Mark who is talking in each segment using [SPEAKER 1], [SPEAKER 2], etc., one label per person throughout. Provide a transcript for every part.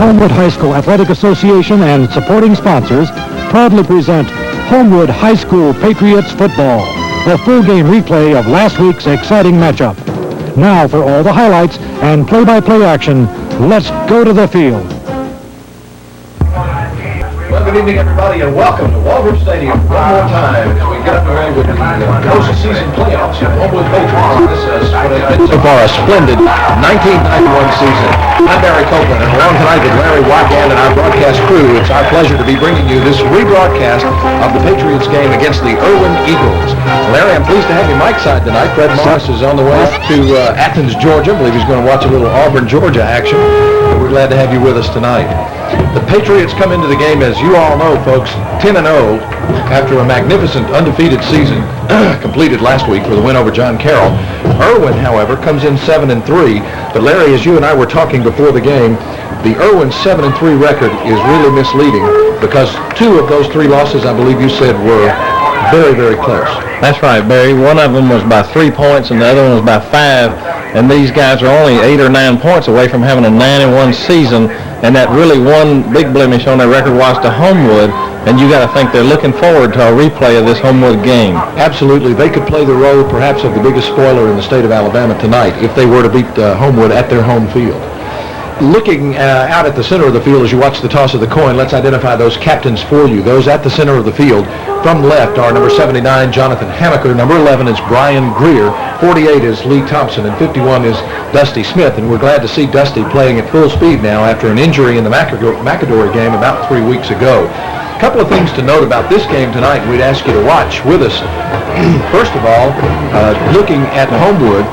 [SPEAKER 1] Homewood High School Athletic Association and supporting sponsors proudly present Homewood High School Patriots football, the full game replay of last week's exciting matchup. Now for all the highlights and play-by-play action, let's go to the field.
[SPEAKER 2] Well, good evening, everybody, and welcome to Homewood Stadium one more time as we get underway with the postseason playoffs of Homewood Patriots. This has been so far a splendid 1991 season. I'm Barry Copeland, and along tonight with Larry Wygan and our broadcast crew, it's our pleasure to be bringing you this rebroadcast of the Patriots game against the Erwin Eagles. Larry, I'm pleased to have you Mike's side tonight. Fred Morris is on the way to Athens, Georgia. I believe he's going to watch a little Auburn, Georgia action. But we're glad to have you with us tonight. The Patriots come into the game, as you all know, folks, 10-0 after a magnificent undefeated season completed last week for the win over John Carroll. Erwin, however, comes in 7-3. But Larry, as you and I were talking before the game, the Erwin 7-3 record is really misleading because two of those three losses, I believe you said, were very, very close.
[SPEAKER 3] That's right, Barry. One of them was by 3 points and the other one was by 5. And these guys are only 8 or 9 points away from having a 9-1 season. And that really one big blemish on their record was to Homewood. And you got to think they're looking forward to a replay of this Homewood game.
[SPEAKER 2] Absolutely. They could play the role perhaps of the biggest spoiler in the state of Alabama tonight if they were to beat Homewood at their home field. Looking out at the center of the field as you watch the toss of the coin, let's identify those captains for you. Those at the center of the field. From left are number 79, Jonathan Hamaker. Number 11 is Brian Greer. 48 is Lee Thompson. And 51 is Dusty Smith. And we're glad to see Dusty playing at full speed now after an injury in the McAdory game about 3 weeks ago. A couple of things to note about this game tonight we'd ask you to watch with us. First of all, looking at Homewood,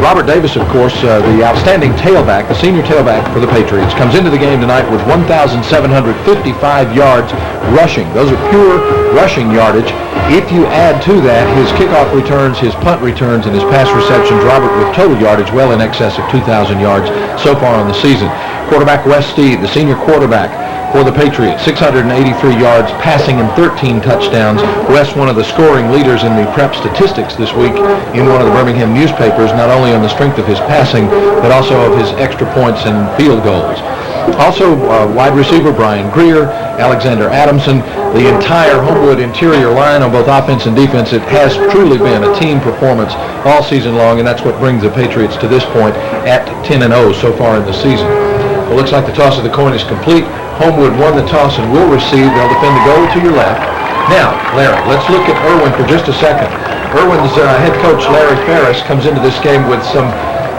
[SPEAKER 2] Robert Davis, of course, the outstanding tailback, the senior tailback for the Patriots, comes into the game tonight with 1,755 yards rushing. Those are pure rushing yardage. If you add to that his kickoff returns, his punt returns, and his pass receptions, Robert with total yardage well in excess of 2,000 yards so far on the season. Quarterback Wes Steed, the senior quarterback for the Patriots, 683 yards passing and 13 touchdowns. Wes, one of the scoring leaders in the prep statistics this week in one of the Birmingham newspapers, not only on the strength of his passing, but also of his extra points and field goals. Also, wide receiver Brian Greer, Alexander Adamson, the entire Homewood interior line on both offense and defense. It has truly been a team performance all season long, and that's what brings the Patriots to this point at 10-0 so far in the season. Well, it looks like the toss of the coin is complete. Homewood won the toss and will receive. They'll defend the goal to your left. Now, Larry, let's look at Erwin for just a second. Erwin's head coach, Larry Ferris, comes into this game with some,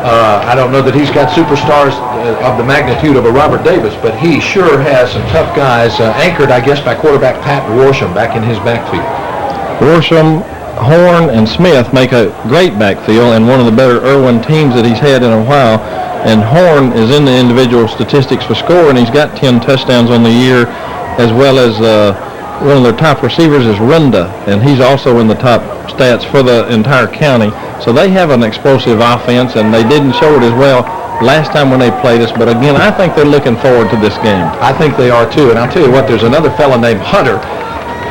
[SPEAKER 2] I don't know that he's got superstars of the magnitude of a Robert Davis, but he sure has some tough guys, anchored, I guess, by quarterback Pat Worsham back in his backfield.
[SPEAKER 3] Worsham, Horn, and Smith make a great backfield and one of the better Erwin teams that he's had in a while. And Horn is in the individual statistics for scoring. He's got 10 touchdowns on the year, as well as one of their top receivers is Runda, and he's also in the top stats for the entire county. So they have an explosive offense, and they didn't show it as well last time when they played us. But again, I think they're looking forward to this game.
[SPEAKER 2] I think they are too. And I'll tell you what, there's another fella named Hunter,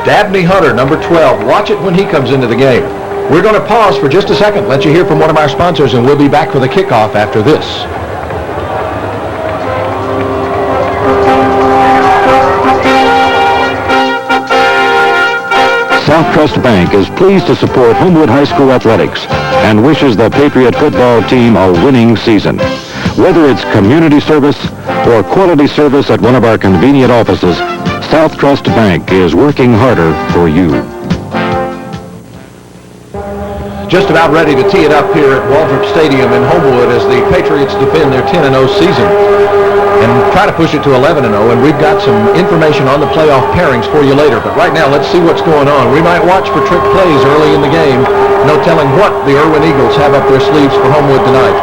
[SPEAKER 2] Dabney Hunter, number 12. Watch it when he comes into the game. We're going to pause for just a second, let you hear from one of our sponsors, and we'll be back for the kickoff after this.
[SPEAKER 1] South Trust Bank is pleased to support Homewood High School athletics and wishes the Patriot football team a winning season. Whether it's community service or quality service at one of our convenient offices, South Trust Bank is working harder for you.
[SPEAKER 2] Just about ready to tee it up here at Waltrip Stadium in Homewood as the Patriots defend their 10-0 season and try to push it to 11-0, and we've got some information on the playoff pairings for you later. But right now, let's see what's going on. We might watch for trick plays early in the game. No telling what the Erwin Eagles have up their sleeves for Homewood tonight.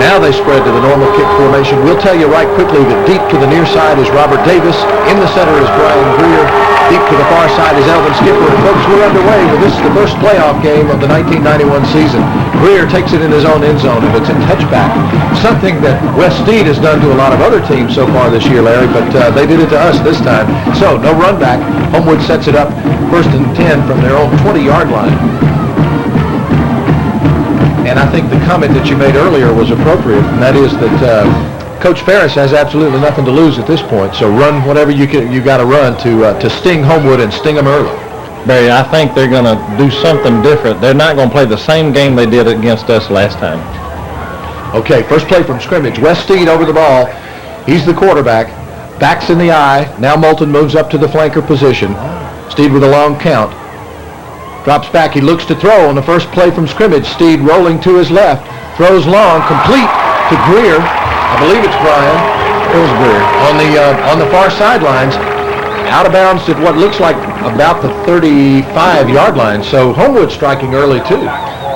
[SPEAKER 2] Now they spread to the normal kick formation. We'll tell you right quickly that deep to the near side is Robert Davis. In the center is Brian Greer. Deep to the far side is Elvin Skipper. And folks, we're underway. Well, this is the first playoff game of the 1991 season. Greer takes it in his own end zone, and it's a touchback. Something that Wes Steed has done to a lot of other teams so far this year, Larry, but they did it to us this time. So, no run back. Homewood sets it up 1st and 10 from their own 20-yard line. And I think the comment that you made earlier was appropriate, and that is that Coach Ferris has absolutely nothing to lose at this point. So run whatever you got to run to sting Homewood and sting them early.
[SPEAKER 3] Barry, I think they're going to do something different. They're not going to play the same game they did against us last time.
[SPEAKER 2] Okay, first play from scrimmage. Wes Steed over the ball. He's the quarterback. Backs in the eye. Now Moulton moves up to the flanker position. Steed with a long count. Drops back. He looks to throw on the first play from scrimmage. Steed rolling to his left. Throws long. Complete to Greer. I believe it's Brian. It was Greer. On the far sidelines. Out of bounds at what looks like about the 35-yard line. So Homewood striking early, too.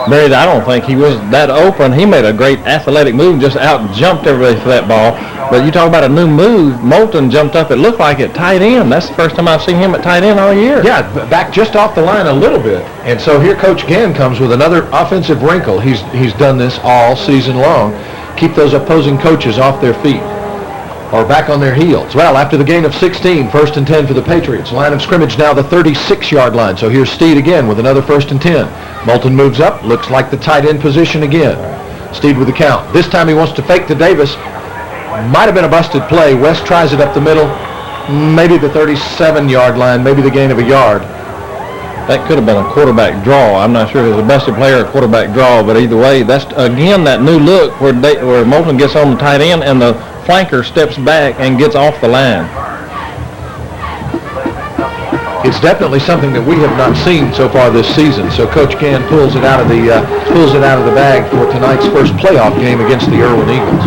[SPEAKER 3] Barry, I don't think he was that open. He made a great athletic move, just out-jumped everybody for that ball. But you talk about a new move, Moulton jumped up, it looked like at tight end. That's the first time I've seen him at tight end all year.
[SPEAKER 2] Yeah, back just off the line a little bit. And so here Coach Gann comes with another offensive wrinkle. He's done this all season long. Keep those opposing coaches off their feet or back on their heels. Well, after the gain of 16, 1st and 10 for the Patriots. Line of scrimmage now the 36-yard line. So here's Steed again with another 1st and 10. Moulton moves up, looks like the tight end position again. Steed with the count. This time he wants to fake to Davis. Might have been a busted play. West tries it up the middle, maybe the 37-yard line, maybe the gain of a yard.
[SPEAKER 3] That could have been a quarterback draw. I'm not sure if it was a busted play or a quarterback draw, but either way, that's, again, that new look where Moulton gets on the tight end and the flanker steps back and gets off the line.
[SPEAKER 2] It's definitely something that we have not seen so far this season. So Coach Gann pulls it out of the bag for tonight's first playoff game against the Erwin Eagles.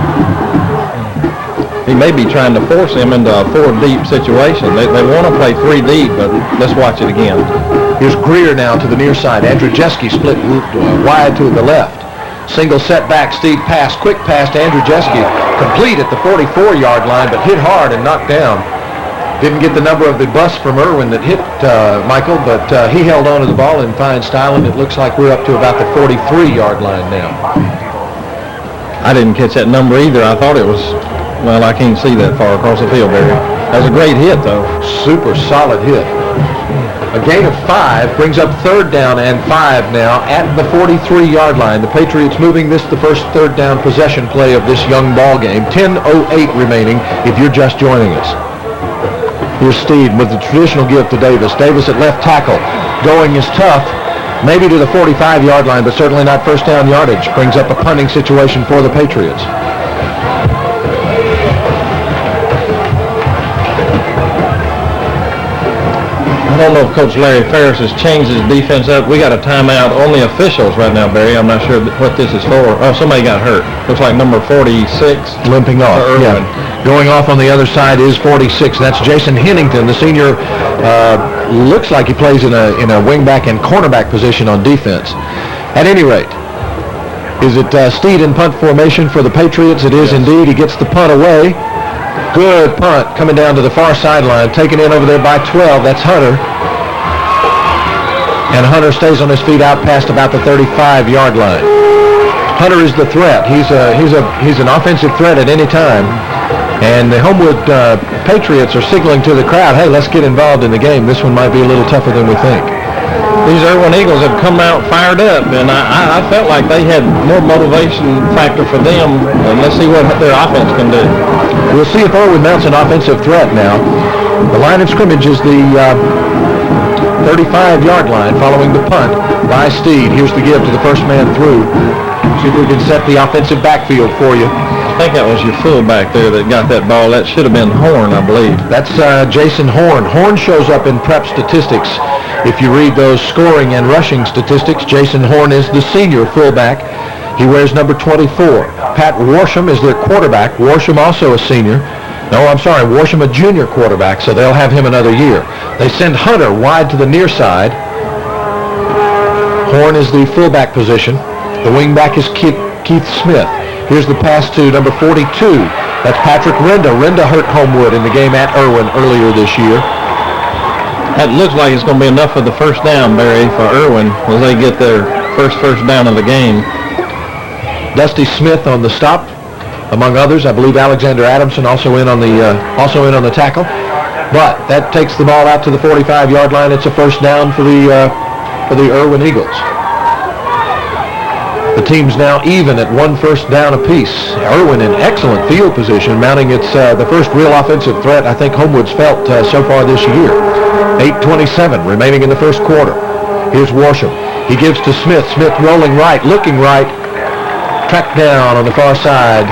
[SPEAKER 3] He may be trying to force him into a 4-deep situation. They want to play 3 deep, but let's watch it again.
[SPEAKER 2] Here's Greer now to the near side. Andrew Jeske split wide to the left. Single set back, Steed pass, quick pass to Andrew Jeske. Complete at the 44-yard line, but hit hard and knocked down. Didn't get the number of the bust from Erwin that hit Michael, but he held on to the ball in fine style, and it looks like we're up to about the 43-yard line now.
[SPEAKER 3] I didn't catch that number either. I thought it was, well, I can't see that far across the field, Barry. That was a great hit, though.
[SPEAKER 2] Super solid hit. A gain of 5 brings up 3rd down and 5 now at the 43-yard line. The Patriots moving this the first 3rd down possession play of this young ball game. 10:08 remaining if you're just joining us. Here's Steed with the traditional give to Davis. Davis at left tackle. Going is tough. Maybe to the 45-yard line, but certainly not first down yardage. Brings up a punting situation for the Patriots.
[SPEAKER 3] I don't know if Coach Larry Ferris has changed his defense up. We got a timeout on the officials right now, Barry. I'm not sure what this is for. Oh, somebody got hurt. Looks like number 46.
[SPEAKER 2] Limping off. Yeah. Going off on the other side is 46. That's Jason Hennington, the senior. Looks like he plays in a wingback and cornerback position on defense. At any rate, is it Steed in punt formation for the Patriots? It is indeed. He gets the punt away. Good punt coming down to the far sideline. Taken in over there by 12. That's Hunter. And Hunter stays on his feet out past about the 35-yard line. Hunter is the threat. He's an offensive threat at any time. And the Homewood Patriots are signaling to the crowd, hey, let's get involved in the game. This one might be a little tougher than we think.
[SPEAKER 3] These Erwin Eagles have come out fired up, and I felt like they had more motivation factor for them. And let's see what their offense can do.
[SPEAKER 2] We'll see if Erwin mounts an offensive threat now. The line of scrimmage is the 35-yard line following the punt by Steed. Here's the give to the first man through. See if we can set the offensive backfield for you.
[SPEAKER 3] I think that was your fullback there that got that ball. That should have been Horn, I believe.
[SPEAKER 2] That's Jason Horn. Horn shows up in prep statistics. If you read those scoring and rushing statistics, Jason Horn is the senior fullback. He wears number 24. Pat Warsham is their quarterback. Warsham also a senior. No, I'm sorry, Warsham a junior quarterback, so they'll have him another year. They send Hunter wide to the near side. Horn is the fullback position. The wingback is Keith Smith. Here's the pass to number 42. That's Patrick Renda. Renda hurt Homewood in the game at Erwin earlier this year.
[SPEAKER 3] That looks like it's going to be enough for the first down, Barry, for Erwin as they get their first down of the game.
[SPEAKER 2] Dusty Smith on the stop, among others. I believe Alexander Adamson also in on the tackle. But that takes the ball out to the 45-yard line. It's a first down for the Erwin Eagles. The team's now even at 1 first down apiece. Erwin in excellent field position, mounting its the first real offensive threat I think Homewood's felt so far this year. 8:27 remaining in the first quarter. Here's Worsham. He gives to Smith. Smith rolling right, looking right. Tracked down on the far side.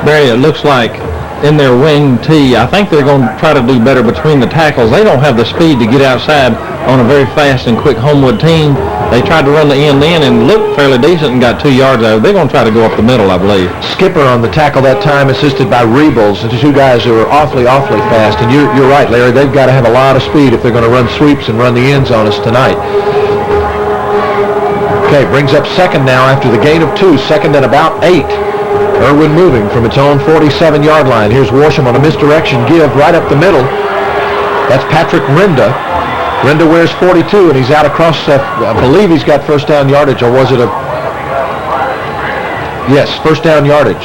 [SPEAKER 3] Barry, it looks like in their wing tee, I think they're going to try to do better between the tackles. They don't have the speed to get outside on a very fast and quick Homewood team. They tried to run the end in and looked fairly decent and got 2 yards out of it. They're going to try to go up the middle, I believe.
[SPEAKER 2] Skipper on the tackle that time, assisted by Rebels, the two guys who are awfully fast. And you're right, Larry. They've got to have a lot of speed if they're going to run sweeps and run the ends on us tonight. Okay, brings up second now after the gain of 2. Second and about 8. Erwin moving from its own 47-yard line. Here's Worsham on a misdirection give right up the middle. That's Patrick Renda. Renda wears 42, and he's out across, I believe he's got first down yardage, or was it a... Yes, first down yardage.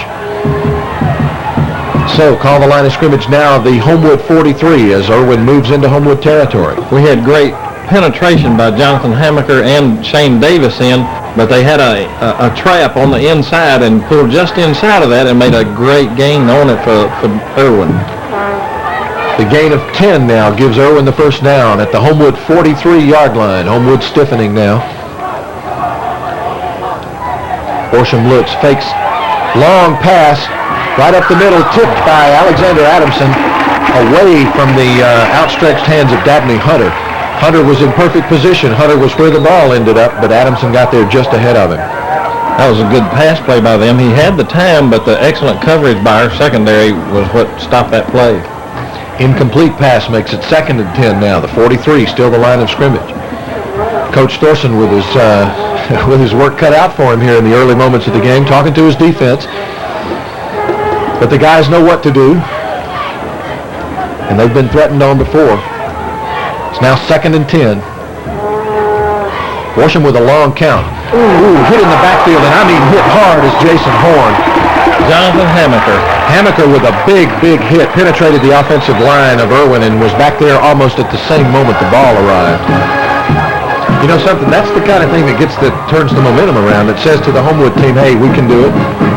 [SPEAKER 2] So, call the line of scrimmage now, the Homewood 43, as Erwin moves into Homewood territory.
[SPEAKER 3] We had great penetration by Jonathan Hamaker and Shane Davis in, but they had a trap on the inside and pulled just inside of that and made a great gain on it for Erwin.
[SPEAKER 2] The gain of 10 now gives Erwin the first down at the Homewood 43-yard line. Homewood stiffening now. Worsham looks, fakes, long pass, right up the middle, tipped by Alexander Adamson, away from the outstretched hands of Dabney Hunter. Hunter was in perfect position. Hunter was where the ball ended up, but Adamson got there just ahead of him.
[SPEAKER 3] That was a good pass play by them. He had the time, but the excellent coverage by our secondary was what stopped that play.
[SPEAKER 2] Incomplete pass makes it second and 10 now. The 43 still the line of scrimmage. Coach Thorson with his with his work cut out for him here in the early moments of the game, talking to his defense. But the guys know what to do, and they've been threatened on before. It's now second and 10. Worsham with a long count. Ooh, hit in the backfield, and I mean hit hard as Jason Horn.
[SPEAKER 3] Jonathan Hamaker.
[SPEAKER 2] Hamaker with a big hit, penetrated the offensive line of Erwin and was back there almost at the same moment the ball arrived. You know something, that's the kind of thing that turns the momentum around. It says to the Homewood team, hey, we can do it.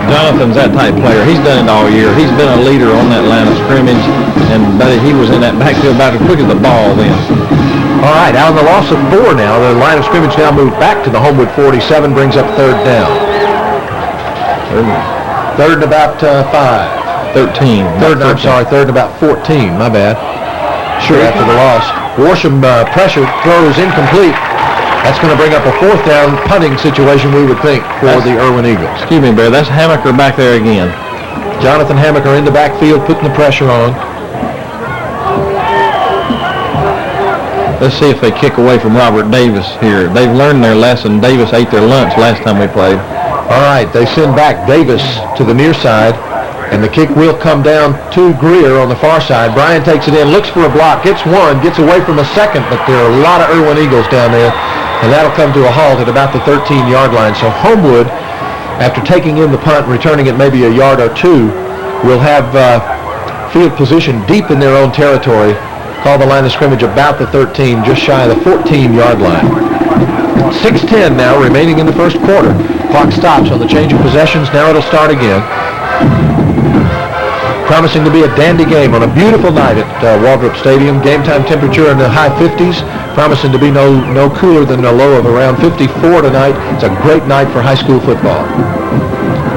[SPEAKER 3] Jonathan's that type player. He's done it all year. He's been a leader on that line of scrimmage, and he was in that backfield about as quick as the ball then.
[SPEAKER 2] All right, out of the loss of 4 now, the line of scrimmage now moved back to the Homewood 47, brings up third down. Third and about 5.
[SPEAKER 3] 13.
[SPEAKER 2] Third and about 14, my bad. Sure, after the loss. Worsham pressure, throws incomplete. That's going to bring up a fourth down punting situation, we would think, for the Erwin Eagles.
[SPEAKER 3] Excuse me, Bear. That's Hamaker back there again.
[SPEAKER 2] Jonathan Hamaker in the backfield, putting the pressure on.
[SPEAKER 3] Let's see if they kick away from Robert Davis here. They've learned their lesson. Davis ate their lunch last time we played.
[SPEAKER 2] All right, they send back Davis to the near side, and the kick will come down to Greer on the far side. Bryan takes it in, looks for a block, gets one, gets away from a second, but there are a lot of Erwin Eagles down there, and that'll come to a halt at about the 13-yard line. So Homewood, after taking in the punt, returning it maybe a yard or two, will have field position deep in their own territory. Call the line of scrimmage about the 13, just shy of the 14-yard line. 6:10 now remaining in the first quarter. Clock stops on the change of possessions. Now it'll start again. Promising to be a dandy game on a beautiful night at Waldrop Stadium. Game time temperature in the high 50s. Promising to be no cooler than a low of around 54 tonight. It's a great night for high school football.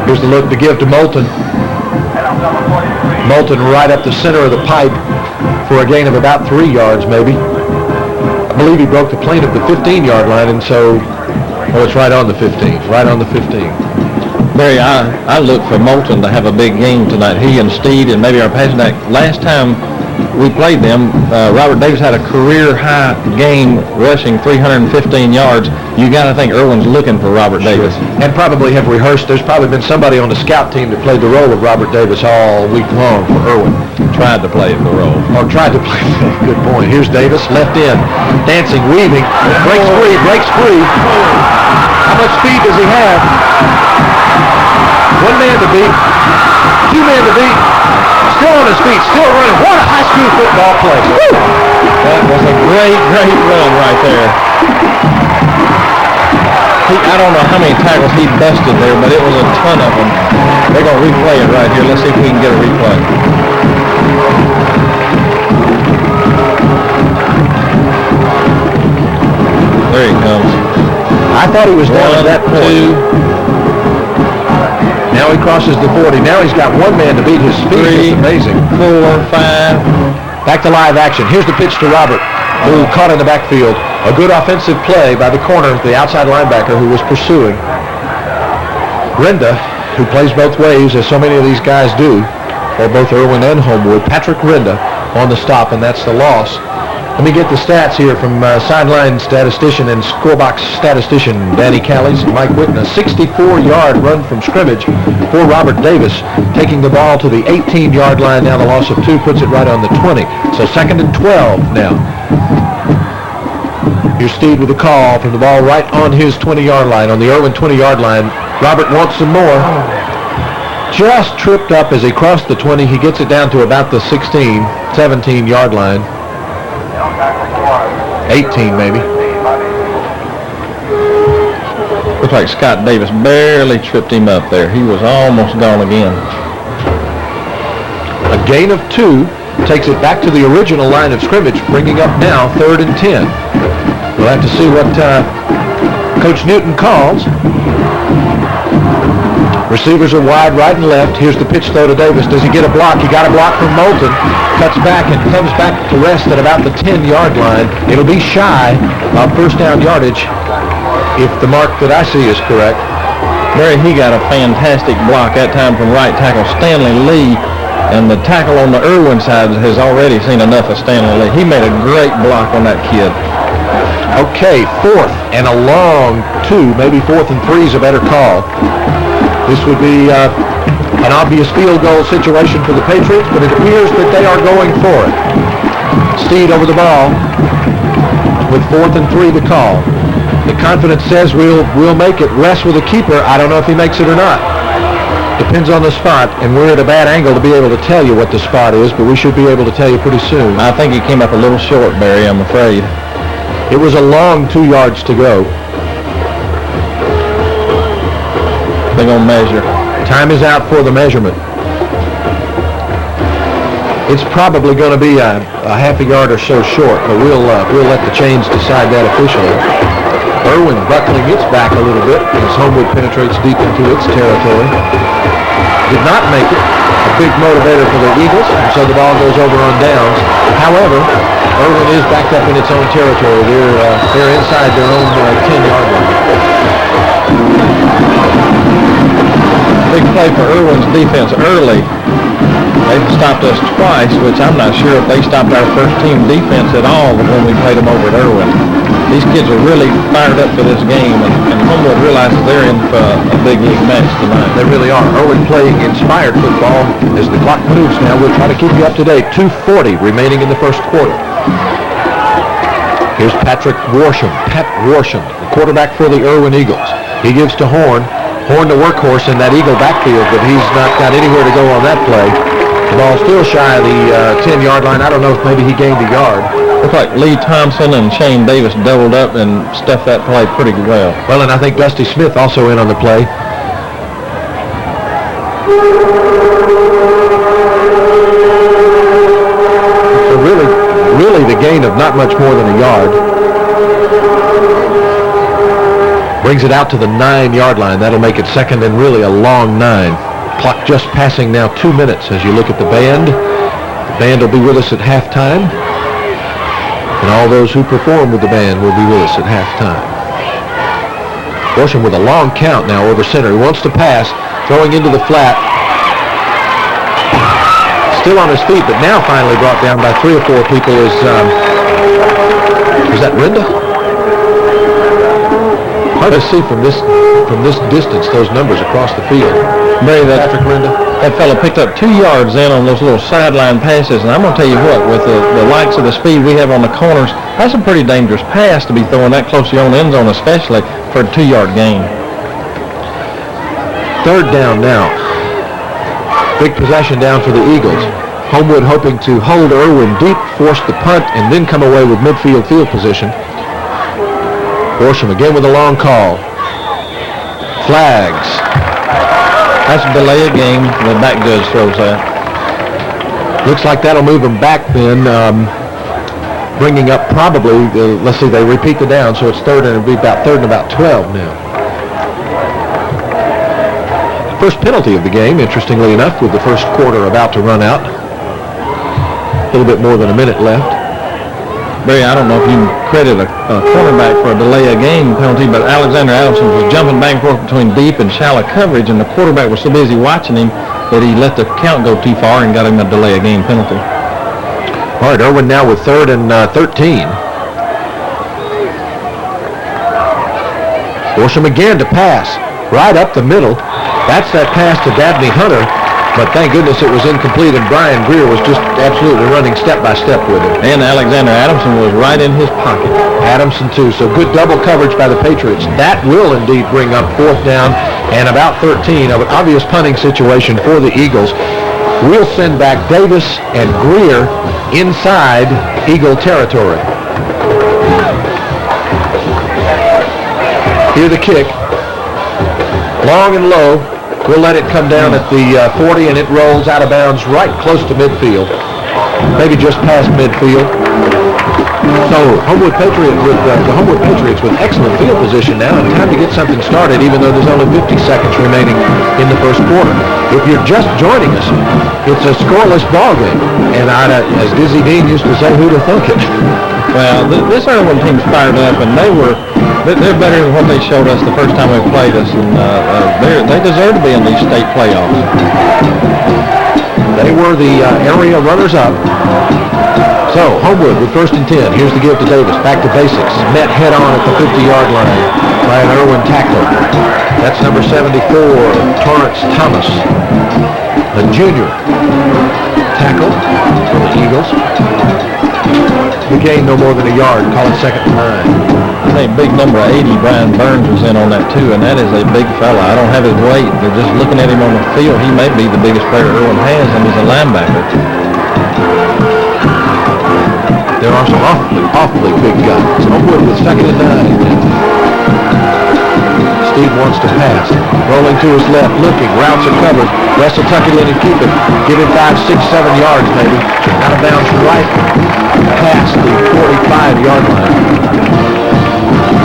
[SPEAKER 2] Here's the look to give to Moulton. Moulton right up the center of the pipe for a gain of about 3 yards maybe. I believe he broke the plane at the 15-yard line, and so, it's right on the 15. Right on the 15.
[SPEAKER 3] Barry, I look for Moulton to have a big game tonight. He and Steed and maybe our passing back. Last time we played them, Robert Davis had a career-high game rushing 315 yards. You got to think Erwin's looking for Robert Davis.
[SPEAKER 2] And probably have rehearsed. There's probably been somebody on the scout team that played the role of Robert Davis all week long for Erwin.
[SPEAKER 3] Tried to play the role.
[SPEAKER 2] Or tried to play. Good point. Here's Davis, left in, dancing, weaving, breaks free. How much speed does he have? 1 man to beat, 2 men to beat, still on his feet, still running. What a high school football play. Woo!
[SPEAKER 3] That was a great run right there. I don't know how many tackles he busted there, but it was a ton of them. They're going to replay it right here. Let's see if we can get a replay. There he comes.
[SPEAKER 2] I thought he was down at that point.
[SPEAKER 3] 2,
[SPEAKER 2] Now he crosses the 40. Now he's got one man to beat his speed.
[SPEAKER 3] 3,
[SPEAKER 2] It's amazing.
[SPEAKER 3] 4, 5.
[SPEAKER 2] Back to live action. Here's the pitch to Robert, who caught in the backfield. A good offensive play by the corner, the outside linebacker who was pursuing. Renda, who plays both ways, as so many of these guys do, for both Erwin and Homewood. Patrick Renda on the stop, and that's the loss. Let me get the stats here from sideline statistician and scorebox statistician Danny Callies and Mike Whitten. A 64-yard run from scrimmage for Robert Davis, taking the ball to the 18-yard line. Now the loss of 2 puts it right on the 20. So 2nd and 12 now. Here's Steve with a call from the ball right on his 20-yard line, on the Erwin 20-yard line. Robert wants some more. Just tripped up as he crossed the 20. He gets it down to about the 16, 17-yard line. 18 maybe.
[SPEAKER 3] Looks like Scott Davis barely tripped him up there. He was almost gone again.
[SPEAKER 2] A gain of 2 takes it back to the original line of scrimmage, bringing up now 3rd and 10. We'll have to see what Coach Newton calls. Receivers are wide right and left. Here's the pitch throw to Davis. Does he get a block? He got a block from Moulton. Cuts back and comes back to rest at about the 10-yard line. It'll be shy of first down yardage if the mark that I see is correct.
[SPEAKER 3] Barry, he got a fantastic block that time from right tackle Stanley Lee, and the tackle on the Erwin side has already seen enough of Stanley Lee. He made a great block on that kid.
[SPEAKER 2] Okay, 4th and a long 2, maybe 4th and 3 is a better call. This would be an obvious field goal situation for the Patriots, but it appears that they are going for it. Steed over the ball with 4th and 3 to call. The confidence says we'll make it. Rest with a keeper. I don't know if he makes it or not. Depends on the spot, and we're at a bad angle to be able to tell you what the spot is, but we should be able to tell you pretty soon.
[SPEAKER 3] I think he came up a little short, Barry, I'm afraid.
[SPEAKER 2] It was a long 2 yards to go.
[SPEAKER 3] They're going to measure.
[SPEAKER 2] Time is out for the measurement. It's probably going to be a half a yard or so short, but we'll let the chains decide that officially. Erwin buckling its back a little bit as Homewood penetrates deep into its territory. Did not make it. A big motivator for the Eagles, and so the ball goes over on downs. However, Erwin is backed up in its own territory. They're inside their own 10-yard line.
[SPEAKER 3] Big play for Erwin's defense early. They've stopped us twice, which I'm not sure if they stopped our first team defense at all when we played them over at Erwin. These kids are really fired up for this game, and Homewood realizes they're in for a big league match tonight.
[SPEAKER 2] They really are. Erwin playing inspired football as the clock moves now. We'll try to keep you up to date. 2:40 remaining in the first quarter. Here's Patrick Worsham. Pat Worsham, the quarterback for the Erwin Eagles. He gives to Horn. Horn, the workhorse in that Eagle backfield, but he's not got anywhere to go on that play. The ball still shy of the 10-yard line. I don't know if maybe he gained a yard.
[SPEAKER 3] Looks like Lee Thompson and Shane Davis doubled up and stuffed that play pretty well.
[SPEAKER 2] Well, and I think Dusty Smith also in on the play. So really the gain of not much more than a yard. Brings it out to the 9-yard line. That'll make it second and really a long 9. Clock just passing now 2 minutes as you look at the band. The band will be with us at halftime. And all those who perform with the band will be with us at halftime. Worsham with a long count now over center. He wants to pass, throwing into the flat. Still on his feet, but now finally brought down by 3 or 4 people is that Renda? Hard to see from this distance those numbers across the field.
[SPEAKER 3] Barry,
[SPEAKER 2] Patrick Renda.
[SPEAKER 3] That fella picked up 2 yards in on those little sideline passes, and I'm going to tell you what, with the likes of the speed we have on the corners, that's a pretty dangerous pass to be throwing that close to your own end zone, especially for a 2-yard gain.
[SPEAKER 2] 3rd down now. Big possession down for the Eagles. Homewood hoping to hold Erwin deep, force the punt, and then come away with midfield field position. Worsham again with a long call. Flags.
[SPEAKER 3] That's a delay of game. The back judge throws that.
[SPEAKER 2] Looks like that'll move them back then, bringing up probably, let's see, they repeat the down, so it's third and about 12 now. First penalty of the game, interestingly enough, with the first quarter about to run out. A little bit more than a minute left.
[SPEAKER 3] Barry, I don't know if you can credit a quarterback for a delay of game penalty, but Alexander Adamson was jumping back and forth between deep and shallow coverage, and the quarterback was so busy watching him that he let the count go too far and got him a delay of game penalty.
[SPEAKER 2] All right, Erwin now with third and 13. Force him again to pass. Right up the middle. That's that pass to Dabney Hunter. But thank goodness it was incomplete, and Brian Greer was just absolutely running step by step with it.
[SPEAKER 3] And Alexander Adamson was right in his pocket.
[SPEAKER 2] Adamson, too. So good double coverage by the Patriots. That will indeed bring up fourth down and about 13, of an obvious punting situation for the Eagles. We'll send back Davis and Greer inside Eagle territory. Here the kick. Long and low. We'll let it come down at the 40, and it rolls out of bounds right close to midfield. Maybe just past midfield. So Homewood Patriots with the Homewood Patriots with excellent field position now, and time to get something started, even though there's only 50 seconds remaining in the first quarter. If you're just joining us, it's a scoreless ball game, and as Dizzy Dean used to say, who'd have thunk it?
[SPEAKER 3] Well, this Erwin team's fired up, and they're better than what they showed us the first time they played us, and they deserve to be in these state playoffs.
[SPEAKER 2] They were the area runners-up. So, Homewood with first and 10. Here's the give to Davis. Back to basics. Met head-on at the 50-yard line by an Erwin tackler. That's number 74, Torrance Thomas, a junior tackle for the Eagles. The gain no more than a yard. Call it second and 9.
[SPEAKER 3] I think big number 80, Brian Burns, was in on that too, and that is a big fella. I don't have his weight. They're just looking at him on the field. He may be the biggest player Erwin has, and he's a linebacker.
[SPEAKER 2] There are some awfully big guys. Homewood with second and 9. Steve wants to pass. Rolling to his left, looking. Routes are covered. West will tuck it in and keep it. Give him 5, 6, 7 yards maybe. Out of bounds right past the 45-yard line.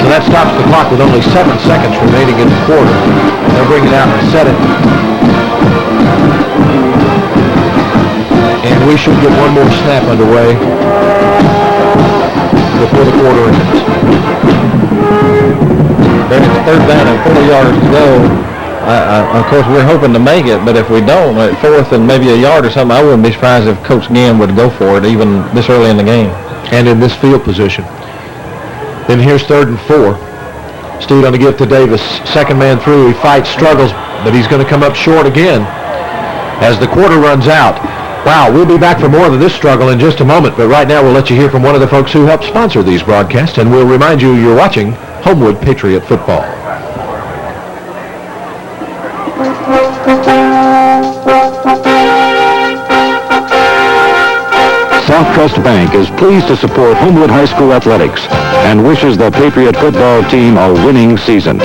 [SPEAKER 2] So that stops the clock with only 7 seconds remaining in the quarter. They'll bring it out and set it. And we should get one more snap underway before the quarter ends.
[SPEAKER 3] Then it's third down and 4 yards to go. Of course, we're hoping to make it, but if we don't, at fourth and maybe a yard or something, I wouldn't be surprised if Coach Ginn would go for it even this early in the game.
[SPEAKER 2] And in this field position. Then here's third and 4. Steve on the give to Davis. Second man through. He fights, struggles, but he's going to come up short again as the quarter runs out. Wow, we'll be back for more of this struggle in just a moment, but right now we'll let you hear from one of the folks who helped sponsor these broadcasts, and we'll remind you you're watching Homewood Patriot Football.
[SPEAKER 1] South Trust Bank is pleased to support Homewood High School athletics and wishes the Patriot football team a winning season.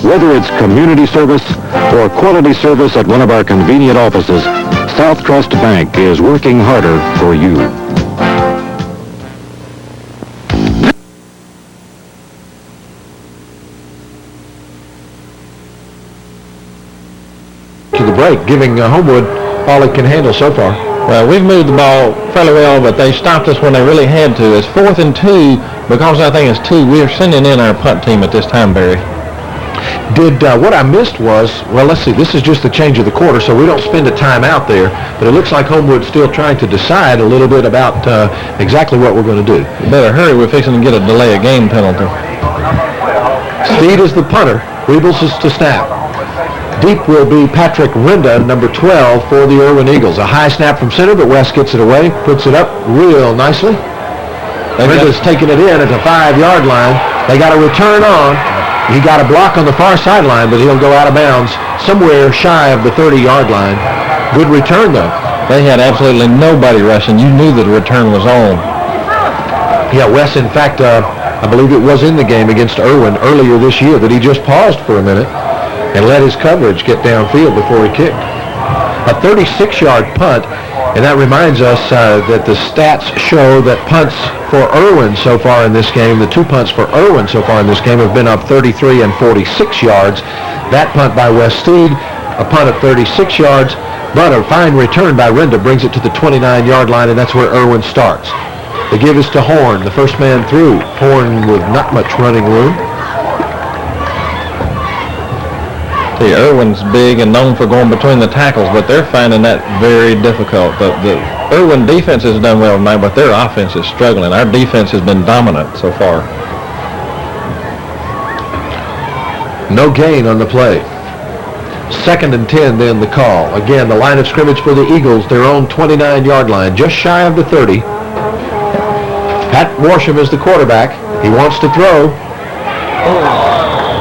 [SPEAKER 1] Whether it's community service or quality service at one of our convenient offices, South Trust Bank is working harder for you.
[SPEAKER 2] To the break, giving Homewood all it can handle so far.
[SPEAKER 3] Well, we've moved the ball fairly well, but they stopped us when they really had to. It's 4th and 2, because I think it's 2. We're sending in our punt team at this time, Barry.
[SPEAKER 2] What I missed was, well, let's see, this is just the change of the quarter, so we don't spend a timeout there, but it looks like Homewood's still trying to decide a little bit about exactly what we're going to do.
[SPEAKER 3] You better hurry, we're fixing to get a delay of game penalty.
[SPEAKER 2] Steed is the punter. Weebles is to snap. Deep will be Patrick Rinda, number 12 for the Erwin Eagles. A high snap from center, but West gets it away, puts it up real nicely. Rinda's taking it in at the 5-yard line. They got a return on. He got a block on the far sideline, but he'll go out of bounds somewhere shy of the 30-yard line. Good return, though.
[SPEAKER 3] They had absolutely nobody rushing. You knew that the return was on.
[SPEAKER 2] Yeah, Wes, in fact, I believe it was in the game against Erwin earlier this year that he just paused for a minute and let his coverage get downfield before he kicked. A 36-yard punt, and that reminds us that the stats show that punts for Erwin so far in this game, the 2 punts for Erwin so far in this game have been up 33 and 46 yards. That punt by Wes Steed, a punt of 36 yards, but a fine return by Renda brings it to the 29-yard line, and that's where Erwin starts. The give is to Horn, the first man through. Horn with not much running room.
[SPEAKER 3] See, Erwin's big and known for going between the tackles, but they're finding that very difficult. The Erwin defense has done well tonight, but their offense is struggling. Our defense has been dominant so far.
[SPEAKER 2] No gain on the play. 2nd and 10 then the call. Again, the line of scrimmage for the Eagles, their own 29-yard line, just shy of the 30. Pat Worsham is the quarterback. He wants to throw.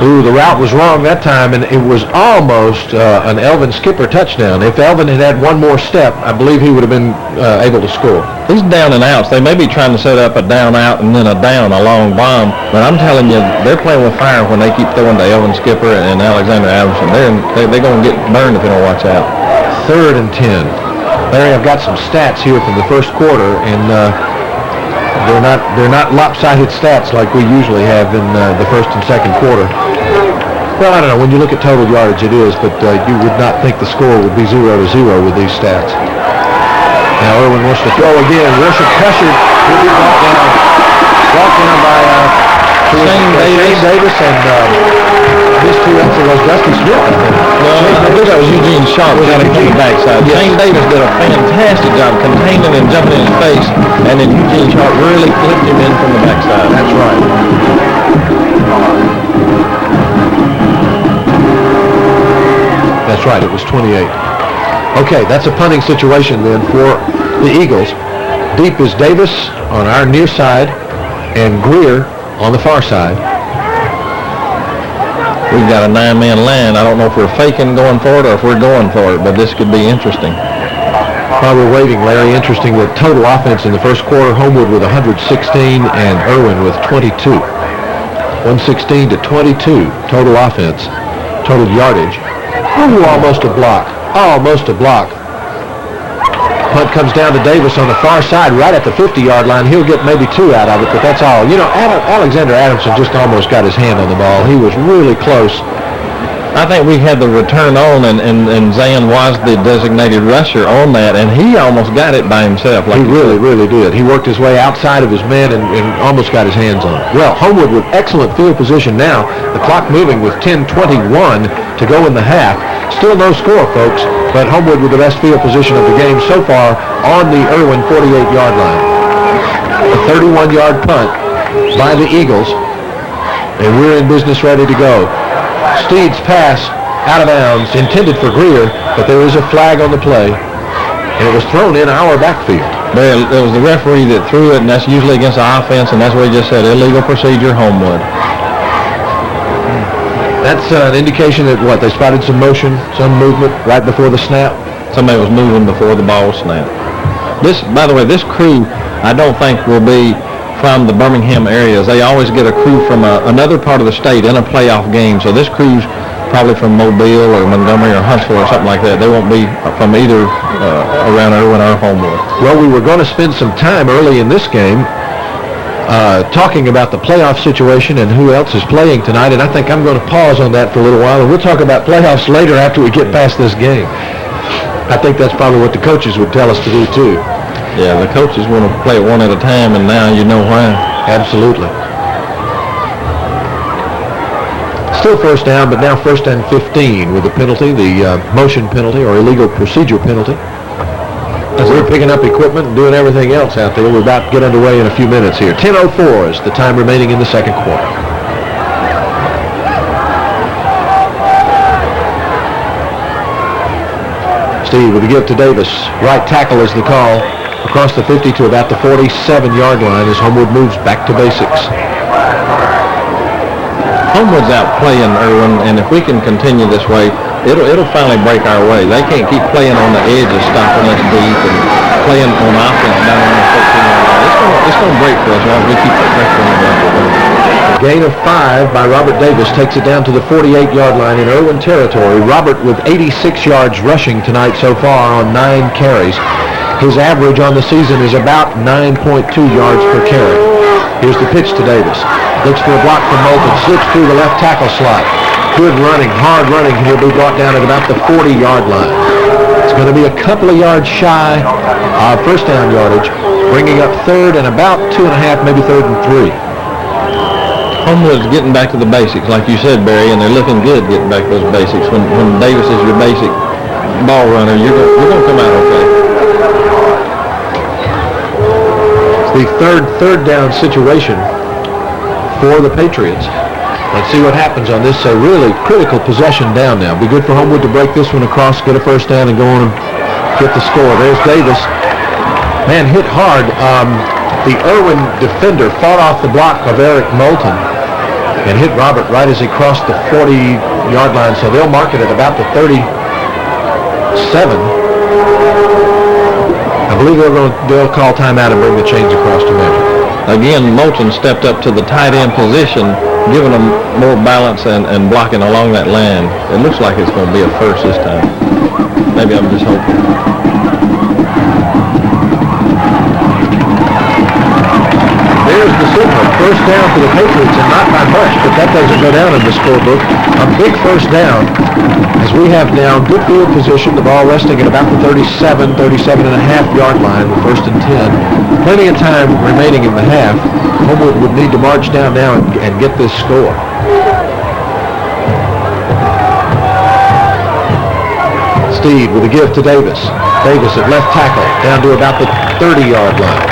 [SPEAKER 2] Ooh, the route was wrong that time, and it was almost an Elvin Skipper touchdown. If Elvin had had one more step, I believe he would have been able to score.
[SPEAKER 3] These down and outs, they may be trying to set up a down out and then a long bomb, but I'm telling you, they're playing with fire when they keep throwing to Elvin Skipper and Alexander Adamson. They're going to get burned if they don't watch out.
[SPEAKER 2] 3rd and 10. Larry, I've got some stats here from the first quarter, and they're not lopsided stats like we usually have in the first and second quarter. Well, I don't know. When you look at total yardage, it is, but you would not think the score would be 0-0 with these stats. Now Erwin wants to throw again. Worship pressured. He'll be brought down by Shane Davis and his 2 else was Dusty Smith, I think.
[SPEAKER 3] I believe that was Eugene Sharp got him from the backside. Yes. Shane Davis did a fantastic job containing and jumping in his face, and then Eugene Sharp really flipped him in from the backside.
[SPEAKER 2] That's right. That's right, it was 28. Okay, that's a punting situation then for the Eagles. Deep is Davis on our near side and Greer on the far side.
[SPEAKER 3] We've got a 9-man line. I don't know if we're faking going for it or if we're going for it, but this could be interesting.
[SPEAKER 2] While we're waiting, Larry, interesting that total offense in the first quarter, Homewood with 116 and Erwin with 22. 116 to 22 total offense, total yardage. Ooh, almost a block. Almost a block. Punt comes down to Davis on the far side, right at the 50-yard line. He'll get maybe 2 out of it, but that's all. You know, Alexander Adamson just almost got his hand on the ball. He was really close.
[SPEAKER 3] I think we had the return on, and Zan was the designated rusher on that, and he almost got it by himself.
[SPEAKER 2] He really did. He worked his way outside of his man and almost got his hands on it. Well, Homewood with excellent field position now. The clock moving with 10:21 to go in the half. Still no score, folks, but Homewood with the best field position of the game so far on the Erwin 48-yard line. A 31-yard punt by the Eagles, and we're in business ready to go. Steed's pass out of bounds, intended for Greer, but there is a flag on the play, and it was thrown in our backfield.
[SPEAKER 3] There was the referee that threw it, and that's usually against the offense, and that's what he just said, illegal procedure, Homewood.
[SPEAKER 2] That's an indication that, they spotted some motion, some movement right before the snap?
[SPEAKER 3] Somebody was moving before the ball snapped. By the way, this crew, I don't think will be from the Birmingham areas. They always get a crew from another part of the state in a playoff game. So this crew's probably from Mobile or Montgomery or Huntsville or something like that. They won't be from either around Erwin or Homewood.
[SPEAKER 2] Well, we were going to spend some time early in this game talking about the playoff situation and who else is playing tonight, and I think I'm going to pause on that for a little while, and we'll talk about playoffs later after we get past this game. I think that's probably what the coaches would tell us to do, too.
[SPEAKER 3] Yeah, the coaches want to play it one at a time, and now you know why.
[SPEAKER 2] Absolutely. Still first down, but now 1st and 15 with the penalty, the motion penalty or illegal procedure penalty. As we're picking up equipment and doing everything else out there, we're about to get underway in a few minutes here. 10:04 is the time remaining in the second quarter. Steve with the give to Davis. Right tackle is the call. Across the 50 to about the 47-yard line as Homewood moves back to basics.
[SPEAKER 3] Homewood's out playing Erwin, and if we can continue this way, it'll finally break our way. They can't keep playing on the edges, stopping us deep, and playing on offense down on the 14-yard line. It's going to break for us as long as we keep the pressure on the ground.
[SPEAKER 2] Gain of 5 by Robert Davis takes it down to the 48-yard line in Erwin territory. Robert with 86 yards rushing tonight so far on 9 carries. His average on the season is about 9.2 yards per carry. Here's the pitch to Davis. Looks for a block from Moulton. Slips through the left tackle slot. Good running, hard running. He'll be brought down at about the 40-yard line. It's going to be a couple of yards shy of first down yardage, bringing up third and about 2.5, maybe third and 3.
[SPEAKER 3] Homewood's getting back to the basics, like you said, Barry, and they're looking good getting back to those basics. When Davis is your basic ball runner, you're going to come out okay.
[SPEAKER 2] It's the third down situation for the Patriots. Let's see what happens on this. A really critical possession down now. Be good for Homewood to break this one across, get a first down, and go on and get the score. There's Davis. Man, hit hard. The Erwin defender fought off the block of Eric Moulton and hit Robert right as he crossed the 40-yard line. So they'll mark it at about the 37. I believe they'll call timeout and bring the chains across to measure.
[SPEAKER 3] Again, Moulton stepped up to the tight end position, giving them more balance and blocking along that line. It looks like it's going to be a first this time. Maybe I'm just hoping.
[SPEAKER 2] There's the signal. First down for the Patriots, and not by much, but that doesn't go down in the scorebook. A big first down, as we have now good field position, the ball resting at about the 37 and a half yard line, with first and 10. Plenty of time remaining in the half. Homewood would need to march down now and get this score. Steed with a give to Davis. Davis at left tackle, down to about the 30-yard line.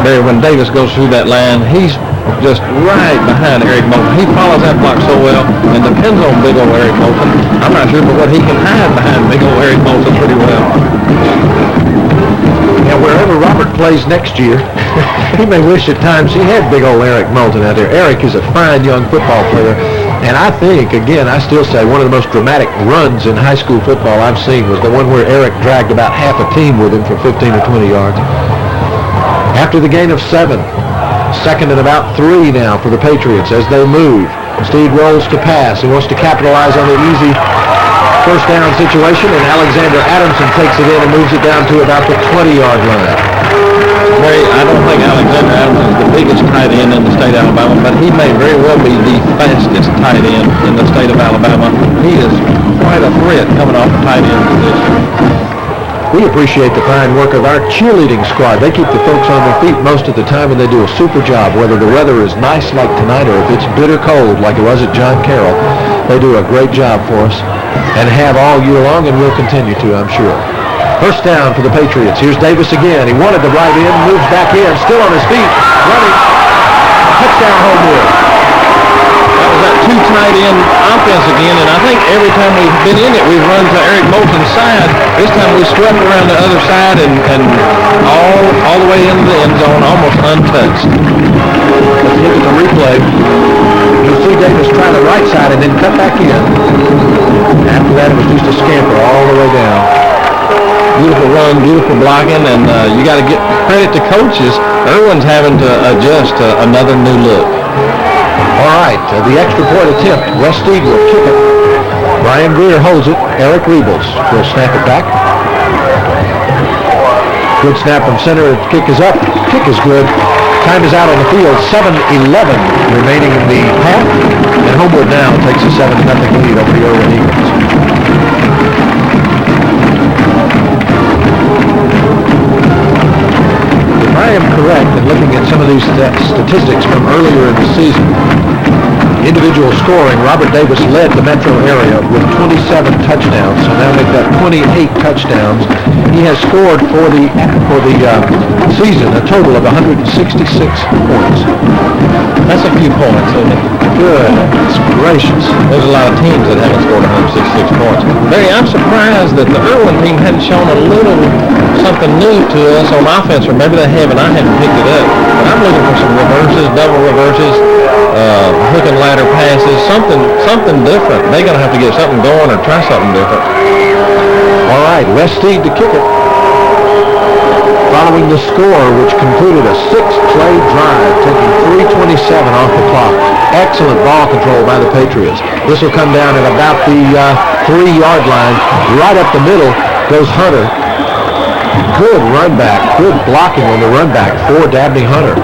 [SPEAKER 3] Barry, when Davis goes through that line, he's just right behind Eric Moulton. He follows that block so well and depends on big old Eric Moulton. I'm not sure, but what he can hide behind big old Eric Moulton pretty well.
[SPEAKER 2] Now, wherever Robert plays next year, he may wish at times he had big old Eric Moulton out there. Eric is a fine young football player, and I think, again, I still say one of the most dramatic runs in high school football I've seen was the one where Eric dragged about half a team with him for 15 or 20 yards. After the gain of 7, second and about 3 now for the Patriots as they move. Steed rolls to pass. He wants to capitalize on the easy first down situation, and Alexander Adamson takes it in and moves it down to about the 20-yard line.
[SPEAKER 3] Barry, I don't think Alexander Adamson is the biggest tight end in the state of Alabama, but he may very well be the fastest tight end in the state of Alabama. He is quite a threat coming off the tight end position.
[SPEAKER 2] We appreciate the fine work of our cheerleading squad. They keep the folks on their feet most of the time, and they do a super job. Whether the weather is nice like tonight or if it's bitter cold like it was at John Carroll, they do a great job for us and have all year long, and will continue to, I'm sure. First down for the Patriots. Here's Davis again. He wanted the right end, moves back in, still on his feet, running. Touchdown, Homewood.
[SPEAKER 3] That was that two tight end offense again, and I think every time we've been in it, we've run to Eric Moulton's side. This time we swept around the other side and all the way into the end zone, almost untouched.
[SPEAKER 2] Let's look at the replay. You'll see Davis try the right side and then cut back in. After that, it was just a scamper all the way down.
[SPEAKER 3] Beautiful run, beautiful blocking, and you got to get credit to coaches. Erwin's having to adjust to another new look.
[SPEAKER 2] All right, the extra point attempt. Wes Steed will kick it. Ryan Greer holds it. Eric Rebels will snap it back. Good snap from center. Kick is up. Kick is good. Time is out on the field. 7:11 remaining in the half. And Homewood now takes a 7-0 lead over the Erwin Eagles. If I am correct in looking at some of these statistics from earlier in the season, individual scoring, Robert Davis led the metro area with 27 touchdowns, so now they've got 28 touchdowns. He has scored for the season a total of 166 points.
[SPEAKER 3] That's a few points, isn't it?
[SPEAKER 2] Goodness gracious.
[SPEAKER 3] There's a lot of teams that haven't scored 166 points. Barry, I'm surprised that the Erwin team hadn't shown a little something new to us on offense, or maybe they have and I haven't picked it up. But I'm looking for some reverses, double reverses, hook and ladder passes, something different. They're going to have to get something going or try something different.
[SPEAKER 2] All right, Wes Steed to kick it. following the score, which concluded a 6-play drive, taking 3:27 off the clock. Excellent ball control by the Patriots. This will come down at about the 3-yard line. Right up the middle goes Hunter. Good run back, good blocking on the run back for Dabney Hunter,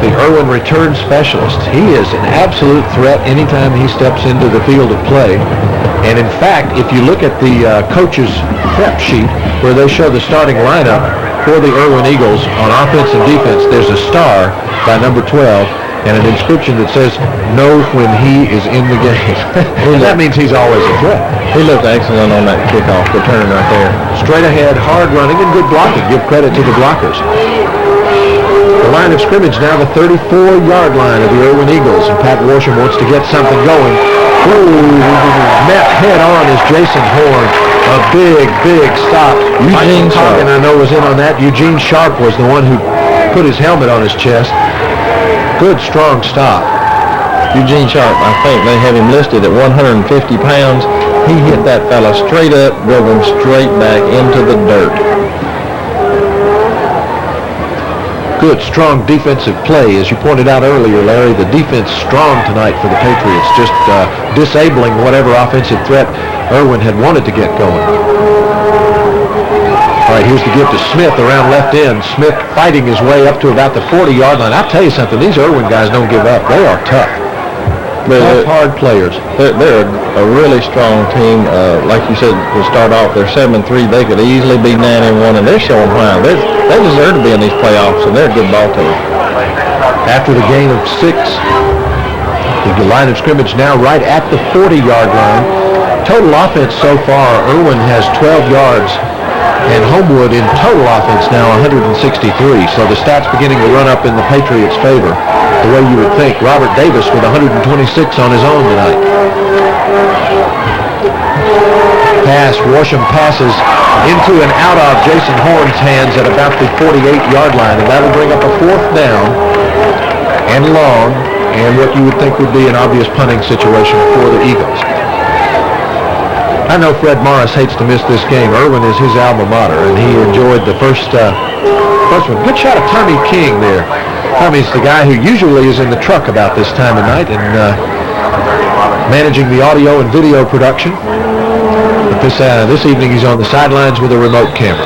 [SPEAKER 2] the Erwin return specialist. He is an absolute threat anytime he steps into the field of play. And in fact, if you look at the coach's prep sheet where they show the starting lineup for the Erwin Eagles on offense and defense, there's a star by number 12 and an inscription that says, "Know when he is in the game." And that means he's always a threat.
[SPEAKER 3] He looked excellent on that kickoff return right there.
[SPEAKER 2] Straight ahead, hard running, and good blocking. Give credit to the blockers. The line of scrimmage now the 34-yard line of the Erwin Eagles, and Pat Worsham wants to get something going. Ooh, met head on is Jason Horn. A big stop.
[SPEAKER 3] Eugene Sharp,
[SPEAKER 2] I know, was in on that. Eugene Sharp was the one who put his helmet on his chest. Good, strong stop.
[SPEAKER 3] Eugene Sharp, I think they have him listed at 150 pounds. He hit that fella straight up, drove him straight back into the dirt. Good, strong defensive play. As you pointed out earlier, Larry, the defense strong tonight for the Patriots, just disabling whatever offensive threat Erwin had wanted to get going. All right, here's the give to Smith around left end. Smith fighting his way up to about the 40-yard line. I'll tell you something, these Erwin guys don't give up. They are tough. Tough, hard players. They're a really strong team. Like you said, to start off, they're 7-3. They could easily be 9-1, and they're showing why. They deserve to be in these playoffs, and they're a good ball team.
[SPEAKER 2] After the gain of 6, the line of scrimmage now right at the 40-yard line. Total offense so far, Erwin has 12 yards, and Homewood in total offense now 163. So the stats beginning to run up in the Patriots' favor, the way you would think. Robert Davis with 126 on his own tonight. Pass, Worsham passes into and out of Jason Horn's hands at about the 48-yard line, and that'll bring up a 4th down and long, and what you would think would be an obvious punting situation for the Eagles. I know Fred Morris hates to miss this game. Erwin is his alma mater, and he enjoyed the first one. Good shot of Tommy King there. Tommy's the guy who usually is in the truck about this time of night and managing the audio and video production. But this evening he's on the sidelines with a remote camera.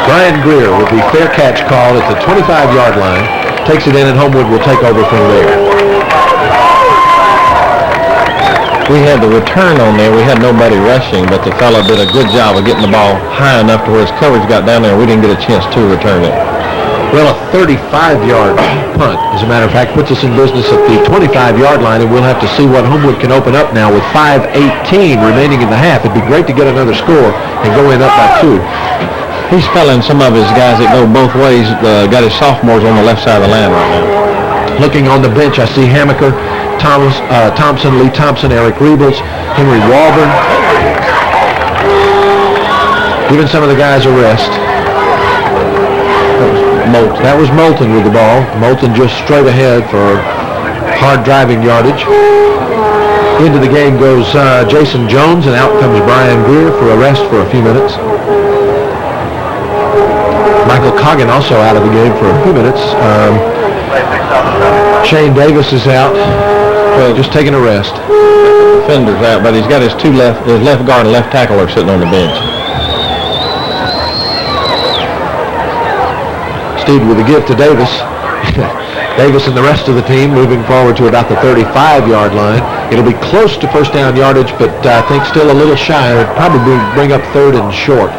[SPEAKER 2] Brian Greer with the fair catch call at the 25-yard line. Takes it in, and Homewood will take over from there.
[SPEAKER 3] We had the return on there. We had nobody rushing, but the fellow did a good job of getting the ball high enough to where his coverage got down there. We didn't get a chance to return it.
[SPEAKER 2] Well, a 35-yard punt, as a matter of fact, puts us in business at the 25-yard line, and we'll have to see what Homewood can open up now with 5:18 remaining in the half. It'd be great to get another score and go in up by 2.
[SPEAKER 3] He's spelling some of his guys that go both ways. Got his sophomores on the left side of the line right now.
[SPEAKER 2] Looking on the bench, I see Hammaker, Thompson, Lee Thompson, Eric Rebels, Henry Walburn. Giving some of the guys a rest. That was Moulton with the ball. Moulton just straight ahead for hard driving yardage. Into the game goes Jason Jones, and out comes Brian Greer for a rest for a few minutes. Michael Coggin also out of the game for a few minutes. Shane Davis is out, just taking a rest.
[SPEAKER 3] Defender's out, but he's got his left guard and left tackle are sitting on the bench.
[SPEAKER 2] Steve with a give to Davis. Davis and the rest of the team moving forward to about the 35-yard line. It'll be close to first down yardage, but I think still a little shy. It'll probably bring up 3rd and short.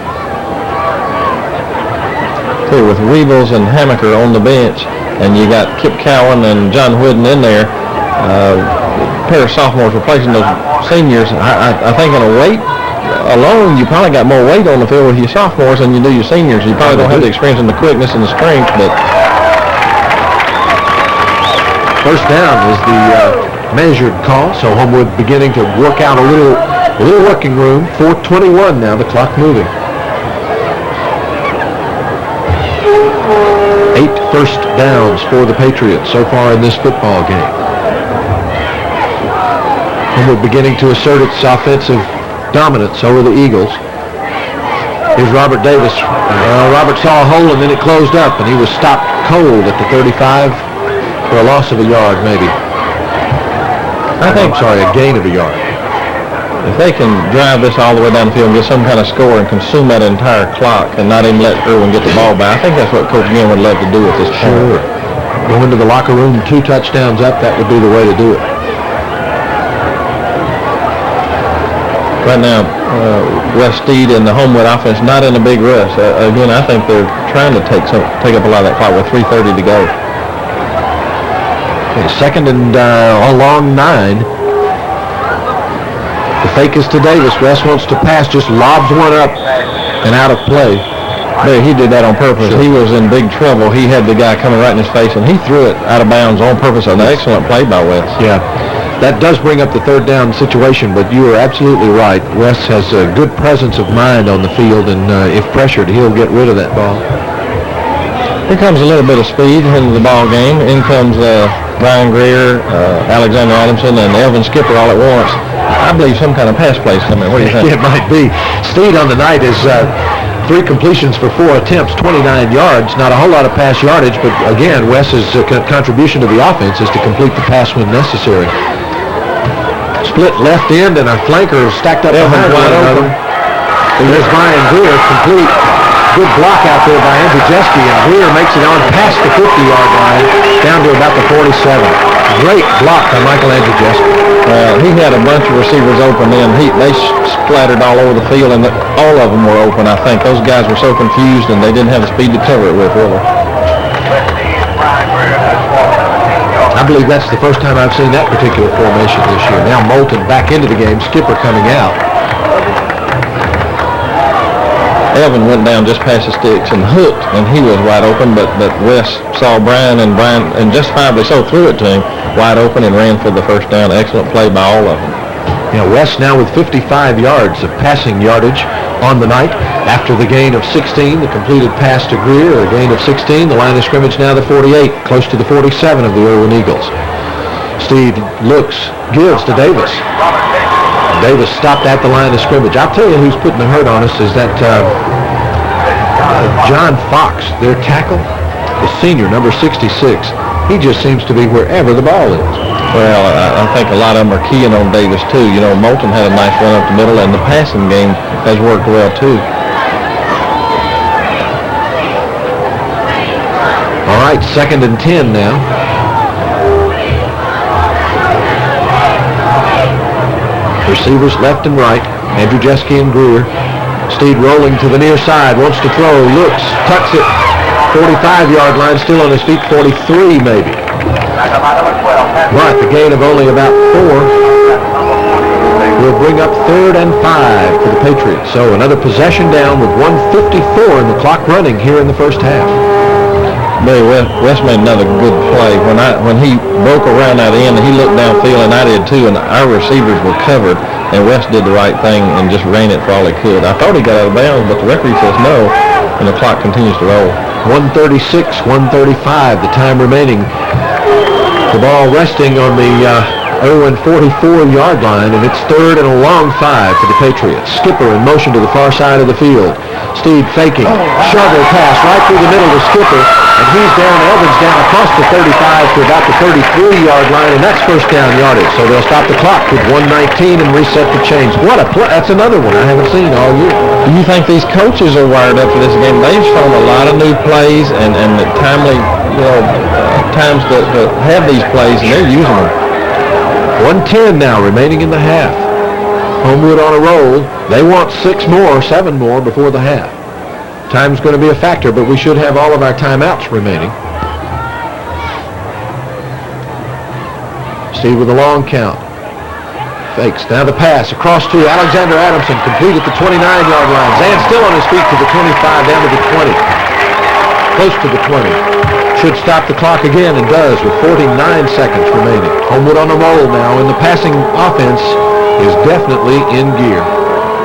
[SPEAKER 3] Here with Rebels and Hammaker on the bench, and you got Kip Cowan and John Whidden in there. A pair of sophomores replacing those seniors. I think on a weight alone, you probably got more weight on the field with your sophomores than you do your seniors. You probably don't have the experience and the quickness and the strength, but
[SPEAKER 2] first down is the measured call, so Homewood beginning to work out a little working room. 4:21 now, the clock moving. 8 first downs for the Patriots so far in this football game. Homewood beginning to assert its offensive dominance over the Eagles. Here's Robert Davis. Robert saw a hole and then it closed up, and he was stopped cold at the 35 for a loss of a yard, maybe. I'm sorry, a gain of a yard.
[SPEAKER 3] If they can drive this all the way down the field and get some kind of score and consume that entire clock and not even let Erwin get the ball back, I think that's what Coach Ginn would love to do at this point.
[SPEAKER 2] Sure. Go into the locker room, 2 touchdowns up, that would be the way to do it.
[SPEAKER 3] Right now, West Steed and the Homewood offense not in a big rush. Again, I think they're trying to take up a lot of that clock with 3:30 to go.
[SPEAKER 2] Okay, second and along 9. The fake is to Davis. West wants to pass, just lobs one up and out of play.
[SPEAKER 3] But he did that on purpose. Sure. He was in big trouble. He had the guy coming right in his face, and he threw it out of bounds on purpose. An excellent play by West.
[SPEAKER 2] Yeah. That does bring up the third down situation, but you are absolutely right. West has a good presence of mind on the field, and if pressured, he'll get rid of that ball.
[SPEAKER 3] Here comes a little bit of speed into the ball game. In comes Brian Greer, Alexander Adamson, and Elvin Skipper all at once. I believe some kind of pass plays coming. What do you think?
[SPEAKER 2] It might be. Steed on the night is 3 completions for 4 attempts, 29 yards. Not a whole lot of pass yardage, but again, West's contribution to the offense is to complete the pass when necessary. Split left end and a flanker stacked up behind one another. There's Brian Greer, complete. Good block out there by Andrew Jeske, and Greer makes it on past the 50-yard line, down to about the 47. Great block by Michael Andrew Jeske.
[SPEAKER 3] He had a bunch of receivers open in. They splattered all over the field, and all of them were open, I think. Those guys were so confused, and they didn't have the speed to cover it with, really.
[SPEAKER 2] I believe that's the first time I've seen that particular formation this year. Now Moulton back into the game, Skipper coming out.
[SPEAKER 3] Elvin went down just past the sticks and hooked, and he was wide open, but West saw Brian and justifiably so threw it to him wide open and ran for the first down. Excellent play by all of them.
[SPEAKER 2] Yeah, West now with 55 yards of passing yardage on the night after the gain of 16, the completed pass to Greer, a gain of 16, the line of scrimmage now the 48, close to the 47 of the Erwin Eagles. Steed looks, gives to Davis. Davis stopped at the line of scrimmage. I'll tell you who's putting the hurt on us is that John Fox, their tackle, the senior, number 66. He just seems to be wherever the ball is.
[SPEAKER 3] Well, I think a lot of them are keying on Davis, too. You know, Moulton had a nice run up the middle, and the passing game has worked well, too.
[SPEAKER 2] All right, 2nd and 10 now. Receivers left and right. Andrew Jeske and Greer. Steed rolling to the near side. Wants to throw. Looks. Tucks it. 45-yard line. Still on his feet. 43 maybe. But the gain of only about 4 will bring up 3rd and 5 for the Patriots. So another possession down with 1:54 in the clock running here in the first half.
[SPEAKER 3] West made another good play. When he broke around that end, he looked downfield, and I did too, and our receivers were covered, and West did the right thing and just ran it for all he could. I thought he got out of bounds, but the referee says no, and the clock continues to roll.
[SPEAKER 2] 1:36, 1:35, the time remaining. The ball resting on the Erwin 44-yard line, and it's 3rd and a long 5 for the Patriots. Skipper in motion to the far side of the field. Steed faking. Shovel pass right through the middle to Skipper, and he's down. Elvin's down across the 35 to about the 33-yard line, and that's first down yardage. So they'll stop the clock with 1:19 and reset the chains. What a play. That's another one I haven't seen all year.
[SPEAKER 3] Do you think these coaches are wired up for this game? They've shown a lot of new plays and timely, times to have these plays, and they're using them.
[SPEAKER 2] 1:10 now remaining in the half. Homewood on a roll. They want 7 more before the half. Time's going to be a factor, but we should have all of our timeouts remaining. Steve with a long count. Fakes. Now the pass across to Alexander Adamson, complete at the 29-yard line. Zan still on his feet to the 25, down to the 20. Close to the 20. Should stop the clock again, and does with 49 seconds remaining. Homewood on a roll now, and the passing offense is definitely in gear.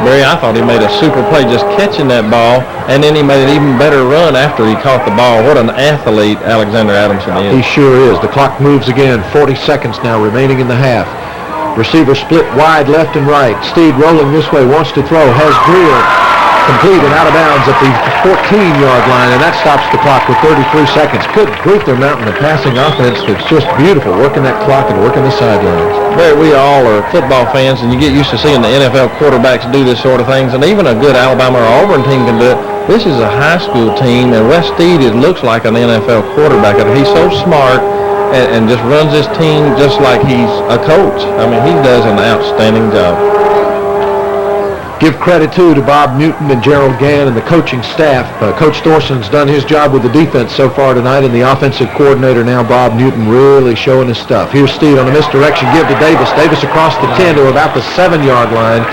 [SPEAKER 3] Barry, I thought he made a super play just catching that ball, and then he made an even better run after he caught the ball. What an athlete Alexander Adamson is.
[SPEAKER 2] He sure is. The clock moves again. 40 seconds now remaining in the half. Receiver split wide left and right. Steed rolling this way, wants to throw, has Greer. complete and out of bounds at the 14-yard line, and that stops the clock with 33 seconds. Good grief, they're mounting a passing offense that's just beautiful, working that clock and working the sidelines.
[SPEAKER 3] Barry, we all are football fans, and you get used to seeing the NFL quarterbacks do this sort of things, and even a good Alabama or Auburn team can do it. This is a high school team, and Wes Steed, it looks like an NFL quarterback. He's so smart and just runs his team just like he's a coach. I mean, he does an outstanding job.
[SPEAKER 2] Give credit, too, to Bob Newton and Gerald Gann and the coaching staff. Coach Thorson's done his job with the defense so far tonight, and the offensive coordinator now, Bob Newton, really showing his stuff. Here's Steed on a misdirection. Give to Davis. Davis across the 10 to about the 7-yard line.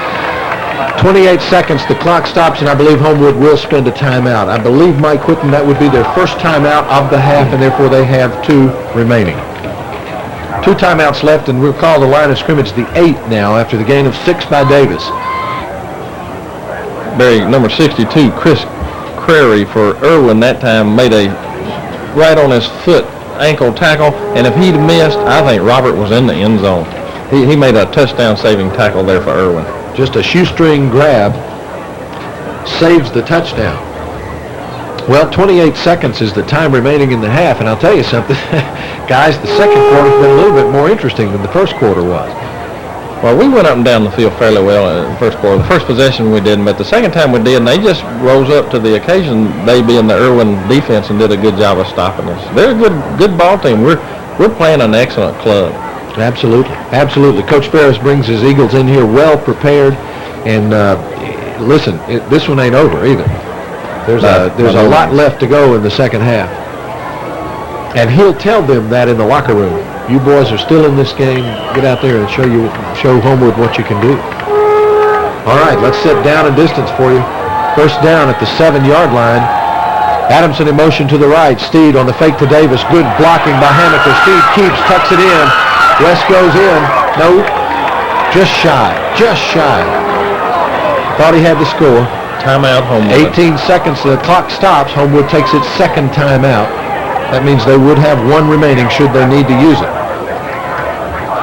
[SPEAKER 2] 28 seconds. The clock stops, and I believe Homewood will spend a timeout. I believe, Mike Whitten, that would be their first timeout of the half, and therefore they have 2 remaining. 2 timeouts left, and we'll call the line of scrimmage the 8 now after the gain of 6 by Davis.
[SPEAKER 3] Barry, number 62, Chris Crary for Erwin that time made a right on his foot ankle tackle, and if he'd missed, I think Robert was in the end zone. He made a touchdown-saving tackle there for Erwin.
[SPEAKER 2] Just a shoestring grab saves the touchdown. Well, 28 seconds is the time remaining in the half, and I'll tell you something, guys, the second quarter's been a little bit more interesting than the first quarter was.
[SPEAKER 3] Well, we went up and down the field fairly well in the first quarter. The first possession we didn't, but the second time we did, and they just rose up to the occasion, they being the Erwin defense, and did a good job of stopping us. They're a good ball team. We're playing an excellent club.
[SPEAKER 2] Absolutely, absolutely. Coach Ferris brings his Eagles in here well prepared, and listen, this one ain't over either. There's a lot left to go in the second half, and he'll tell them that in the locker room. You boys are still in this game. Get out there and show Homewood what you can do. All right, let's set down and distance for you. First down at the 7-yard line. Adamson in motion to the right. Steed on the fake to Davis. Good blocking by Hammaker. Steed keeps, tucks it in. West goes in. No, just shy. Thought he had the score.
[SPEAKER 3] Timeout, Homewood.
[SPEAKER 2] 18 seconds. The clock stops. Homewood takes its second timeout. That means they would have 1 remaining should they need to use it.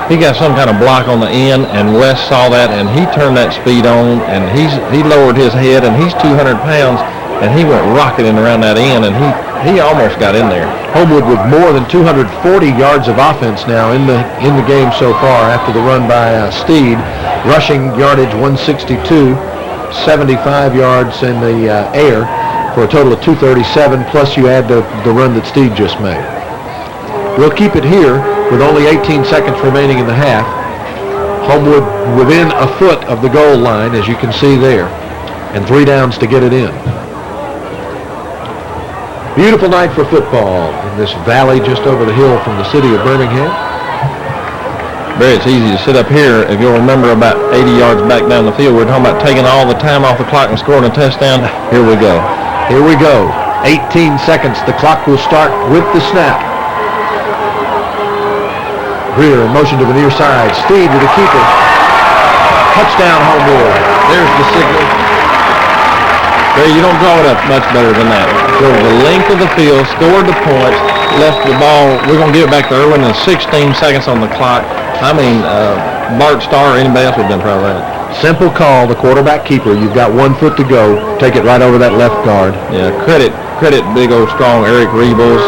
[SPEAKER 3] He got some kind of block on the end, and Wes saw that, and he turned that speed on, and he lowered his head, and he's 200 pounds, and he went rocketing around that end, and he almost got in there.
[SPEAKER 2] Homewood with more than 240 yards of offense now in the game so far after the run by Steed. Rushing yardage 162, 75 yards in the air for a total of 237, plus you add the run that Steed just made. We'll keep it here with only 18 seconds remaining in the half. Homewood within a foot of the goal line, as you can see there, and 3 downs to get it in. Beautiful night for football in this valley just over the hill from the city of Birmingham.
[SPEAKER 3] Barry, it's easy to sit up here. If you'll remember about 80 yards back down the field, we're talking about taking all the time off the clock and scoring a touchdown. Here we go.
[SPEAKER 2] 18 seconds. The clock will start with the snap. Greer in motion to the near side. Steed to the keeper. Touchdown, Homewood. There's the signal.
[SPEAKER 3] Barry, you don't draw it up much better than that. Go the length of the field, scored the points, left the ball. We're going to give it back to Erwin in 16 seconds on the clock. I mean, Bart Starr or anybody else would have been proud of that.
[SPEAKER 2] Simple call, the quarterback keeper. You've got 1 foot to go. Take it right over that left guard.
[SPEAKER 3] Yeah, credit big old strong Eric Rebels.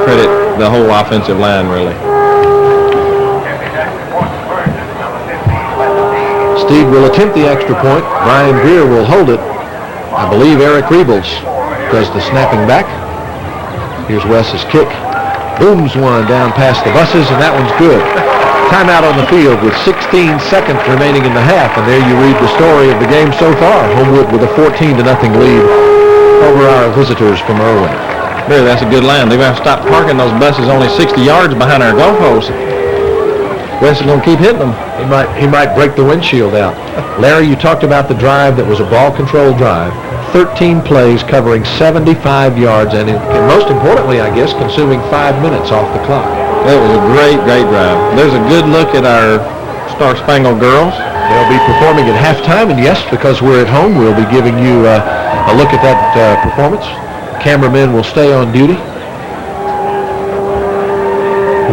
[SPEAKER 3] Credit the whole offensive line, really.
[SPEAKER 2] Steed will attempt the extra point. Brian Greer will hold it. I believe Eric Rebels does the snapping back. Here's Wes's kick. Booms one down past the buses, and that one's good. Timeout on the field with 16 seconds remaining in the half, and there you read the story of the game so far. Homewood with a 14-0 lead over our visitors from Erwin.
[SPEAKER 3] Barry, that's a good line. They're going to stop parking those buses only 60 yards behind our goalpost. Wes is going to keep hitting them.
[SPEAKER 2] He might break the windshield out. Larry, you talked about the drive that was a ball control drive. 13 plays covering 75 yards, and most importantly, I guess, consuming 5 minutes off the clock.
[SPEAKER 3] That was a great drive. There's a good look at our Star Spangled Girls.
[SPEAKER 2] They'll be performing at halftime, and yes, because we're at home, we'll be giving you a look at that performance. Cameramen will stay on duty.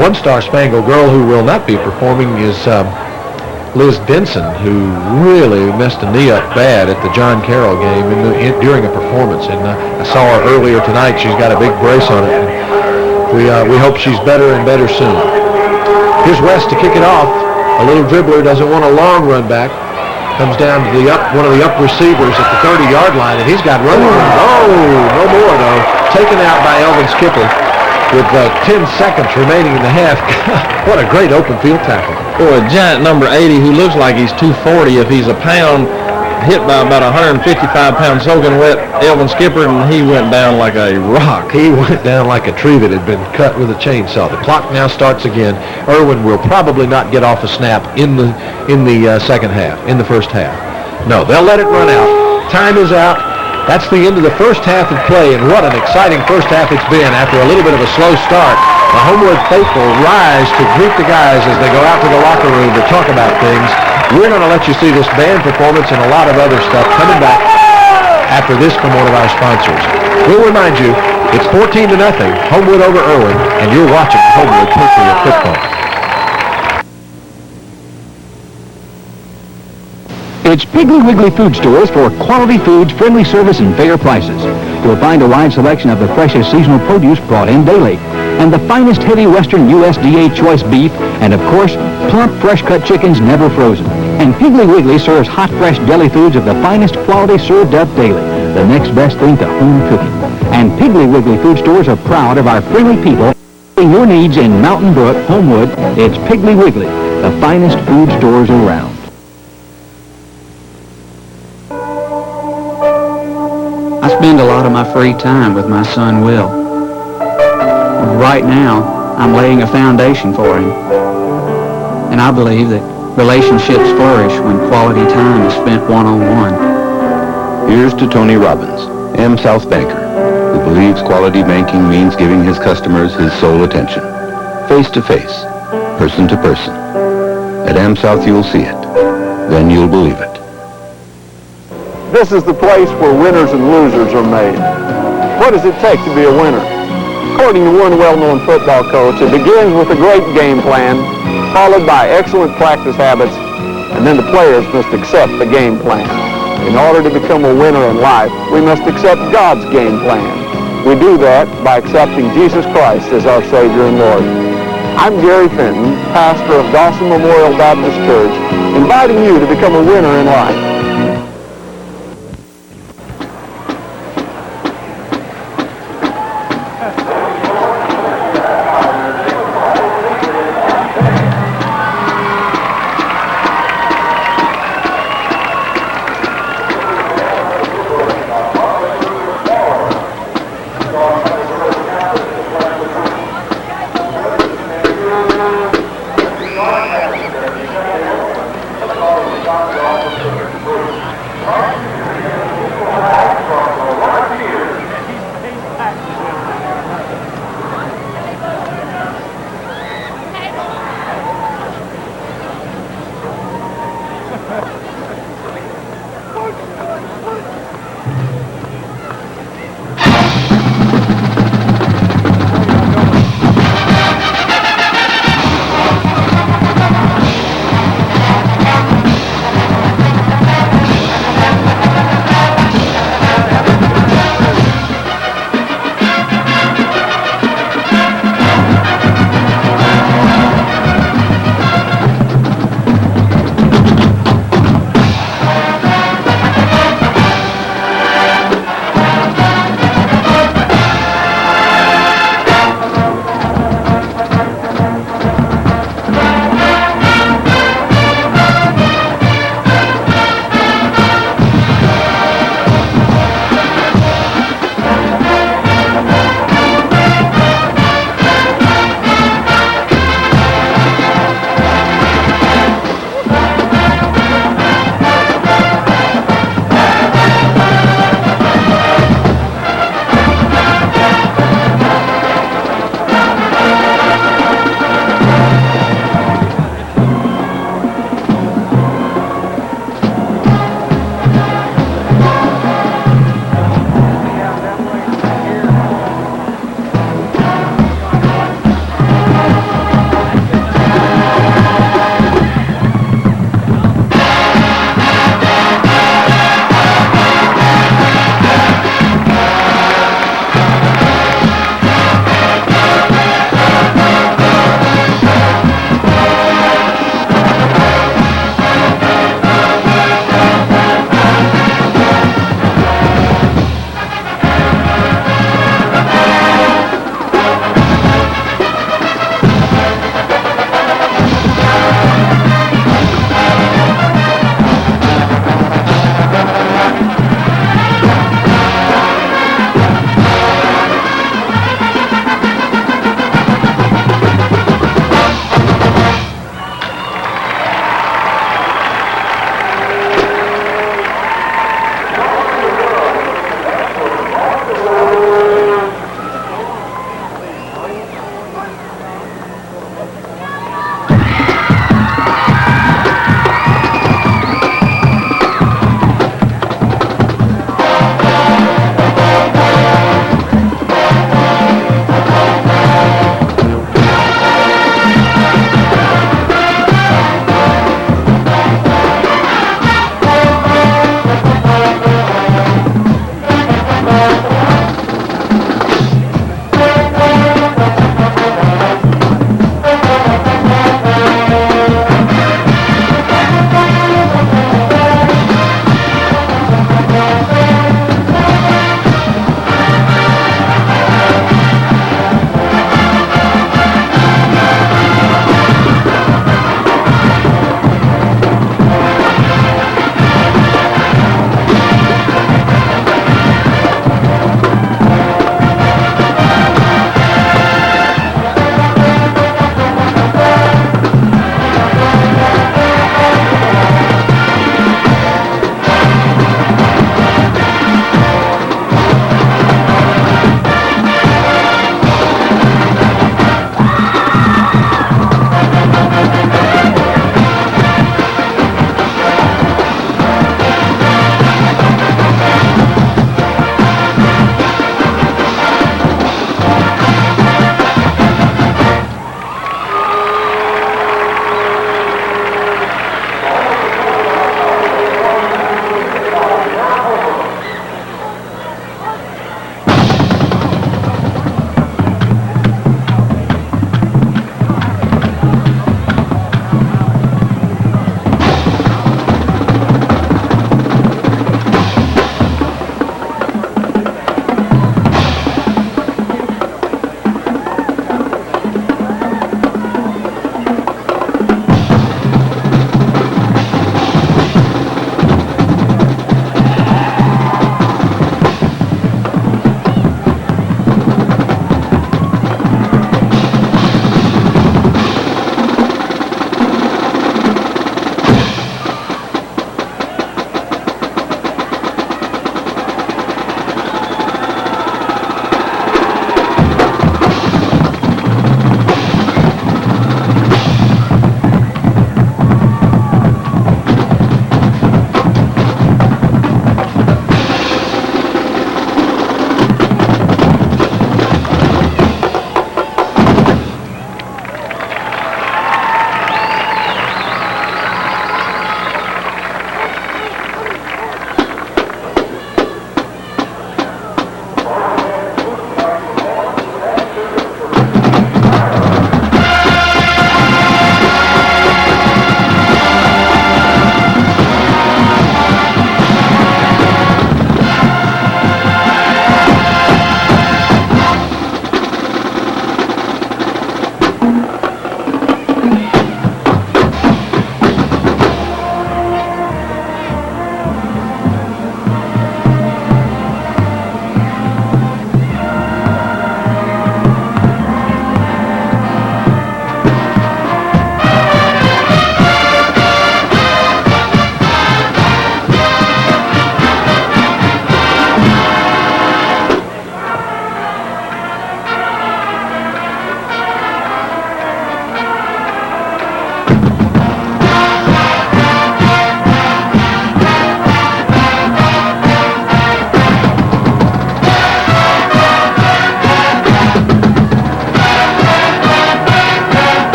[SPEAKER 2] One Star Spangled Girl who will not be performing is Liz Denson, who really messed a knee up bad at the John Carroll game during a performance. And I saw her earlier tonight. She's got a big brace on it. And we hope she's better and better soon. Here's West to kick it off. A little dribbler, doesn't want a long run back. Comes down to one of the up receivers at the 30-yard line, and he's got running room. Oh, no more, though. Taken out by Elvin Skipper with 10 seconds remaining in the half. What a great open field tackle.
[SPEAKER 3] Boy, a giant number 80 who looks like he's 240 if he's a pound, hit by about 155-pound soaking wet Elvin Skipper, and he went down like a rock.
[SPEAKER 2] He went down like a tree that had been cut with a chainsaw. The clock now starts again. Erwin will probably not get off a snap in the second half, in the first half. No, they'll let it run out. Time is out. That's the end of the first half of play, and what an exciting first half it's been after a little bit of a slow start. The Homewood faithful rise to greet the guys as they go out to the locker room to talk about things. We're going to let you see this band performance and a lot of other stuff coming back after this from one of our sponsors. We'll remind you, it's 14-0, Homewood over Erwin, and you're watching Homewood Patriot football.
[SPEAKER 4] It's Piggly Wiggly Food Stores for quality foods, friendly service, and fair prices. You'll find a wide selection of the freshest seasonal produce brought in daily, and the finest heavy Western USDA choice beef, and of course, plump, fresh-cut chickens never frozen. And Piggly Wiggly serves hot, fresh deli foods of the finest quality served up daily, the next best thing to home cooking. And Piggly Wiggly Food Stores are proud of our friendly people. Your needs in Mountain Brook, Homewood, it's Piggly Wiggly, the finest food stores around.
[SPEAKER 5] I spend a lot of my free time with my son, Will. Right now, I'm laying a foundation for him. And I believe that relationships flourish when quality time is spent one-on-one.
[SPEAKER 6] Here's to Tony Robbins, AmSouth banker, who believes quality banking means giving his customers his sole attention. Face-to-face, person-to-person. At AmSouth you'll see it. Then you'll believe it.
[SPEAKER 7] This is the place where winners and losers are made. What does it take to be a winner? According to one well-known football coach, it begins with a great game plan, followed by excellent practice habits, and then the players must accept the game plan. In order to become a winner in life, we must accept God's game plan. We do that by accepting Jesus Christ as our Savior and Lord. I'm Gary Fenton, pastor of Dawson Memorial Baptist Church, inviting you to become a winner in life.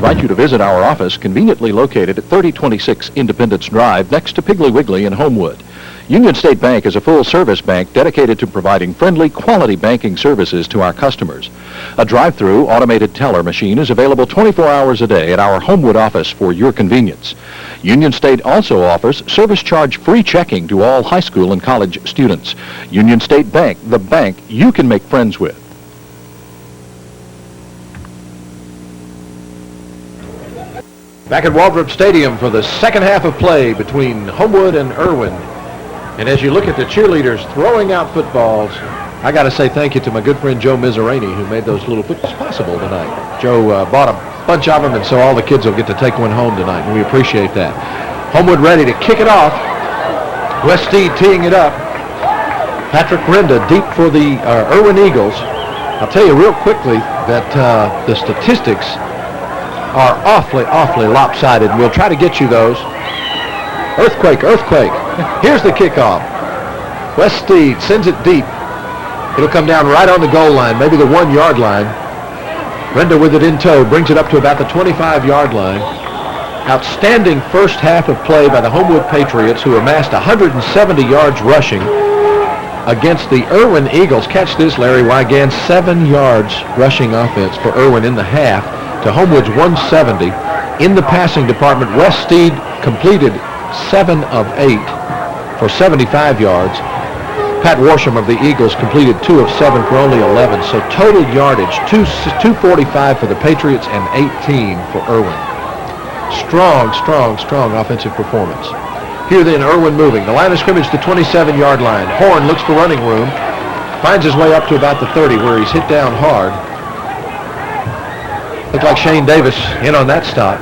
[SPEAKER 2] invite you to visit our office, conveniently located at 3026 Independence Drive, next to Piggly Wiggly in Homewood. Union State Bank is a full-service bank dedicated to providing friendly, quality banking services to our customers. A drive-through automated teller machine is available 24 hours a day at our Homewood office for your convenience. Union State also offers service charge-free checking to all high school and college students. Union State Bank, the bank you can make friends with. Back at Waldrop Stadium for the second half of play between Homewood and Erwin. And as you look at the cheerleaders throwing out footballs, I got to say thank you to my good friend Joe Miserani, who made those little footballs possible tonight. Joe bought a bunch of them, and so all the kids will get to take one home tonight, and we appreciate that. Homewood ready to kick it off. West Steed teeing it up. Patrick Renda deep for the Erwin Eagles. I'll tell you real quickly that the statistics are awfully lopsided, and we'll try to get you those. Earthquake. Here's the kickoff. West Steed sends it deep. It'll come down right on the goal line, maybe the 1-yard line. Renda with it in tow, brings it up to about the 25-yard line. Outstanding first half of play by the Homewood Patriots, who amassed 170 yards rushing against the Erwin Eagles. Catch this, Larry Wygan, 7 yards rushing offense for Erwin in the half to Homewood's 170. In the passing department, West Steed completed 7 of 8 for 75 yards. Pat Worsham of the Eagles completed 2 of 7 for only 11. So total yardage, 245 for the Patriots and 18 for Erwin. Strong offensive performance. Here then, Erwin moving. The line of scrimmage, the 27-yard line. Horn looks for running room. Finds his way up to about the 30 where he's hit down hard. Looked like Shane Davis in on that stop.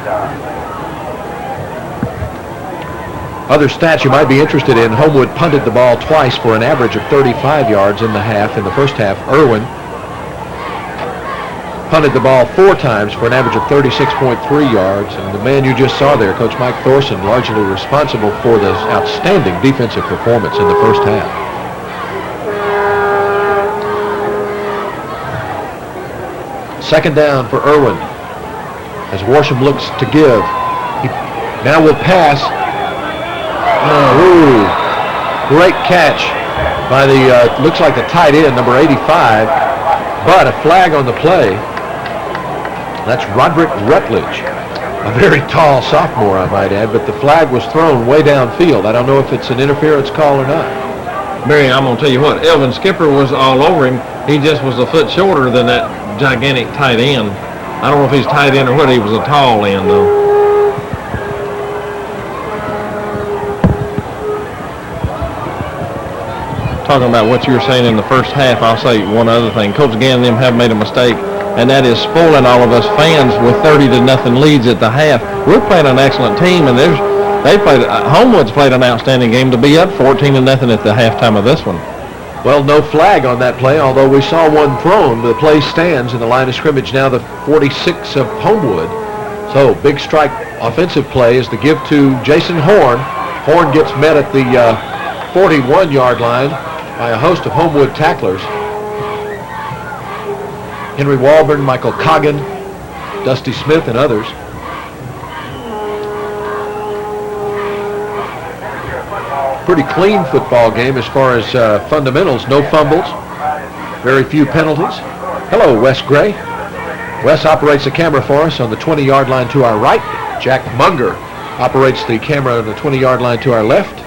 [SPEAKER 2] Other stats you might be interested in: Homewood punted the ball twice for an average of 35 yards in the first half. Erwin punted the ball 4 times for an average of 36.3 yards. And the man you just saw there, Coach Mike Thorson, largely responsible for this outstanding defensive performance in the first half. Second down for Erwin as Worsham looks to give. He now will pass. Great catch by the, looks like the tight end, number 85, but a flag on the play. That's Roderick Rutledge, a very tall sophomore, I might add, but the flag was thrown way downfield. I don't know if it's an interference call or not.
[SPEAKER 3] Barry, I'm going to tell you what, Elvin Skipper was all over him. He just was a foot shorter than that gigantic tight end. I don't know if he's tight end or what. He was a tall end, though. Talking about what you were saying in the first half, I'll say one other thing. Coach Gann and them have made a mistake, and that is spoiling all of us fans with 30-0 leads at the half. We're playing an excellent team, and Homewood's played an outstanding game to be up 14-0 at the halftime of this one.
[SPEAKER 2] Well, no flag on that play, although we saw one thrown. The play stands in the line of scrimmage now, the 46 of Homewood. So, big strike offensive play is the give to Jason Horn. Horn gets met at the 41-yard line by a host of Homewood tacklers. Henry Walburn, Michael Coggin, Dusty Smith, and others. Pretty clean football game as far as fundamentals. No fumbles, very few penalties. Hello, Wes Gray. Wes operates the camera for us on the 20-yard line to our right. Jack Munger operates the camera on the 20-yard line to our left.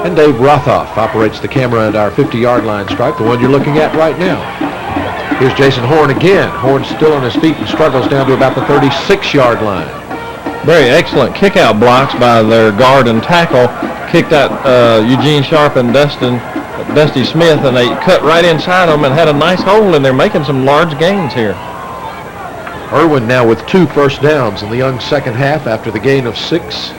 [SPEAKER 2] And Dave Rothoff operates the camera at our 50-yard line stripe, the one you're looking at right now. Here's Jason Horn again. Horn still on his feet and struggles down to about the 36-yard line.
[SPEAKER 3] Very excellent kick-out blocks by their guard and tackle. Kicked out Eugene Sharp and Dusty Smith, and they cut right inside them and had a nice hole, and they're making some large gains here.
[SPEAKER 2] Erwin now with 2 first downs in the young second half after the gain of 6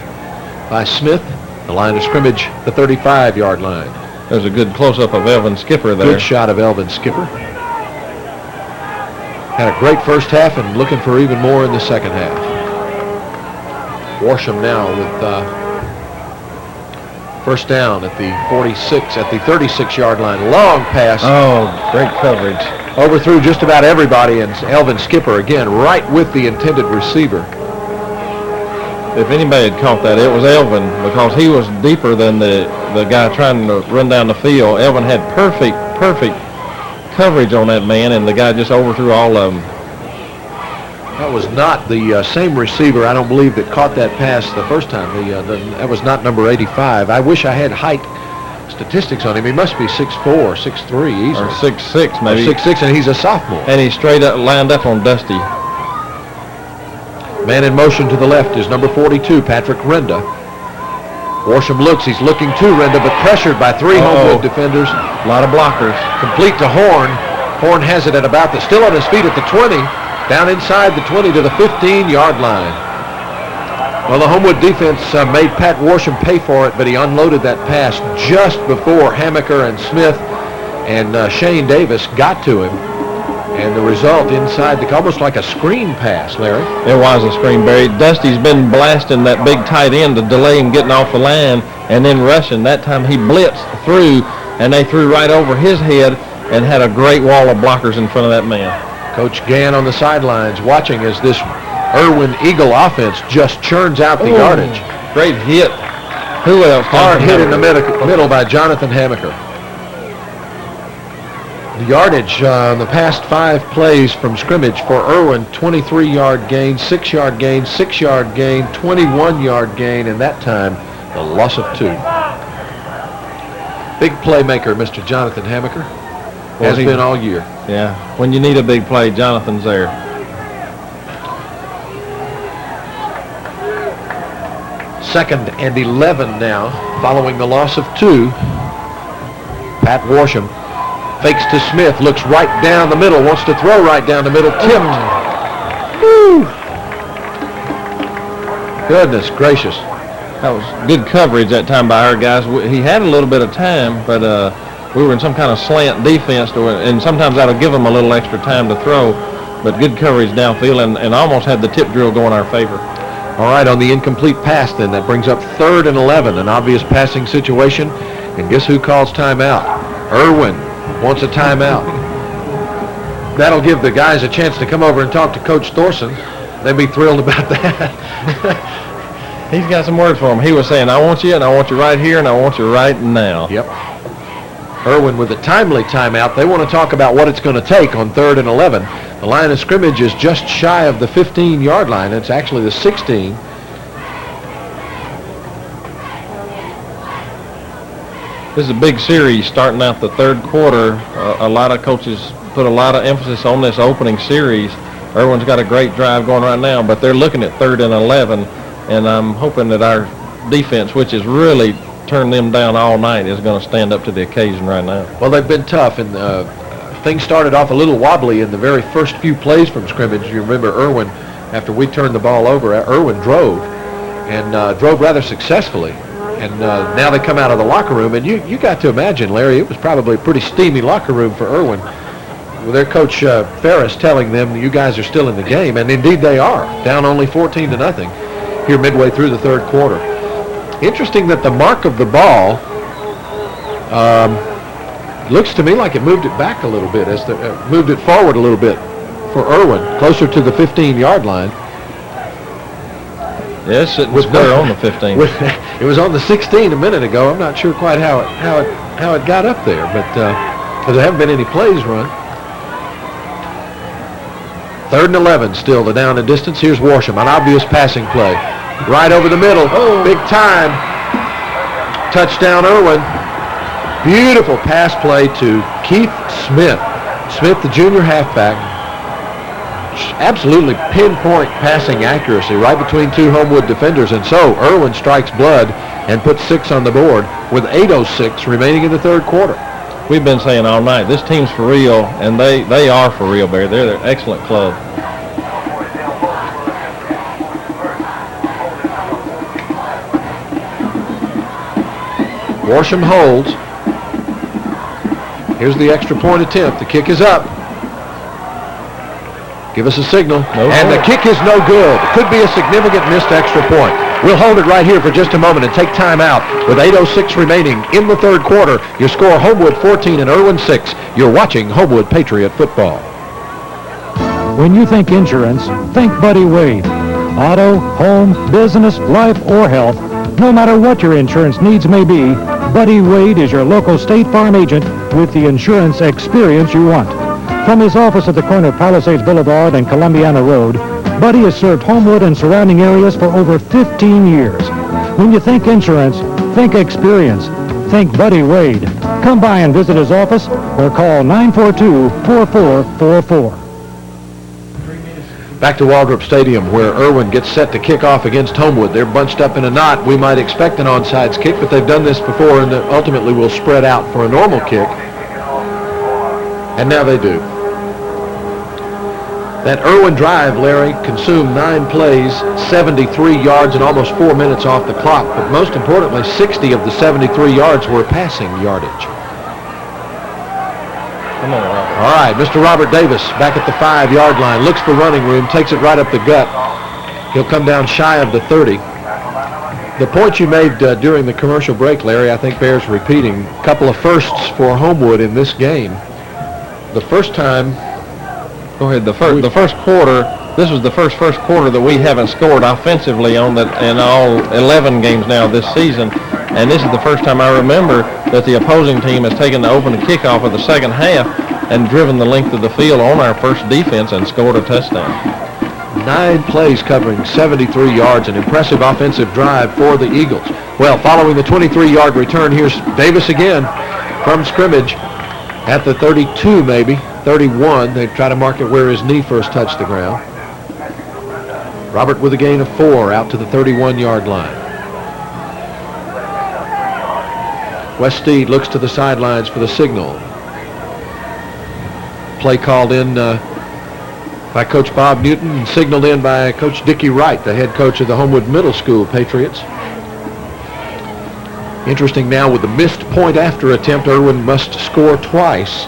[SPEAKER 2] by Smith. The line of scrimmage, the 35-yard line.
[SPEAKER 3] There's a good close-up of Elvin Skipper there.
[SPEAKER 2] Good shot of Elvin Skipper. Had a great first half and looking for even more in the second half. Worsham now with First down at the 46, at the 36-yard line. Long pass.
[SPEAKER 3] Oh, great coverage.
[SPEAKER 2] Overthrew just about everybody, and Elvin Skipper, again, right with the intended receiver.
[SPEAKER 3] If anybody had caught that, it was Elvin, because he was deeper than the guy trying to run down the field. Elvin had perfect coverage on that man, and the guy just overthrew all of them.
[SPEAKER 2] That was not the same receiver, I don't believe, that caught that pass the first time. That was not number 85. I wish I had height statistics on him. He must be 6'4", 6'3", easily.
[SPEAKER 3] Or 6'6", maybe.
[SPEAKER 2] Or 6'6", and he's a sophomore.
[SPEAKER 3] And he straight up lined up on Dusty.
[SPEAKER 2] Man in motion to the left is number 42, Patrick Renda. Worsham looks. He's looking to Renda, but pressured by three Homewood defenders.
[SPEAKER 3] A lot of blockers.
[SPEAKER 2] Complete to Horn. Horn has it at about still on his feet at the 20. Down inside the 20 to the 15-yard line. Well, the Homewood defense made Pat Worsham pay for it, but he unloaded that pass just before Hammaker and Smith and Shane Davis got to him. And the result inside, almost like a screen pass, Larry.
[SPEAKER 3] It was a screen, Barry. Dusty's been blasting that big tight end to delay him getting off the line and then rushing. That time he blitzed through, and they threw right over his head and had a great wall of blockers in front of that man.
[SPEAKER 2] Coach Gann on the sidelines watching as this Erwin Eagle offense just churns out the yardage.
[SPEAKER 3] Great hit. Who else?
[SPEAKER 2] Hard hit in the middle by Jonathan Hammaker. The yardage on the past 5 plays from scrimmage for Erwin, 23-yard gain, 6-yard gain, 6-yard gain, 21-yard gain, and that time the loss of 2. Big playmaker, Mr. Jonathan Hammaker, has been all year.
[SPEAKER 3] Yeah, when you need a big play, Jonathan's there.
[SPEAKER 2] Second and 11 now, following the loss of 2. Pat Worsham fakes to Smith, looks right down the middle, wants to throw right down the middle, tipped. Woo. Goodness gracious.
[SPEAKER 3] That was good coverage that time by our guys. He had a little bit of time, but we were in some kind of slant defense, and sometimes that'll give them a little extra time to throw, but good coverage downfield, and almost had the tip drill go in our favor.
[SPEAKER 2] All right, on the incomplete pass then, that brings up 3rd and 11, an obvious passing situation, and guess who calls timeout? Erwin wants a timeout. That'll give the guys a chance to come over and talk to Coach Thorson. They'd be thrilled about that.
[SPEAKER 3] He's got some words for him. He was saying, I want you, and I want you right here, and I want you right now.
[SPEAKER 2] Yep. Erwin with a timely timeout. They want to talk about what it's going to take on 3rd and 11. The line of scrimmage is just shy of the 15-yard line. It's actually the 16.
[SPEAKER 3] This is a big series starting out the 3rd quarter. A lot of coaches put a lot of emphasis on this opening series. Erwin's got a great drive going right now, but they're looking at 3rd and 11, and I'm hoping that our defense, which has really turned them down all night, is going to stand up to the occasion right now.
[SPEAKER 2] Well, they've been tough, and things started off a little wobbly in the very first few plays from scrimmage. You remember Erwin, after we turned the ball over, Erwin drove, and drove rather successfully. And now they come out of the locker room, and you got to imagine, Larry, it was probably a pretty steamy locker room for Erwin, with their coach Ferris telling them, you guys are still in the game, and indeed they are, down only 14-0 here midway through the 3rd quarter. Interesting that the mark of the ball looks to me like it moved it back a little bit, as moved it forward a little bit for Erwin, closer to the 15-yard line.
[SPEAKER 3] Yes, it was better on the 15.
[SPEAKER 2] It was on the 16 a minute ago. I'm not sure quite how it got up there, but because there haven't been any plays run. 3rd and 11 still, the down and distance. Here's Worsham, an obvious passing play. Right over the middle, big time. Touchdown Erwin. Beautiful pass play to Keith Smith. Smith, the junior halfback. Absolutely pinpoint passing accuracy right between 2 Homewood defenders, and so Erwin strikes blood and puts 6 on the board with 8:06 remaining in the 3rd quarter.
[SPEAKER 3] We've been saying all night, this team's for real, and they are for real, Barry. They're an excellent club.
[SPEAKER 2] Worsham holds. Here's the extra point attempt. The kick is up. Give us a signal. And the kick is no good. It could be a significant missed extra point. We'll hold it right here for just a moment and take time out. With 8:06 remaining in the third quarter, your score Homewood 14 and Erwin 6. You're watching Homewood Patriot football.
[SPEAKER 8] When you think insurance, think Buddy Wade. Auto, home, business, life, or health, no matter what your insurance needs may be, Buddy Wade is your local State Farm agent with the insurance experience you want. From his office at the corner of Palisades Boulevard and Columbiana Road, Buddy has served Homewood and surrounding areas for over 15 years. When you think insurance, think experience. Think Buddy Wade. Come by and visit his office or call 942-4444.
[SPEAKER 2] Back to Waldrop Stadium, where Erwin gets set to kick off against Homewood. They're bunched up in a knot. We might expect an onside kick, but they've done this before and ultimately will spread out for a normal kick. And now they do. That Erwin drive, Larry, consumed 9 plays, 73 yards, and almost 4 minutes off the clock. But most importantly, 60 of the 73 yards were passing yardage.
[SPEAKER 3] Come on, Robert.
[SPEAKER 2] All right, Mr. Robert Davis back at the 5-yard line, looks for running room, takes it right up the gut. He'll come down shy of the 30. The point you made during the commercial break, Larry, I think bears repeating. A couple of firsts for Homewood in this game. The first time...
[SPEAKER 3] Go ahead. The first quarter, this was the first quarter that we haven't scored offensively on that in all 11 games now this season. And this is the first time I remember that the opposing team has taken the opening kickoff of the second half and driven the length of the field on our first defense and scored a touchdown.
[SPEAKER 2] 9 plays covering 73 yards, an impressive offensive drive for the Eagles. Well, following the 23-yard return, here's Davis again from scrimmage at the 32 maybe, 31. They try to mark it where his knee first touched the ground. Robert with a gain of 4 out to the 31-yard line. Wes Steed looks to the sidelines for the signal. Play called in by Coach Bob Newton and signaled in by Coach Dickie Wright, the head coach of the Homewood Middle School Patriots. Interesting now with the missed point after attempt, Erwin must score twice.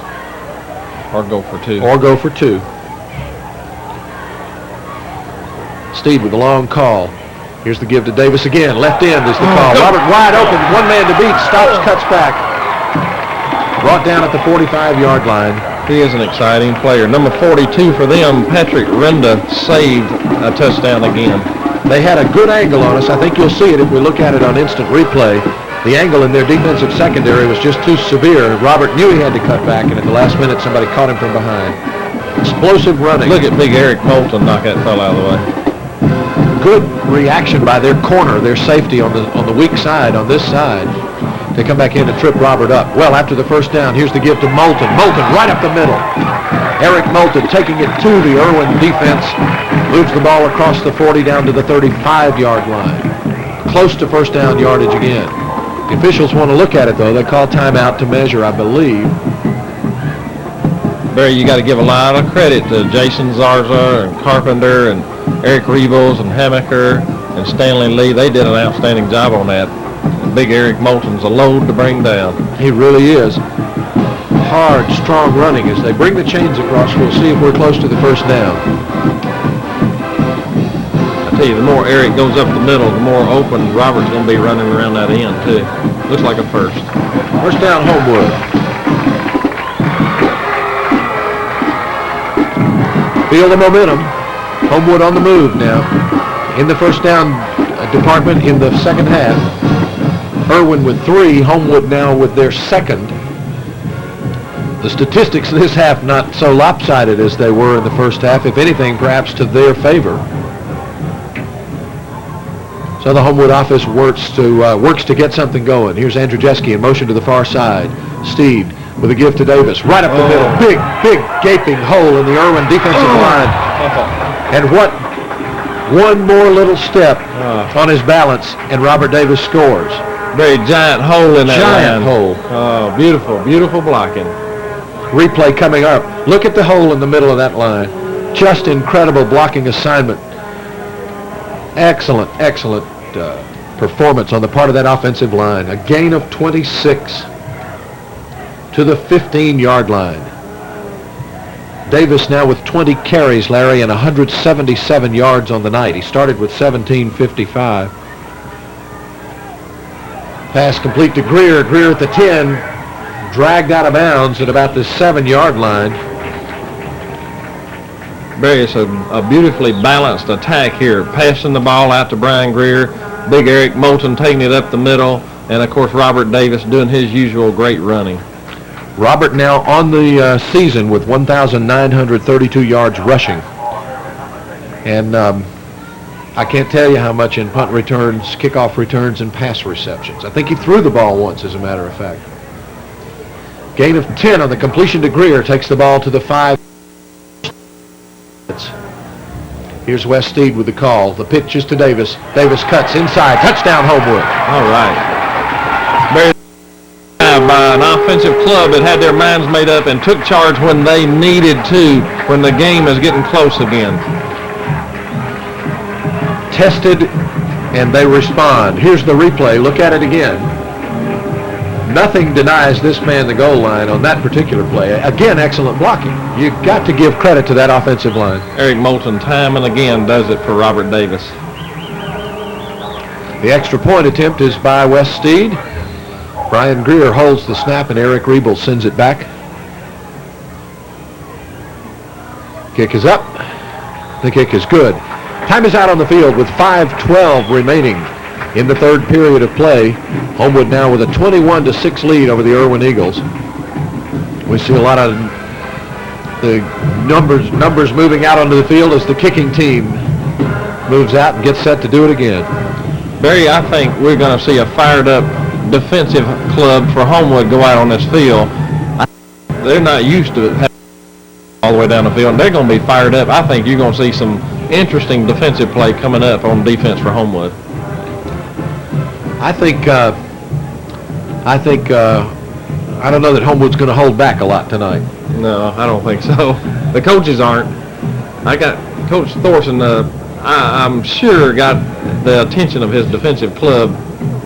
[SPEAKER 3] Or go for 2.
[SPEAKER 2] Or go for 2. Steed with a long call. Here's the give to Davis again. Left end is the call. Robert wide open. One man to beat. Stops, cuts back. Brought down at the 45-yard line.
[SPEAKER 3] He is an exciting player. Number 42 for them, Patrick Renda, saved a touchdown again.
[SPEAKER 2] They had a good angle on us. I think you'll see it if we look at it on instant replay. The angle in their defensive secondary was just too severe. Robert knew he had to cut back, and at the last minute, somebody caught him from behind. Explosive running.
[SPEAKER 3] Look at big Eric Moulton knock that fella out of the way.
[SPEAKER 2] Good reaction by their corner, their safety on the weak side, on this side. They come back in and trip Robert up. Well, after the first down, here's the give to Moulton. Moulton right up the middle. Eric Moulton taking it to the Erwin defense. Moves the ball across the 40 down to the 35-yard line. Close to first down yardage again. The officials want to look at it, though. They call timeout to measure, I believe.
[SPEAKER 3] Barry, you got to give a lot of credit to Jason Zarza and Carpenter and Eric Rebels and Hammaker and Stanley Lee. They did an outstanding job on that. Big Eric Moulton's a load to bring down.
[SPEAKER 2] He really is. Hard, strong running as they bring the chains across. We'll see if we're close to the first down.
[SPEAKER 3] I tell you, the more Eric goes up the middle, the more open Robert's going to be running around that end, too. Looks like a first.
[SPEAKER 2] First down, Homewood. Feel the momentum. Homewood on the move now. In the first down department in the second half. Erwin with 3, Homewood now with their second. The statistics this half not so lopsided as they were in the first half. If anything, perhaps to their favor. So the Homewood offense works to get something going. Here's Andrzejewski in motion to the far side. Steed with a give to Davis. Right up the middle. Big gaping hole in the Erwin defensive line. And what? One more little step on his balance, and Robert Davis scores.
[SPEAKER 3] Very giant hole in that
[SPEAKER 2] giant
[SPEAKER 3] line.
[SPEAKER 2] Hole.
[SPEAKER 3] Oh, beautiful, beautiful blocking.
[SPEAKER 2] Replay coming up. Look at the hole in the middle of that line. Just incredible blocking assignment. Excellent performance on the part of that offensive line. A gain of 26 to the 15-yard line. Davis now with 20 carries, Larry, and 177 yards on the night. He started with 17:55. Pass complete to Greer. Greer at the 10. Dragged out of bounds at about the 7-yard line.
[SPEAKER 3] Barry, it's a beautifully balanced attack here. Passing the ball out to Brian Greer. Big Eric Moulton taking it up the middle. And, of course, Robert Davis doing his usual great running.
[SPEAKER 2] Robert now on the season with 1,932 yards rushing. And I can't tell you how much in punt returns, kickoff returns, and pass receptions. I think he threw the ball once, as a matter of fact. Gain of 10 on the completion to Greer. Takes the ball to the 5. Here's Wes Steed with the call. The pitch is to Davis. Davis cuts inside. Touchdown, Homewood.
[SPEAKER 3] All right. Barry, by an offensive club that had their minds made up and took charge when they needed to, when the game is getting close again.
[SPEAKER 2] Tested, and they respond. Here's the replay. Look at it again. Nothing denies this man the goal line on that particular play. Again, excellent blocking. You've got to give credit to that offensive line.
[SPEAKER 3] Eric Moulton time and again does it for Robert Davis.
[SPEAKER 2] The extra point attempt is by Wes Steed. Brian Greer holds the snap, and Eric Riebel sends it back. Kick is up. The kick is good. Time is out on the field with 5:12 remaining in the third period of play. Homewood now with a 21-6 lead over the Erwin Eagles. We see a lot of the numbers moving out onto the field as the kicking team moves out and gets set to do it again.
[SPEAKER 3] Barry, I think we're going to see a fired up defensive club for Homewood go out on this field. They're not used to it all the way down the field, and they're going to be fired up. I think you're going to see some interesting defensive play coming up on defense for Homewood.
[SPEAKER 2] I don't know that Homewood's going to hold back a lot tonight.
[SPEAKER 3] No, I don't think so. The coaches aren't. I got Coach Thorson, I'm sure got the attention of his defensive club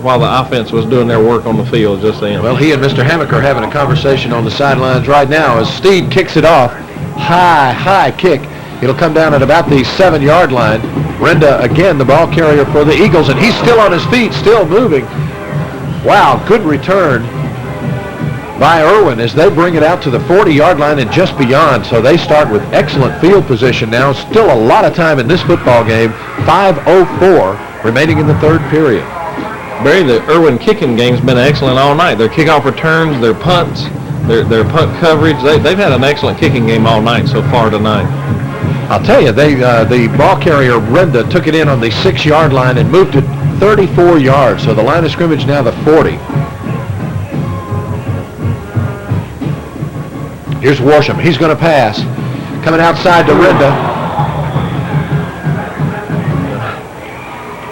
[SPEAKER 3] while the offense was doing their work on the field just then.
[SPEAKER 2] Well, he and Mr. Hammack are having a conversation on the sidelines right now as Steed kicks it off. High kick. It'll come down at about the 7-yard line. Renda, again, the ball carrier for the Eagles, and he's still on his feet, still moving. Wow, good return by Erwin as they bring it out to the 40-yard line and just beyond. So they start with excellent field position now. Still a lot of time in this football game. 5:04 remaining in the third period.
[SPEAKER 3] Barry, the Erwin kicking game's been excellent all night. Their kickoff returns, their punts, their punt coverage, they've had an excellent kicking game all night so far tonight.
[SPEAKER 2] I'll tell you, the ball carrier, Renda, took it in on the 6-yard line and moved it 34 yards. So the line of scrimmage now the 40. Here's Worsham. He's going to pass. Coming outside to Renda.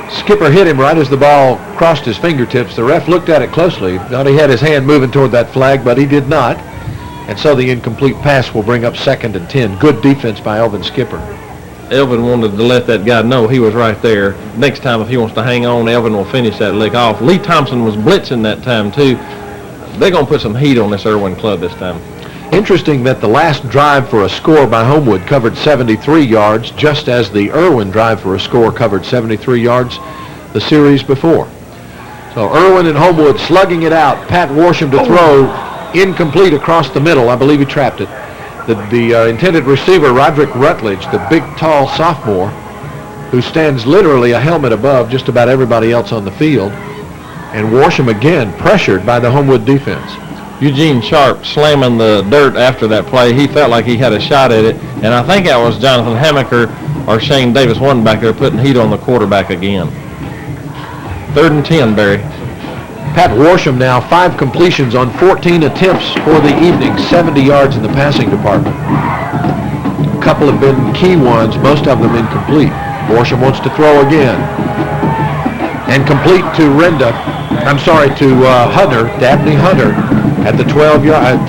[SPEAKER 2] Skipper hit him right as the ball crossed his fingertips. The ref looked at it closely. Thought he had his hand moving toward that flag, but he did not. And so the incomplete pass will bring up 2nd and 10. Good defense by Elvin Skipper.
[SPEAKER 3] Elvin wanted to let that guy know he was right there. Next time, if he wants to hang on, Elvin will finish that lick off. Lee Thompson was blitzing that time, too. They're going to put some heat on this Erwin club this time.
[SPEAKER 2] Interesting that the last drive for a score by Homewood covered 73 yards, just as the Erwin drive for a score covered 73 yards the series before. So Erwin and Homewood slugging it out. Pat Worsham to throw. Incomplete across the middle. I believe he trapped it. The intended receiver, Roderick Rutledge, the big, tall sophomore, who stands literally a helmet above just about everybody else on the field. And Worsham again pressured by the Homewood defense.
[SPEAKER 3] Eugene Sharp slamming the dirt after that play. He felt like he had a shot at it. And I think that was Jonathan Hammaker or Shane Davis, one back there, putting heat on the quarterback again. 3rd and 10, Barry.
[SPEAKER 2] Pat Worsham now 5 completions on 14 attempts for the evening, 70 yards in the passing department. A couple have been key ones, most of them incomplete. Worsham wants to throw again. And complete to Hunter, Dabney Hunter, at the 12-yard.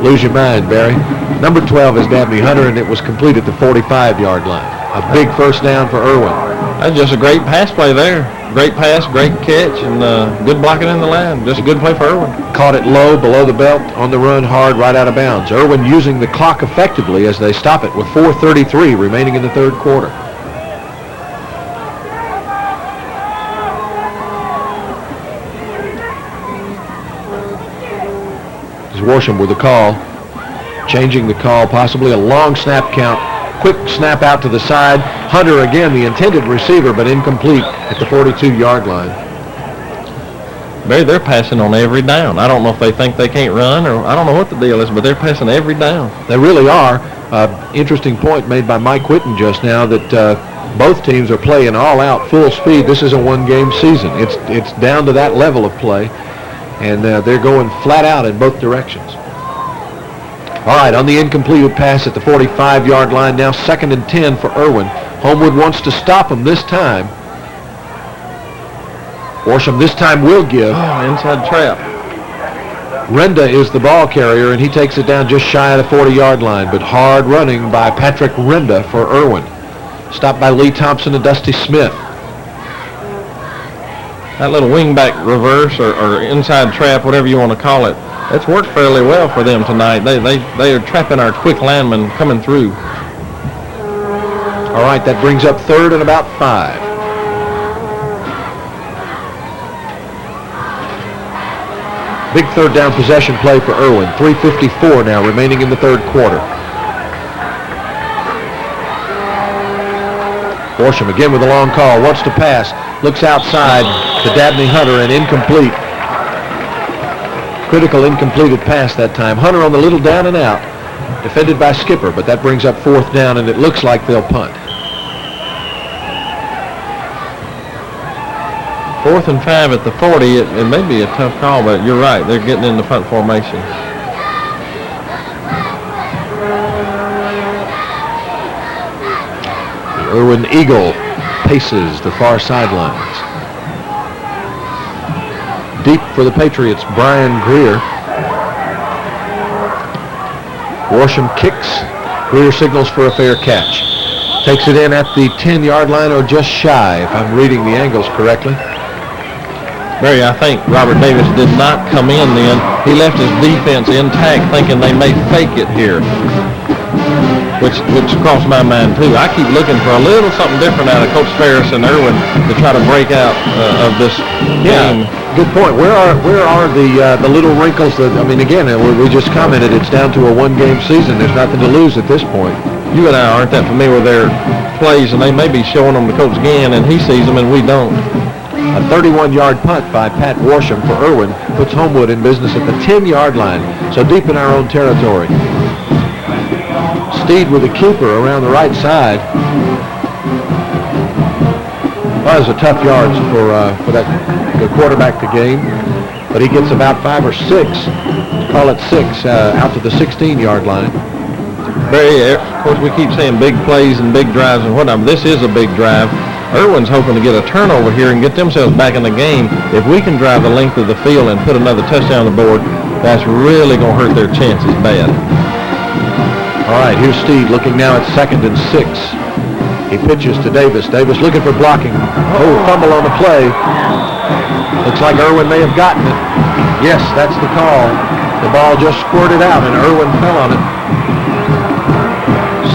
[SPEAKER 2] Lose your mind, Barry. Number 12 is Dabney Hunter, and it was complete at the 45-yard line. A big first down for Erwin.
[SPEAKER 3] That's just a great pass play there. Great pass, great catch, and good blocking in the line. Just a good play for Erwin.
[SPEAKER 2] Caught it low, below the belt, on the run, hard, right out of bounds. Erwin using the clock effectively as they stop it with 4:33 remaining in the third quarter. Worsham with the call. Changing the call, possibly a long snap count. Quick snap out to the side. Hunter again, the intended receiver, but incomplete at the 42-yard line.
[SPEAKER 3] Barry, they're passing on every down. I don't know if they think they can't run, or I don't know what the deal is, but they're passing every down.
[SPEAKER 2] They really are. Interesting point made by Mike Whitten just now that both teams are playing all out, full speed. This is a one-game season. It's down to that level of play, and they're going flat out in both directions. All right, on the incompleted pass at the 45-yard line, now 2nd and 10 for Erwin. Homewood wants to stop him this time. Worsham this time will give.
[SPEAKER 3] Oh, inside trap.
[SPEAKER 2] Renda is the ball carrier, and he takes it down just shy of the 40-yard line, but hard running by Patrick Renda for Erwin. Stopped by Lee Thompson and Dusty Smith.
[SPEAKER 3] That little wingback reverse or inside trap, whatever you want to call it, it's worked fairly well for them tonight. They are trapping our quick linemen coming through.
[SPEAKER 2] All right, that brings up 3rd and about 5. Big 3rd down possession play for Erwin. 3:54 now remaining in the 3rd quarter. Worsham again with a long call. Wants to pass. Looks outside to Dabney Hunter and incomplete. Critical incompleted pass that time. Hunter on the little down and out. Defended by Skipper, but that brings up 4th down, and it looks like they'll punt.
[SPEAKER 3] 4th and 5 at the 40. It may be a tough call, but you're right. They're getting in the punt formation.
[SPEAKER 2] The Erwin Eagle paces the far sidelines. Deep for the Patriots, Brian Greer. Worsham kicks. Greer signals for a fair catch. Takes it in at the 10-yard line or just shy, if I'm reading the angles correctly.
[SPEAKER 3] Barry, I think Robert Davis did not come in then. He left his defense intact thinking they may fake it here, which crossed my mind too. I keep looking for a little something different out of Coach Ferris and Erwin to try to break out of this game.
[SPEAKER 2] Good point. Where are the little wrinkles that, I mean, again, we just commented it's down to a one-game season. There's nothing to lose at this point.
[SPEAKER 3] You and I aren't that familiar with their plays, and they may be showing them to Coach Gann, and he sees them and we don't.
[SPEAKER 2] A 31-yard punt by Pat Worsham for Erwin puts Homewood in business at the 10-yard line, so deep in our own territory. Steed with the keeper around the right side. Well, those are tough yards for the quarterback to gain, but he gets about 5 or 6, call it 6, out to the 16-yard line.
[SPEAKER 3] Barry, of course, we keep saying big plays and big drives and whatnot, but this is a big drive. Erwin's hoping to get a turnover here and get themselves back in the game. If we can drive the length of the field and put another touchdown on the board, that's really going to hurt their chances bad.
[SPEAKER 2] All right, here's Steed looking now at 2nd and 6. He pitches to Davis. Davis looking for blocking. Oh, fumble on the play. Looks like Erwin may have gotten it. Yes, that's the call. The ball just squirted out and Erwin fell on it.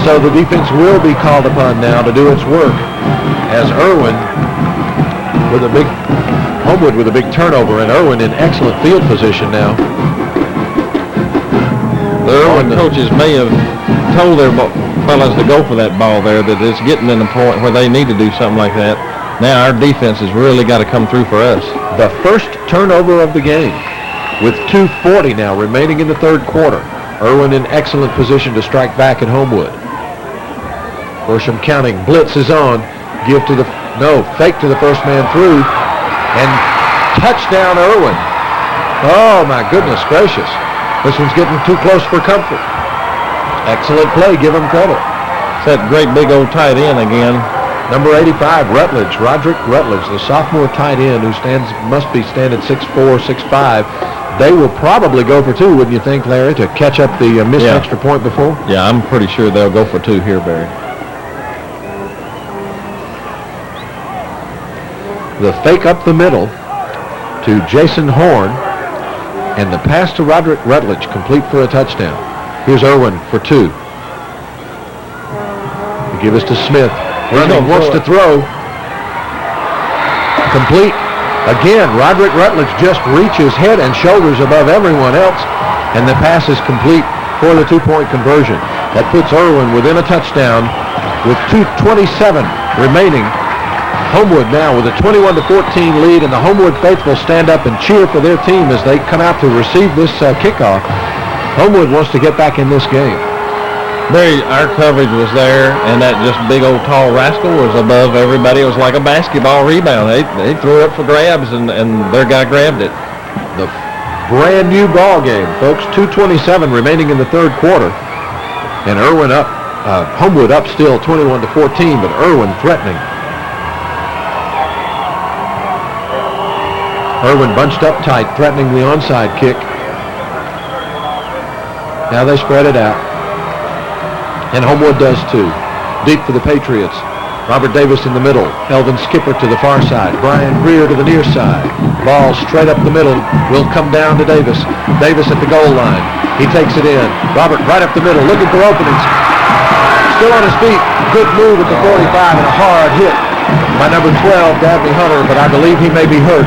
[SPEAKER 2] So the defense will be called upon now to do its work as Erwin with a big, Homewood with a big turnover, and Erwin in excellent field position now.
[SPEAKER 3] The Erwin coaches may have told their fellas to go for that ball there, that it's getting to the point where they need to do something like that. Now our defense has really got to come through for us.
[SPEAKER 2] The first turnover of the game with 2:40 now remaining in the 3rd quarter. Erwin in excellent position to strike back at Homewood. Worsham counting. Blitz is on. Fake to the first man through. And touchdown Erwin. Oh my goodness gracious. This one's getting too close for comfort. Excellent play, give him credit.
[SPEAKER 3] It's that great big old tight end again.
[SPEAKER 2] Number 85, Rutledge, Roderick Rutledge, the sophomore tight end who must be standing 6'4", 6'5". They will probably go for 2, wouldn't you think, Larry, to catch up the missed extra point before?
[SPEAKER 3] Yeah, I'm pretty sure they'll go for 2 here, Barry.
[SPEAKER 2] The fake up the middle to Jason Horn, and the pass to Roderick Rutledge, complete for a touchdown. Here's Erwin for 2. They give us to Smith. Running, wants to throw. Complete. Again, Roderick Rutledge just reaches head and shoulders above everyone else and the pass is complete for the two-point conversion. That puts Erwin within a touchdown with 2:27 remaining. Homewood now with a 21-14 lead, and the Homewood faithful stand up and cheer for their team as they come out to receive this kickoff. Homewood wants to get back in this game.
[SPEAKER 3] Barry, our coverage was there, and that just big old tall rascal was above everybody. It was like a basketball rebound. They threw it up for grabs, and their guy grabbed it.
[SPEAKER 2] The brand new ball game, folks. 2:27 remaining in the third quarter, and Homewood up still 21-14, but Erwin threatening. Erwin bunched up tight, threatening the onside kick. Now they spread it out. And Homewood does too. Deep for the Patriots. Robert Davis in the middle. Elvin Skipper to the far side. Brian Greer to the near side. Ball straight up the middle. Will come down to Davis. Davis at the goal line. He takes it in. Robert right up the middle, looking for openings. Still on his feet. Good move at the 45 and a hard hit by number 12, Dabney Hunter, but I believe he may be hurt.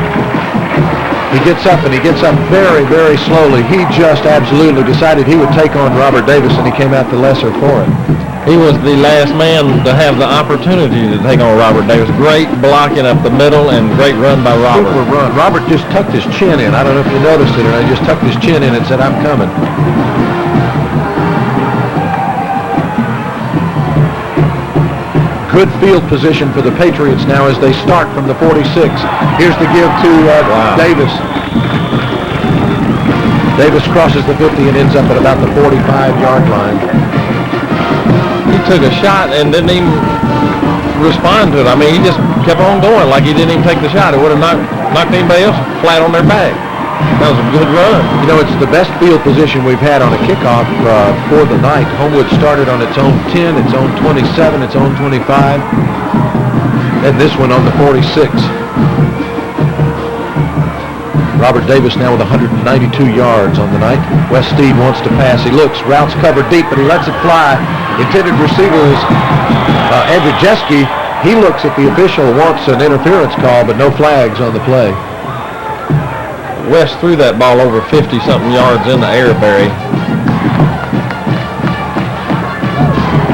[SPEAKER 2] He gets up, and he gets up very, very slowly. He just absolutely decided he would take on Robert Davis, and he came out the lesser for it.
[SPEAKER 3] He was the last man to have the opportunity to take on Robert Davis. Great blocking up the middle and great run by Robert.
[SPEAKER 2] Super run. Robert just tucked his chin in. I don't know if you noticed it or not. He just tucked his chin in and said, "I'm coming." Good field position for the Patriots now as they start from the 46. Here's the give to Davis. Davis crosses the 50 and ends up at about the 45-yard line.
[SPEAKER 3] He took a shot and didn't even respond to it. I mean, he just kept on going like he didn't even take the shot. It would have knocked anybody else flat on their back. That was a good run.
[SPEAKER 2] You know, it's the best field position we've had on a kickoff for the night. Homewood started on its own 10, its own 27, its own 25, and this one on the 46. Robert Davis now with 192 yards on the night. Wes Steed wants to pass. He looks, routes covered deep, but he lets it fly. Intended receiver is Andrew Jeske. He looks at the official, wants an interference call, but no flags on the play.
[SPEAKER 3] West threw that ball over 50-something yards in the air, Barry.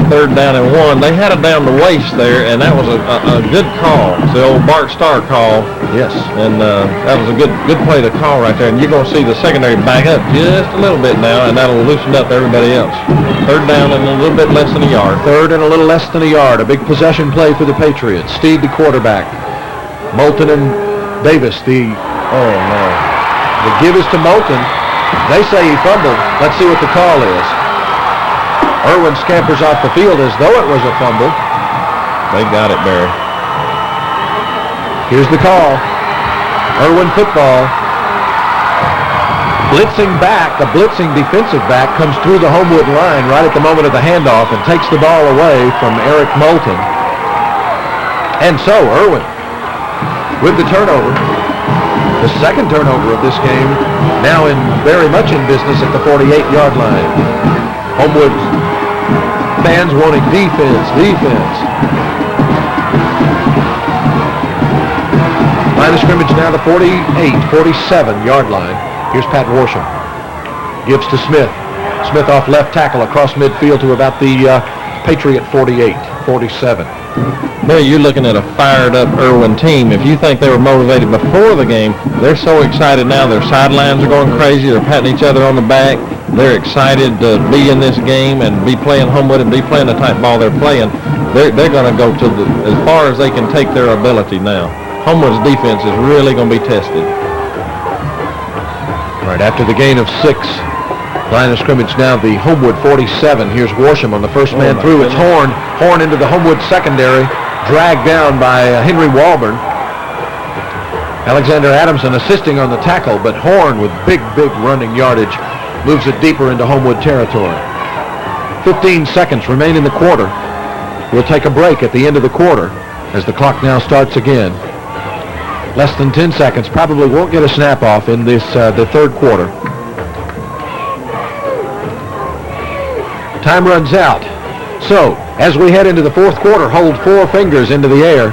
[SPEAKER 3] Third down and 1. They had it down the waist there, and that was a good call. It's the old Bart Starr call.
[SPEAKER 2] Yes.
[SPEAKER 3] And that was a good play to call right there. And you're going to see the secondary back up just a little bit now, and that'll loosen up everybody else. Third down and a little bit less than a yard.
[SPEAKER 2] Third and a little less than a yard. A big possession play for the Patriots. Steed, the quarterback. Moulton and Davis, oh no. The give is to Moulton. They say he fumbled. Let's see what the call is. Erwin scampers off the field as though it was a fumble.
[SPEAKER 3] They got it, Barry.
[SPEAKER 2] Here's the call. Erwin football. Blitzing back, a blitzing defensive back comes through the Homewood line right at the moment of the handoff and takes the ball away from Eric Moulton. And so Erwin with the turnover. The second turnover of this game, now very much in business at the 48-yard line. Homewood fans wanting defense. Line of scrimmage now the 47-yard line. Here's Pat Worsham. Gives to Smith. Smith off left tackle across midfield to about the Patriot 47.
[SPEAKER 3] Barry, you're looking at a fired-up Erwin team. If you think they were motivated before the game, they're so excited now. Their sidelines are going crazy. They're patting each other on the back. They're excited to be in this game and be playing Homewood and be playing the type ball they're playing. They're going to go to as far as they can take their ability now. Homewood's defense is really going to be tested.
[SPEAKER 2] Right after the gain of 6. Line of scrimmage now the Homewood 47. Here's Worsham on the first man through. It's Horn. Horn into the Homewood secondary. Dragged down by Henry Walburn. Alexander Adamson assisting on the tackle, but Horn with big running yardage moves it deeper into Homewood territory. 15 seconds remain in the quarter. We'll take a break at the end of the quarter as the clock now starts again. Less than 10 seconds. Probably won't get a snap off in this the third quarter. Time runs out. So, as we head into the fourth quarter, hold 4 fingers into the air.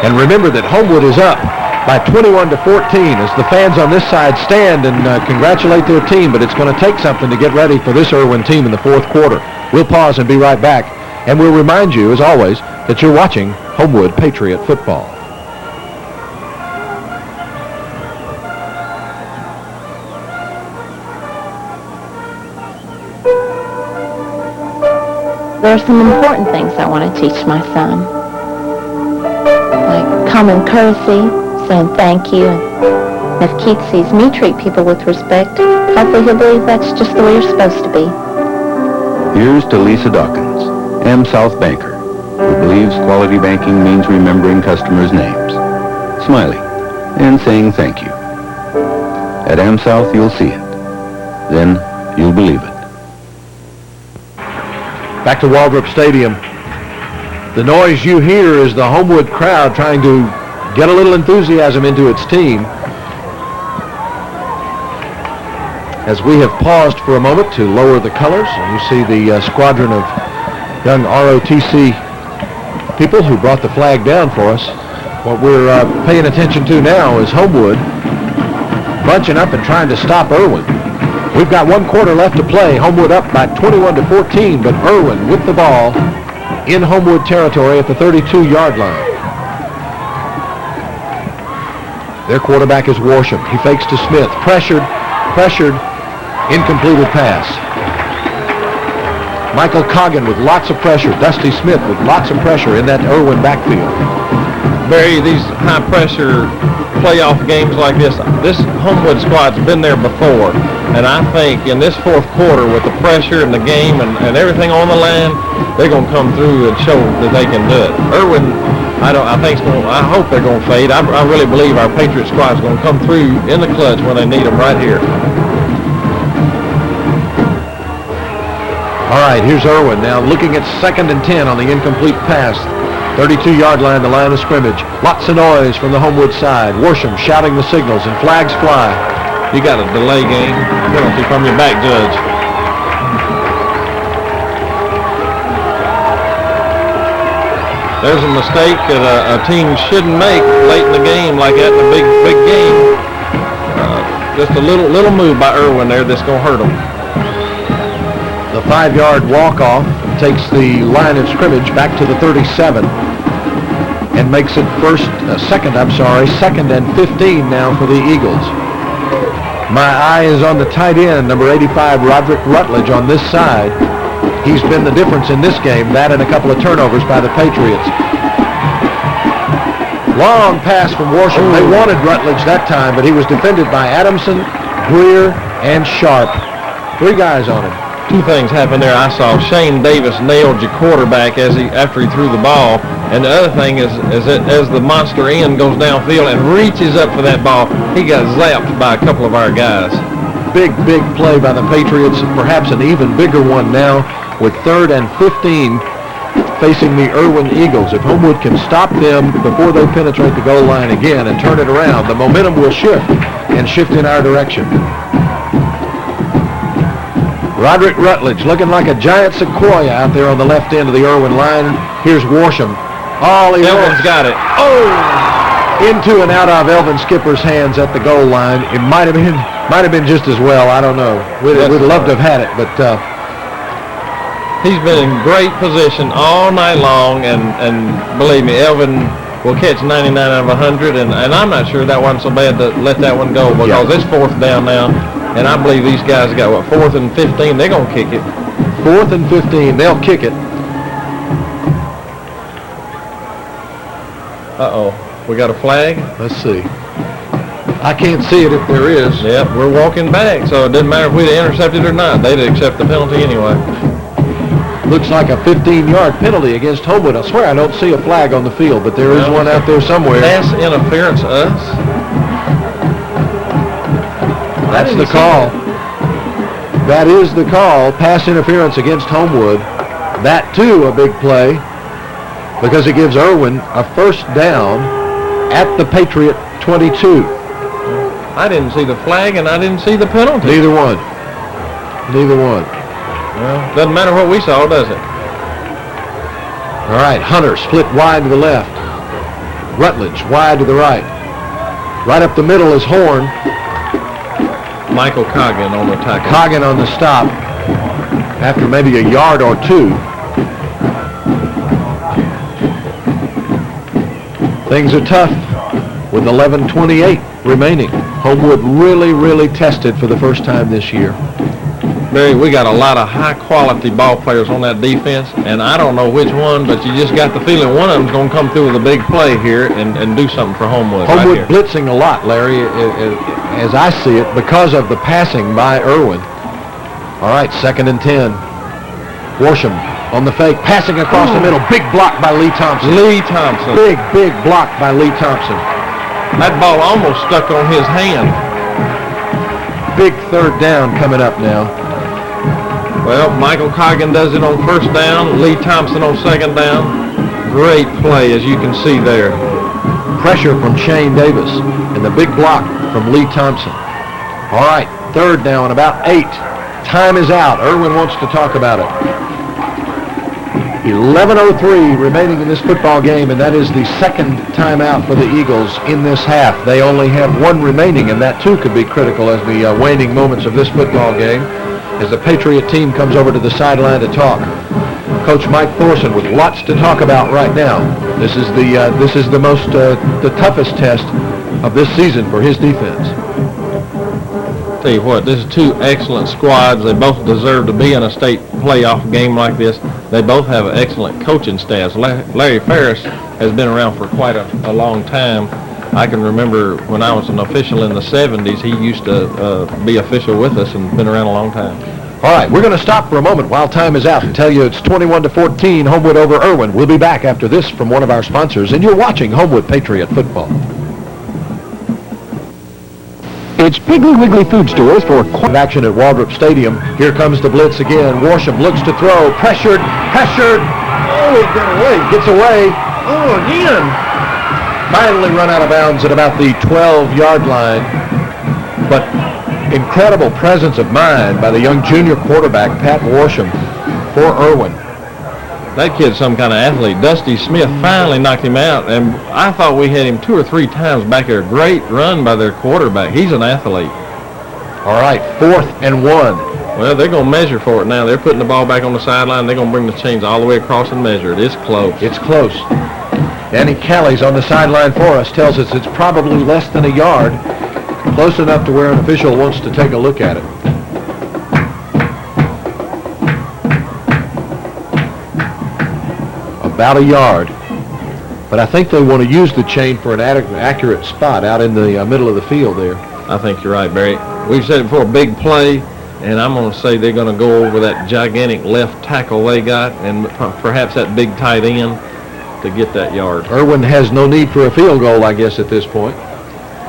[SPEAKER 2] And remember that Homewood is up by 21-14 as the fans on this side stand and congratulate their team, but it's going to take something to get ready for this Erwin team in the fourth quarter. We'll pause and be right back, and we'll remind you, as always, that you're watching Homewood Patriot football.
[SPEAKER 9] There are some important things I want to teach my son, like common courtesy, saying thank you, and if Keith sees me treat people with respect, hopefully he'll believe that's just the way you're supposed to be.
[SPEAKER 6] Here's to Lisa Dawkins, M South banker, who believes quality banking means remembering customers' names, smiling, and saying thank you. At M South, you'll see it. Then you'll believe it.
[SPEAKER 2] Back to Waldrop Stadium. The noise you hear is the Homewood crowd trying to get a little enthusiasm into its team. As we have paused for a moment to lower the colors, and you see the squadron of young ROTC people who brought the flag down for us. What we're paying attention to now is Homewood bunching up and trying to stop Erwin. We've got 1 quarter left to play. Homewood up by 21-14, but Erwin with the ball in Homewood territory at the 32-yard line. Their quarterback is Worsham. He fakes to Smith. Pressured, incompleted pass. Michael Coggin with lots of pressure. Dusty Smith with lots of pressure in that Erwin backfield.
[SPEAKER 3] Barry, these high-pressure playoff games like this Homewood squad's been there before, and I think in this fourth quarter with the pressure and the game and everything on the line, they're going to come through and show that they can do it. Erwin, I hope they're going to fade. I really believe our Patriot squad's going to come through in the clutch when they need them right here.
[SPEAKER 2] All right, here's Erwin now looking at 2nd and 10 on the incomplete pass. 32-yard line, the line of scrimmage. Lots of noise from the Homewood side. Worsham shouting the signals, and flags fly.
[SPEAKER 3] You got a delay game penalty from your back judge. There's a mistake that a team shouldn't make late in the game, like that in a big game. Just a little move by Erwin there that's going to hurt them.
[SPEAKER 2] The 5-yard walk-off takes the line of scrimmage back to the 37 and makes it second and 15 now for the Eagles. My eye is on the tight end, number 85, Roderick Rutledge, on this side. He's been the difference in this game, that and a couple of turnovers by the Patriots. Long pass from Worsham. They wanted Rutledge that time, but he was defended by Adamson, Greer, and Sharp. 3 guys on him.
[SPEAKER 3] 2 things happened there. I saw Shane Davis nailed your quarterback after he threw the ball, and the other thing is that as the monster end goes downfield and reaches up for that ball, he got zapped by a couple of our guys.
[SPEAKER 2] Big play by the Patriots, perhaps an even bigger one now with 3rd and 15 facing the Erwin Eagles. If Homewood can stop them before they penetrate the goal line again and turn it around, the momentum will shift in our direction. Roderick Rutledge looking like a giant sequoia out there on the left end of the Erwin line. Here's Worsham.
[SPEAKER 3] Elvin's got it.
[SPEAKER 2] Into and out of Elvin Skipper's hands at the goal line. It might have been just as well. I don't know. We'd love to have had it, but
[SPEAKER 3] he's been in great position all night long, and believe me, Elvin will catch 99 out of 100, and I'm not sure that wasn't so bad to let that one go, because it's 4th down now. And I believe these guys got, 4th and 15? They're going to kick it.
[SPEAKER 2] 4th and 15. They'll kick it.
[SPEAKER 3] Uh-oh. We got a flag?
[SPEAKER 2] Let's see. I can't see it if there is.
[SPEAKER 3] Yep, we're walking back, so it doesn't matter if we'd intercepted or not. They'd accept the penalty anyway.
[SPEAKER 2] Looks like a 15-yard penalty against Homewood. I swear I don't see a flag on the field, but there is one out there somewhere.
[SPEAKER 3] Pass interference, us.
[SPEAKER 2] That's the call. That is the call. Pass interference against Homewood. That, too, a big play because it gives Erwin a 1st down at the Patriot 22.
[SPEAKER 3] I didn't see the flag, and I didn't see the penalty.
[SPEAKER 2] Neither one.
[SPEAKER 3] Well, doesn't matter what we saw, does it?
[SPEAKER 2] All right, Hunter split wide to the left. Rutledge wide to the right. Right up the middle is Horn.
[SPEAKER 3] Michael Coggin on the tackle.
[SPEAKER 2] Coggin on the stop after maybe a yard or two. Things are tough with 11:28 remaining. Homewood really tested for the first time this year.
[SPEAKER 3] Barry, we got a lot of high-quality ball players on that defense, and I don't know which one, but you just got the feeling one of them's going to come through with a big play here and do something for Homewood.
[SPEAKER 2] Homewood
[SPEAKER 3] right
[SPEAKER 2] blitzing a lot, Larry, as I see it, because of the passing by Erwin. All right, 2nd and 10. Worsham on the fake, passing across the middle. Big block by Lee Thompson.
[SPEAKER 3] Lee Thompson.
[SPEAKER 2] Big block by Lee Thompson.
[SPEAKER 3] That ball almost stuck on his hand.
[SPEAKER 2] Big 3rd down coming up now.
[SPEAKER 3] Well, Michael Coggin does it on 1st down. Lee Thompson on 2nd down. Great play, as you can see there.
[SPEAKER 2] Pressure from Shane Davis and the big block from Lee Thompson. All right, 3rd down, about 8. Time is out. Erwin wants to talk about it. 11:03 remaining in this football game, and that is the 2nd timeout for the Eagles in this half. They only have 1 remaining, and that too could be critical as the waning moments of this football game, as the Patriot team comes over to the sideline to talk. Coach Mike Thorson with lots to talk about right now. This is the toughest test of this season for his defense.
[SPEAKER 3] Tell you what, this is 2 excellent squads. They both deserve to be in a state playoff game like this. They both have excellent coaching staffs. Larry Ferris has been around for quite a long time. I can remember when I was an official in the 70s, he used to be official with us and been around a long time.
[SPEAKER 2] All right, we're going to stop for a moment while time is out and tell you it's 21-14, Homewood over Erwin. We'll be back after this from one of our sponsors, and you're watching Homewood Patriot Football.
[SPEAKER 4] It's Piggly Wiggly Food Stores for
[SPEAKER 2] action at Waldrop Stadium. Here comes the blitz again. Worsham looks to throw. Pressured. Oh, he gets away. Oh, again. Finally run out of bounds at about the 12-yard line. But incredible presence of mind by the young junior quarterback, Pat Worsham, for Erwin.
[SPEAKER 3] That kid's some kind of athlete. Dusty Smith finally knocked him out, and I thought we had him 2 or 3 times back there. Great run by their quarterback. He's an athlete.
[SPEAKER 2] All right, 4th and 1.
[SPEAKER 3] Well, they're going to measure for it now. They're putting the ball back on the sideline. They're going to bring the chains all the way across and measure it. It's close.
[SPEAKER 2] It's close. Danny Callies on the sideline for us tells us it's probably less than a yard, close enough to where an official wants to take a look at it. About a yard. But I think they want to use the chain for an accurate spot out in the middle of the field there.
[SPEAKER 3] I think you're right, Barry. We've said it before, a big play, and I'm going to say they're going to go over that gigantic left tackle they got and perhaps that big tight end to get that yard.
[SPEAKER 2] Erwin has no need for a field goal, I guess, at this point.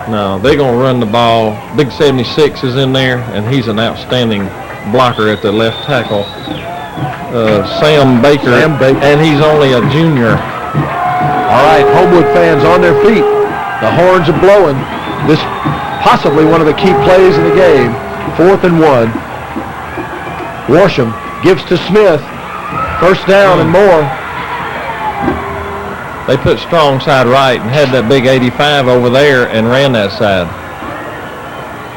[SPEAKER 3] No, they're going to run the ball. Big 76 is in there, and he's an outstanding blocker at the left tackle. Sam Baker, and he's only a junior.
[SPEAKER 2] All right, Homewood fans on their feet. The horns are blowing. This possibly one of the key plays in the game. 4th and 1. Worsham gives to Smith. 1st down and more.
[SPEAKER 3] They put strong side right and had that big 85 over there and ran that side.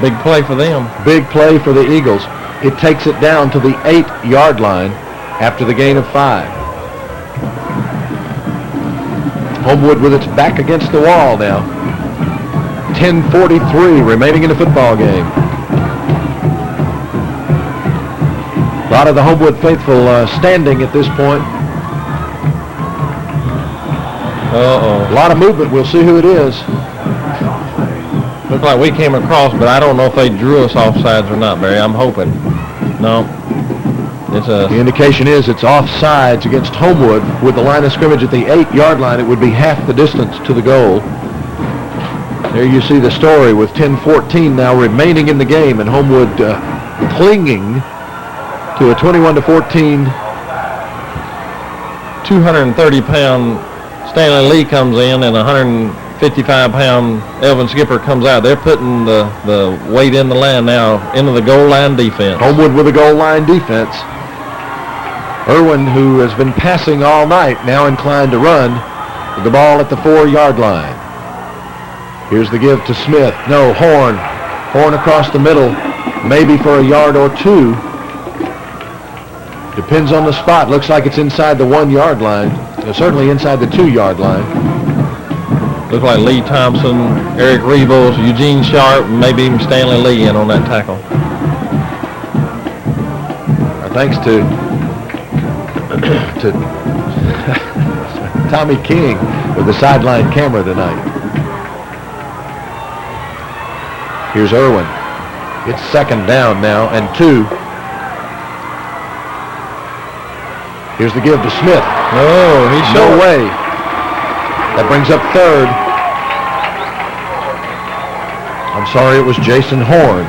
[SPEAKER 3] Big play for them.
[SPEAKER 2] Big play for the Eagles. It takes it down to the 8-yard line after the gain of 5. Homewood with its back against the wall now. 10:43 remaining in the football game. A lot of the Homewood faithful standing at this point.
[SPEAKER 3] Uh-oh.
[SPEAKER 2] A lot of movement. We'll see who it is.
[SPEAKER 3] Looks like we came across, but I don't know if they drew us offsides or not, Barry. I'm hoping. No.
[SPEAKER 2] The indication is it's offsides against Homewood. With the line of scrimmage at the 8-yard line, it would be half the distance to the goal. There you see the story with 10:14 now remaining in the game, and Homewood clinging to a 21-14.
[SPEAKER 3] 230-pound Stanley Lee comes in, and 155-pound Elvin Skipper comes out. They're putting the weight in the line now into the goal line defense.
[SPEAKER 2] Homewood with a goal line defense. Erwin, who has been passing all night, now inclined to run with the ball at the 4-yard line. Here's the give to Smith. No, Horn. Horn across the middle, maybe for a yard or two. Depends on the spot. Looks like it's inside the 1 yard line. Certainly inside the 2 yard line.
[SPEAKER 3] Looks like Lee Thompson, Eric Rebels, Eugene Sharp, maybe even Stanley Lee in on that tackle.
[SPEAKER 2] Our thanks to Tommy King with the sideline camera tonight. Here's Erwin. It's 2nd down now and 2. Here's the give to Smith.
[SPEAKER 3] Oh, he's
[SPEAKER 2] No way. That brings up 3rd. I'm sorry, it was Jason Horn.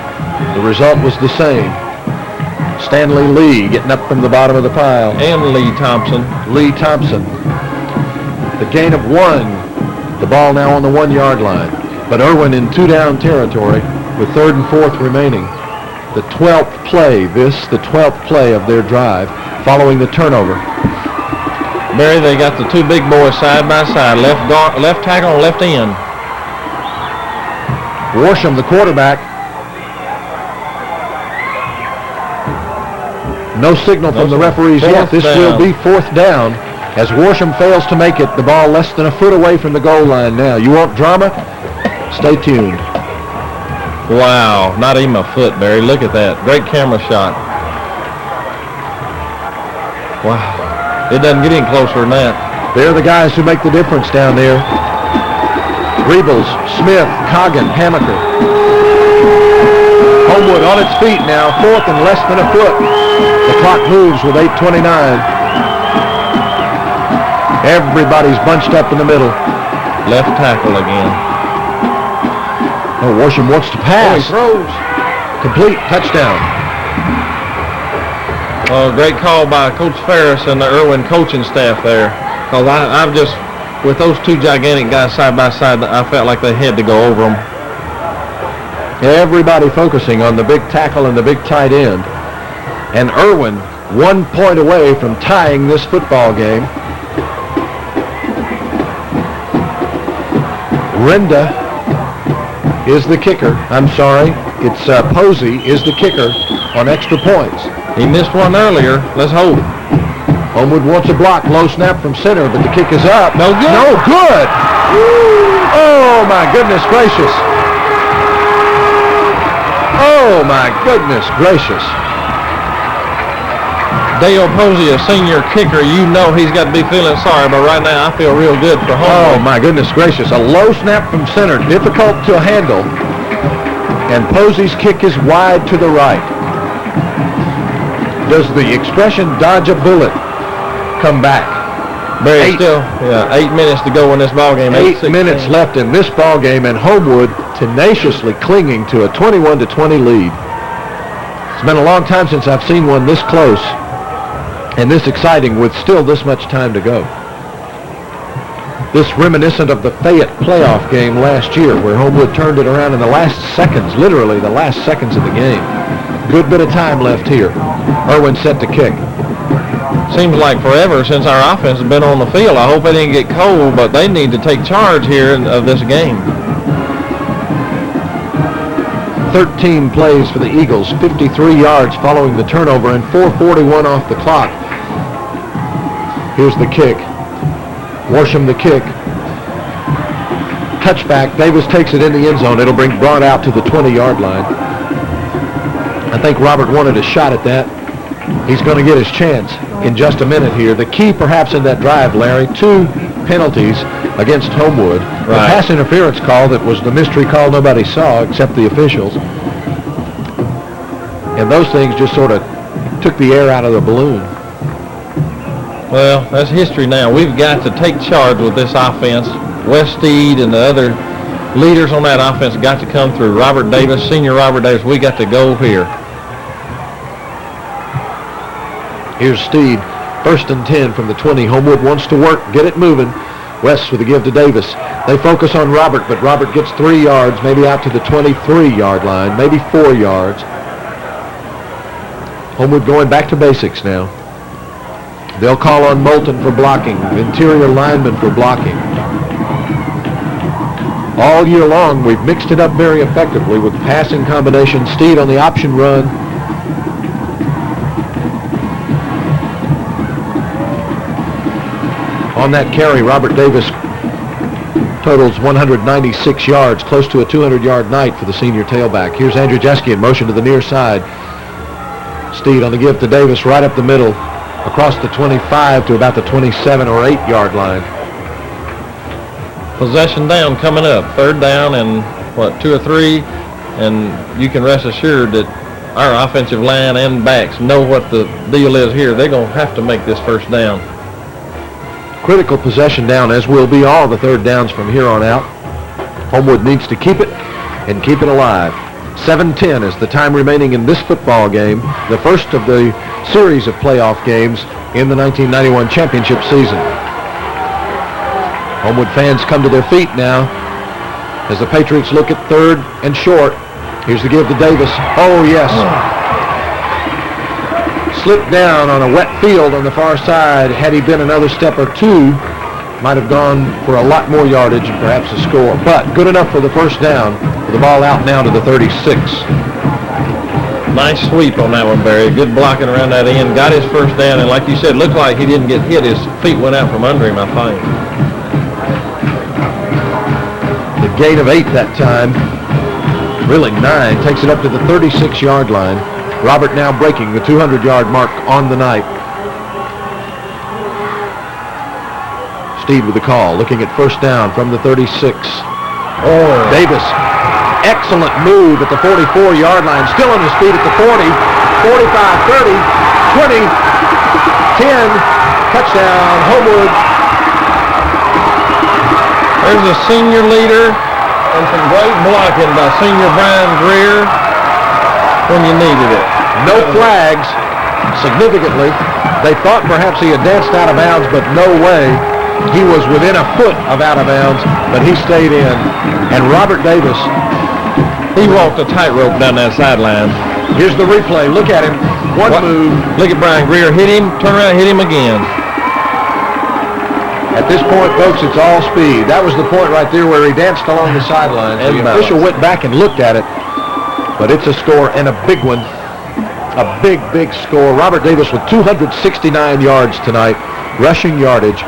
[SPEAKER 2] The result was the same. Stanley Lee getting up from the bottom of the pile.
[SPEAKER 3] And Lee Thompson.
[SPEAKER 2] Lee Thompson. The gain of 1. The ball now on the 1 yard line. But Erwin in 2 down territory with 3rd and 4th remaining. The 12th play, the 12th play of their drive following the turnover.
[SPEAKER 3] Barry, they got the 2 big boys side by side, left tackle and left end.
[SPEAKER 2] Worsham, the quarterback. No signal from the referees yet. This will be 4th down as Worsham fails to make it. The ball less than a foot away from the goal line now. You want drama? Stay tuned.
[SPEAKER 3] Wow, not even a foot, Barry. Look at that. Great camera shot. Wow. It doesn't get any closer than that.
[SPEAKER 2] They're the guys who make the difference down there. Rebels, Smith, Coggin, Hammaker. Homewood on its feet now, 4th and less than a foot. The clock moves with 8:29. Everybody's bunched up in the middle.
[SPEAKER 3] Left tackle again.
[SPEAKER 2] Oh, Worsham wants to pass.
[SPEAKER 3] He throws.
[SPEAKER 2] Complete, touchdown.
[SPEAKER 3] Oh, great call by Coach Ferris and the Erwin coaching staff there. Because I've just, with those 2 gigantic guys side by side, I felt like they had to go over them.
[SPEAKER 2] Everybody focusing on the big tackle and the big tight end. And Erwin 1 point away from tying this football game. Renda is the kicker. I'm sorry, it's Posey is the kicker on extra points.
[SPEAKER 3] He missed one earlier. Let's hope.
[SPEAKER 2] Homewood wants a block. Low snap from center, but the kick is up.
[SPEAKER 3] No good.
[SPEAKER 2] No good. Oh, my goodness gracious. Oh, my goodness gracious.
[SPEAKER 3] Dale Posey, a senior kicker, you know he's got to be feeling sorry, but right now I feel real good for Homewood.
[SPEAKER 2] Oh, my goodness gracious. A low snap from center, difficult to handle. And Posey's kick is wide to the right. Does the expression dodge a bullet come back?
[SPEAKER 3] Barry, still, 8 minutes to go in this ball game.
[SPEAKER 2] 8 minutes left in this ball game, and Homewood tenaciously clinging to a 21-20 lead. It's been a long time since I've seen one this close and this exciting with still this much time to go. This reminiscent of the Fayette playoff game last year where Homewood turned it around in the last seconds, literally the last seconds of the game. Good bit of time left here. Erwin set to kick.
[SPEAKER 3] Seems like forever since our offense has been on the field. I hope it didn't get cold, but they need to take charge here of this game.
[SPEAKER 2] 13 plays for the Eagles, 53 yards following the turnover, and 4:41 off the clock. Here's the kick. Worsham the kick. Touchback. Davis takes it in the end zone. It'll bring Braun out to the 20-yard line. I think Robert wanted a shot at that. He's going to get his chance in just a minute here. The key perhaps in that drive, Larry, 2 penalties against Homewood. The pass interference call that was the mystery call nobody saw except the officials. And those things just sort of took the air out of the balloon.
[SPEAKER 3] Well, that's history now. We've got to take charge with this offense. Wes Steed and the other leaders on that offense have got to come through. Robert Davis, senior Robert Davis, we got to go here.
[SPEAKER 2] Here's Steed, 1st and 10 from the 20. Homewood wants to work, get it moving. West with the give to Davis. They focus on Robert, but Robert gets 3 yards, maybe out to the 23-yard line, maybe 4 yards. Homewood going back to basics now. They'll call on Moulton for blocking, interior lineman for blocking. All year long, we've mixed it up very effectively with passing combinations. Steed on the option run. On that carry, Robert Davis totals 196 yards, close to a 200-yard night for the senior tailback. Here's Andrew Jeske in motion to the near side. Steed on the give to Davis right up the middle, across the 25 to about the 27 or 8-yard line.
[SPEAKER 3] Possession down coming up. Third down and, 2 or 3, and you can rest assured that our offensive line and backs know what the deal is here. They're going to have to make this first down.
[SPEAKER 2] Critical possession down, as will be all the third downs from here on out. Homewood needs to keep it and keep it alive. 7:10 is the time remaining in this football game, the first of the series of playoff games in the 1991 championship season. Homewood fans come to their feet now as the Patriots look at third and short. Here's the give to Davis. Oh, yes. Slipped down on a wet field on the far side. Had he been another step or two, might have gone for a lot more yardage and perhaps a score. But good enough for the first down. With the ball out now to the 36.
[SPEAKER 3] Nice sweep on that one, Barry. Good blocking around that end. Got his first down, and like you said, looked like he didn't get hit. His feet went out from under him, I think.
[SPEAKER 2] The gain of 8 that time. Really 9. Takes it up to the 36-yard line. Robert now breaking the 200-yard mark on the night. Steed with the call, looking at first down from the 36. Davis, excellent move at the 44-yard line, still on his feet at the 40, 45, 30, 20, 10, touchdown, Homewood.
[SPEAKER 3] There's a senior leader and some great blocking by senior Brian Greer when you needed it.
[SPEAKER 2] No flags, significantly. They thought perhaps he had danced out of bounds, but no way. He was within a foot of out of bounds, but he stayed in. And Robert Davis,
[SPEAKER 3] he walked a tightrope down that sideline.
[SPEAKER 2] Here's the replay. Look at him. One move.
[SPEAKER 3] Look at Brian Greer. Hit him, turn around, hit him again.
[SPEAKER 2] At this point, folks, it's all speed. That was the point right there where he danced along the sideline. The official went back and looked at it, but it's a score, and a big one. A big, big score. Robert Davis with 269 yards tonight, rushing yardage.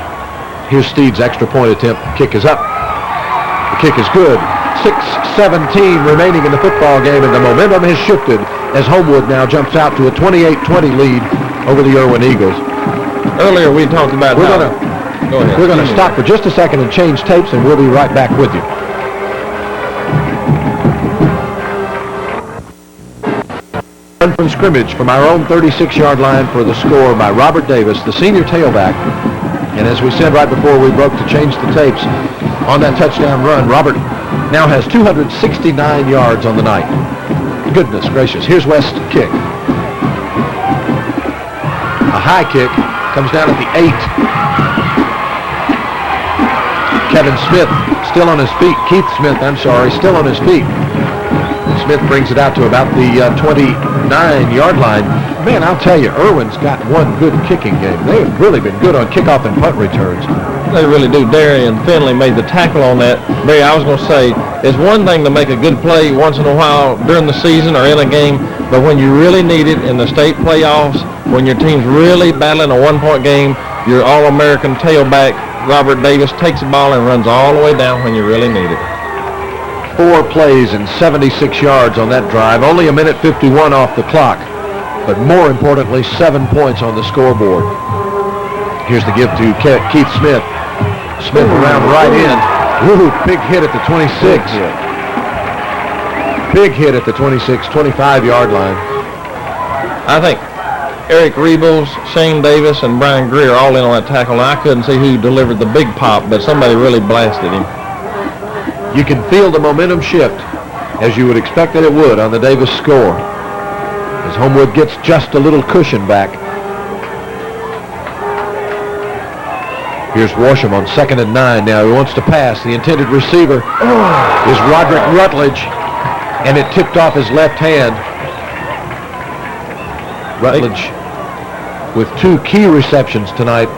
[SPEAKER 2] Here's Steed's extra point attempt. Kick is up. The kick is good. 6:17 remaining in the football game, and the momentum has shifted as Homewood now jumps out to a 28-20 lead over the Erwin Eagles.
[SPEAKER 3] Earlier we talked about
[SPEAKER 2] We're going to stop for just a second and change tapes, and we'll be right back with you. Run from scrimmage from our own 36-yard line for the score by Robert Davis, the senior tailback. And as we said right before we broke to change the tapes, on that touchdown run, Robert now has 269 yards on the night. Goodness gracious. Here's West's kick. A high kick comes down at the 8. Kevin Smith still on his feet. Keith Smith, still on his feet. Smith brings it out to about the 29-yard line. Man, I'll tell you, Erwin's got one good kicking game. They've really been good on kickoff and punt returns.
[SPEAKER 3] They really do. Darian Finley made the tackle on that. Barry, I was going to say, it's one thing to make a good play once in a while during the season or in a game, but when you really need it in the state playoffs, when your team's really battling a one-point game, your All-American tailback, Robert Davis, takes the ball and runs all the way down when you really need it.
[SPEAKER 2] 4 plays and 76 yards on that drive. Only a minute 51 off the clock. But more importantly, 7 points on the scoreboard. Here's the give to Keith Smith. Smith around right in. Woo, big hit at the 26. Big hit at the 26, 25-yard line.
[SPEAKER 3] I think Eric Rebels, Shane Davis, and Brian Greer all in on that tackle. And I couldn't see who delivered the big pop, but somebody really blasted him.
[SPEAKER 2] You can feel the momentum shift, as you would expect that it would on the Davis score, as Homewood gets just a little cushion back. Here's Worsham on 2nd and 9 now. He wants to pass. The intended receiver is Roderick Rutledge, and it tipped off his left hand. Rutledge with 2 key receptions tonight.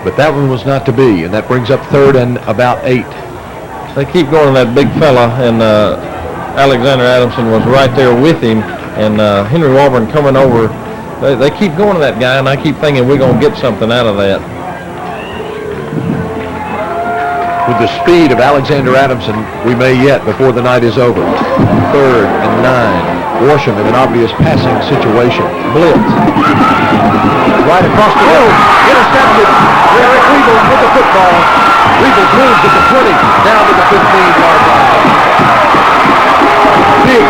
[SPEAKER 2] But that one was not to be, and that brings up 3rd and about 8.
[SPEAKER 3] They keep going to that big fella, and Alexander Adamson was right there with him, and Henry Walburn coming over. They keep going to that guy, and I keep thinking we're going to get something out of that.
[SPEAKER 2] With the speed of Alexander Adamson, we may yet before the night is over. 3rd and 9. Worsham in an obvious passing situation. Blitz. Right across the road. Intercepted. Eric Riebels with the football. Riebels moves at the 20. Down to the 15-yard line. Big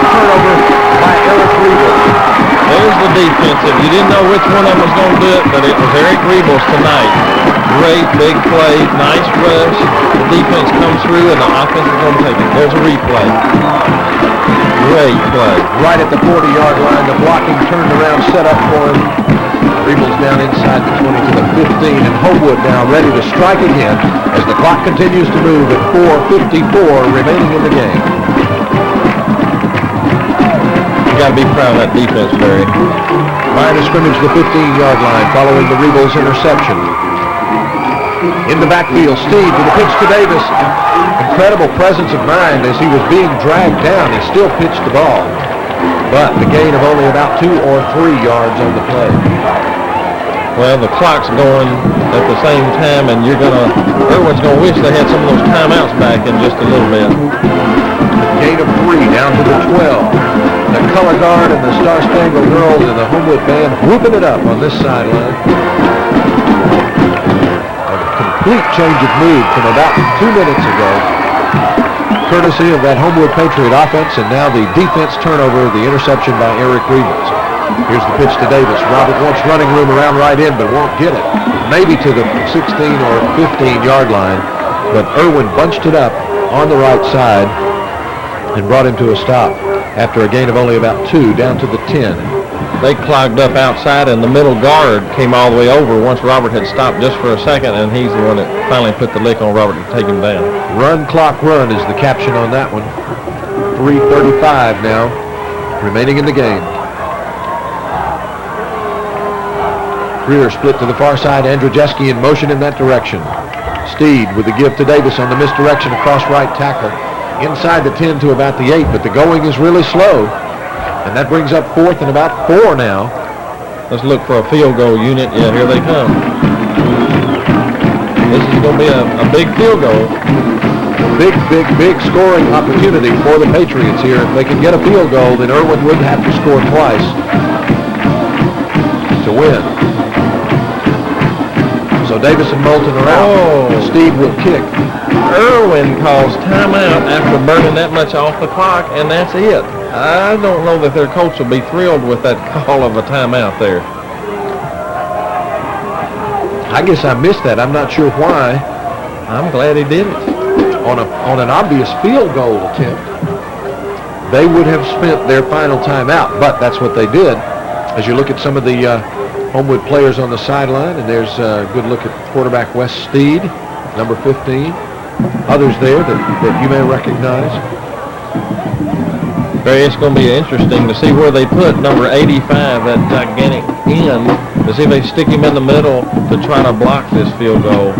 [SPEAKER 2] turnover by Eric Riebels.
[SPEAKER 3] There's the defense. If you didn't know which one of them was going to do it, but it was Eric Riebels tonight. Great big play, nice rush. The defense comes through and the offense is going to take it. There's a replay. Great play.
[SPEAKER 2] Right at the 40-yard line, the blocking turned around, set up for him. Riebels down inside the 20 to the 15, and Homewood now ready to strike again as the clock continues to move at 4:54 remaining in the game.
[SPEAKER 3] You got to be proud of that defense, Barry.
[SPEAKER 2] Line of scrimmage, the 15-yard line, following the Riebels interception. In the backfield, Steve with the pitch to Davis. Incredible presence of mind as he was being dragged down. He still pitched the ball, but the gain of only about 2 or 3 yards on the play.
[SPEAKER 3] Well, the clock's going at the same time, and Erwin's going to wish they had some of those timeouts back in just a little bit.
[SPEAKER 2] Gain of 3 down to the 12. The color guard and the Star Spangled Girls and the Homewood band whooping it up on this sideline. Complete change of mood from about 2 minutes ago, courtesy of that Homewood Patriot offense, and now the defense turnover, the interception by Eric Riebels. Here's the pitch to Davis. Robert wants running room around right in, but won't get it. Maybe to the 16 or 15-yard line, but Erwin bunched it up on the right side and brought him to a stop after a gain of only about 2 down to the 10.
[SPEAKER 3] They clogged up outside, and the middle guard came all the way over once Robert had stopped just for a second, and he's the one that finally put the lick on Robert to take him down.
[SPEAKER 2] Run, clock, run is the caption on that one. 3:35 now, remaining in the game. Greer split to the far side. Andrzejewski in motion in that direction. Steed with the give to Davis on the misdirection across right tackle. Inside the 10 to about the 8, but the going is really slow. And that brings up 4th and about 4 now.
[SPEAKER 3] Let's look for a field goal unit. Yeah, here they come. This is going to be a big field goal.
[SPEAKER 2] Big scoring opportunity for the Patriots here. If they can get a field goal, then Erwin would have to score twice to win. So Davis and Moulton are out.
[SPEAKER 3] Oh.
[SPEAKER 2] Steve will kick.
[SPEAKER 3] Erwin calls timeout after burning that much off the clock, and that's it. I don't know that their coach will be thrilled with that call of a timeout there.
[SPEAKER 2] I guess I missed that. I'm not sure why.
[SPEAKER 3] I'm glad he did it.
[SPEAKER 2] On an obvious field goal attempt, they would have spent their final timeout, but that's what they did. As you look at some of the Homewood players on the sideline, and there's a good look at quarterback Wes Steed, number 15. Others there that you may recognize.
[SPEAKER 3] Barry, it's going to be interesting to see where they put number 85, that gigantic end, to see if they stick him in the middle to try to block this field goal.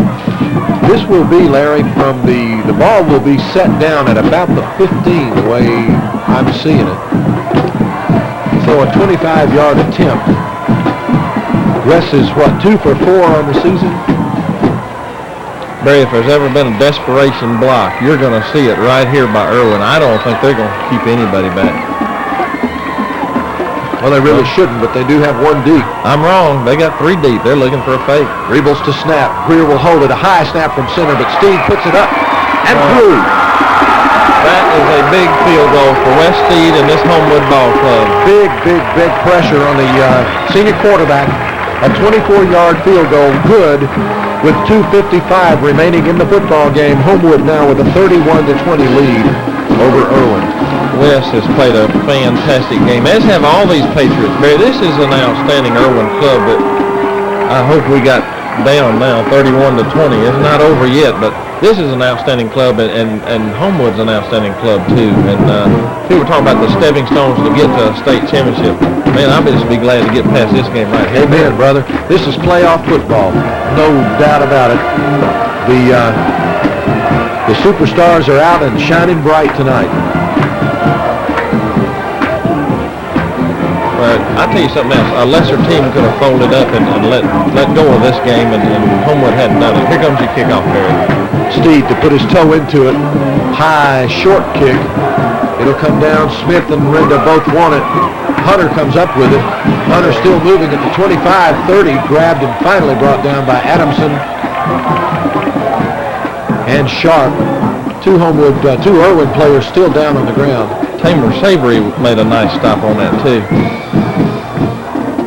[SPEAKER 2] This will be, Larry, from the ball will be set down at about the 15, the way I'm seeing it. So a 25-yard attempt. Wes is, 2 for 4 on the season?
[SPEAKER 3] Barry, if there's ever been a desperation block, you're going to see it right here by Erwin. I don't think they're going to keep anybody back.
[SPEAKER 2] Well, they really shouldn't, but they do have 1 deep.
[SPEAKER 3] I'm wrong. They got 3 deep. They're looking for a fake.
[SPEAKER 2] Riebels to snap. Greer will hold it. A high snap from center, but Steve puts it up and through.
[SPEAKER 3] That is a big field goal for West Steed and this Homewood ball club.
[SPEAKER 2] Big pressure on the senior quarterback. A 24-yard field goal, good, with 2:55 remaining in the football game. Homewood now with a 31-20 lead over Erwin.
[SPEAKER 3] Wes has played a fantastic game, as have all these Patriots. Barry, this is an outstanding Erwin club that I hope we got down now, 31-20. It's not over yet, but this is an outstanding club, and Homewood's an outstanding club too. And people were talking about the stepping stones to get to a state championship. Man, I'll just be glad to get past this game right here.
[SPEAKER 2] Amen, brother. This is playoff football, no doubt about it. The The superstars are out and shining bright tonight.
[SPEAKER 3] I'll tell you something else. A lesser team could have folded up and let go of this game, and Homewood hadn't done it. Here comes your kickoff, Barry.
[SPEAKER 2] Steed to put his toe into it. High, short kick. It'll come down. Smith and Renda both want it. Hunter comes up with it. Hunter still moving at the 25, 30, grabbed and finally brought down by Adamson and Sharp. Two Erwin players still down on the ground.
[SPEAKER 3] Tamer Savory made a nice stop on that, too.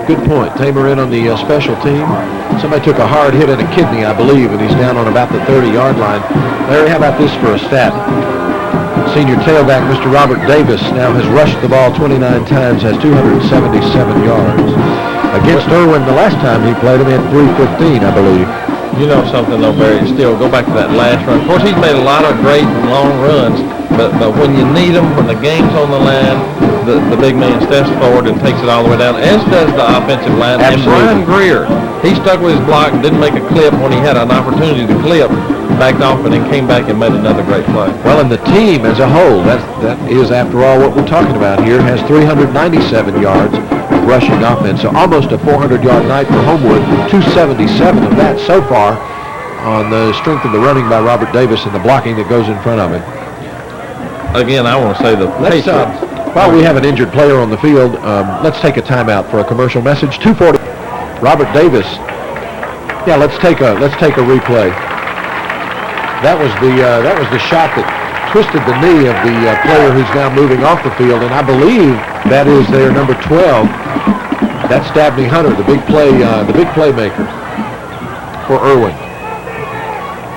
[SPEAKER 2] Good point. Tamer in on the special team. Somebody took a hard hit in a kidney, I believe, and he's down on about the 30-yard line. Larry, how about this for a stat? Senior tailback Mr. Robert Davis now has rushed the ball 29 times, has 277 yards. Against Erwin, the last time he played him, he had 315, I believe.
[SPEAKER 3] You know something, though, Barry, still go back to that last run. Of course, he's made a lot of great long runs, but when you need them, when the game's on the line, the big man steps forward and takes it all the way down, as does the offensive line.
[SPEAKER 2] Absolutely.
[SPEAKER 3] And Brian Greer, he stuck with his block, didn't make a clip when he had an opportunity to clip, backed off and then came back and made another great play.
[SPEAKER 2] Well, and the team as a whole, that is, after all, what we're talking about here, has 397 yards of rushing offense. So almost a 400-yard night for Homewood, 277 of that so far on the strength of the running by Robert Davis and the blocking that goes in front of him.
[SPEAKER 3] Again, I want to say the Patriots.
[SPEAKER 2] While we have an injured player on the field, let's take a timeout for a commercial message. 2:40. Robert Davis. Yeah, let's take a replay. That was the shot that twisted the knee of the player who's now moving off the field, and I believe that is their number 12. That's Dabney Hunter, the big playmaker for Erwin.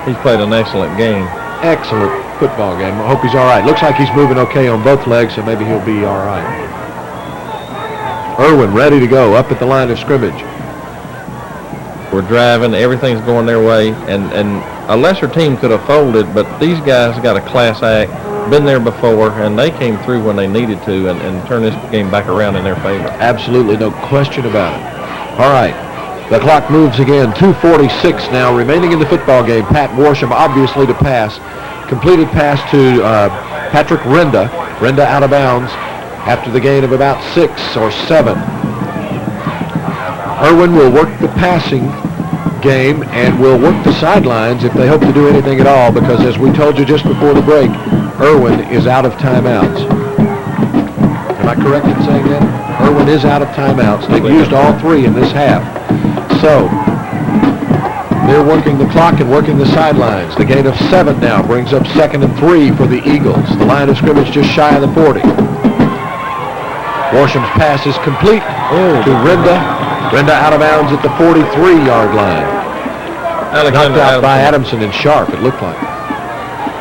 [SPEAKER 3] He's played an excellent game.
[SPEAKER 2] Excellent football game. I hope he's all right. Looks like he's moving okay on both legs, so maybe he'll be all right. Erwin ready to go up at the line of scrimmage.
[SPEAKER 3] We're driving. Everything's going their way, and a lesser team could have folded, but these guys got a class act, been there before, and they came through when they needed to and turned this game back around in their favor.
[SPEAKER 2] Absolutely, no question about it. All right. The clock moves again. 2:46 now remaining in the football game. Pat Worsham obviously to pass. Completed pass to Patrick Renda. Renda out of bounds after the gain of about 6 or 7. Erwin will work the passing game and will work the sidelines if they hope to do anything at all, because as we told you just before the break, Erwin is out of timeouts. Am I correct in saying that? Erwin is out of timeouts. They've used all 3 in this half. So they're working the clock and working the sidelines. The gain of 7 now brings up 2nd and 3 for the Eagles. The line of scrimmage just shy of the 40. Worsham's pass is complete to Renda. Renda out of bounds at the 43-yard line. Knocked out by Adamson and Sharp, it looked like.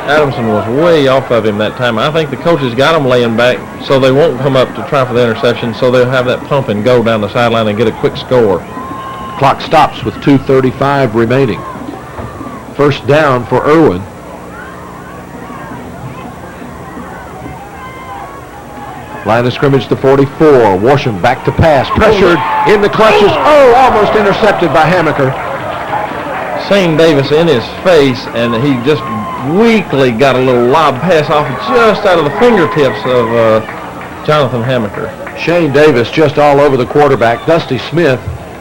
[SPEAKER 3] Adamson was way off of him that time. I think the coaches got him laying back so they won't come up to try for the interception, so they'll have that pump and go down the sideline and get a quick score.
[SPEAKER 2] Clock stops with 2:35 remaining. First down for Erwin. Line of scrimmage to 44. Worsham back to pass. Pressured in the clutches. Oh, almost intercepted by Hammaker.
[SPEAKER 3] Shane Davis in his face, and he just weakly got a little lob pass off just out of the fingertips of Jonathan Hammaker.
[SPEAKER 2] Shane Davis just all over the quarterback. Dusty Smith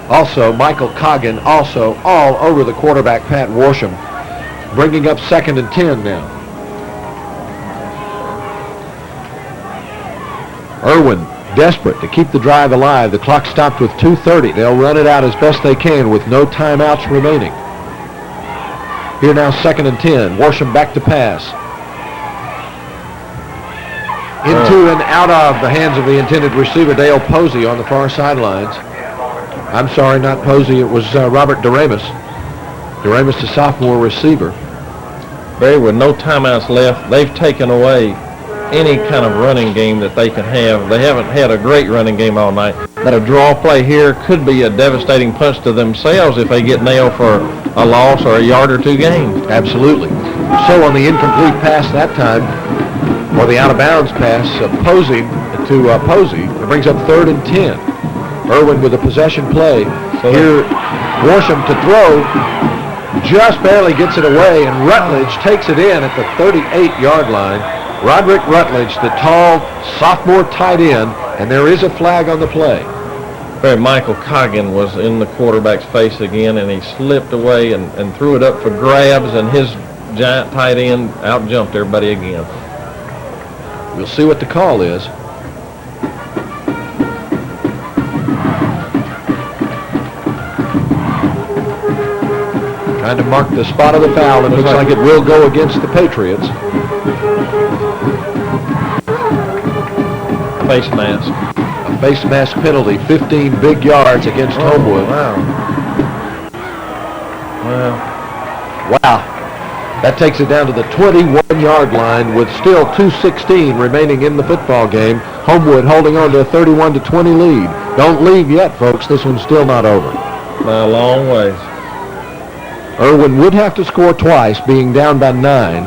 [SPEAKER 2] also. Michael Coggin also all over the quarterback, Pat Worsham. Bringing up 2nd and 10 now. Erwin desperate to keep the drive alive. The clock stopped with 2:30. They'll run it out as best they can with no timeouts remaining. Here now 2nd and 10. Worsham back to pass. Into and out of the hands of the intended receiver, Dale Posey on the far sidelines. I'm sorry, not Posey. It was Robert Doremus. Doremus, the sophomore receiver.
[SPEAKER 3] Barry, with no timeouts left, they've taken away any kind of running game that they can have. They haven't had a great running game all night. But a draw play here could be a devastating punch to themselves if they get nailed for a loss or a yard or 2 gain.
[SPEAKER 2] Absolutely. So on the incomplete pass that time, or the out-of-bounds pass, Posey to Posey, it brings up 3rd and 10. Erwin with a possession play. So here, Worsham to throw. just barely gets it away, and Rutledge takes it in at the 38-yard line. Roderick Rutledge, the tall sophomore tight end, and there is a flag on the play.
[SPEAKER 3] Michael Coggin was in the quarterback's face again, and he slipped away and threw it up for grabs, and his giant tight end out-jumped everybody again.
[SPEAKER 2] We'll see what the call is. Trying to mark the spot of the foul, and it looks like it will go against the Patriots.
[SPEAKER 3] Face mask.
[SPEAKER 2] A face mask penalty, 15 big yards against Homewood.
[SPEAKER 3] Wow.
[SPEAKER 2] Wow. That takes it down to the 21-yard line with still 2:16 remaining in the football game. Homewood holding on to a 31-20 lead. Don't leave yet, folks. This one's still not over.
[SPEAKER 3] By a long ways.
[SPEAKER 2] Erwin would have to score twice, being down by 9.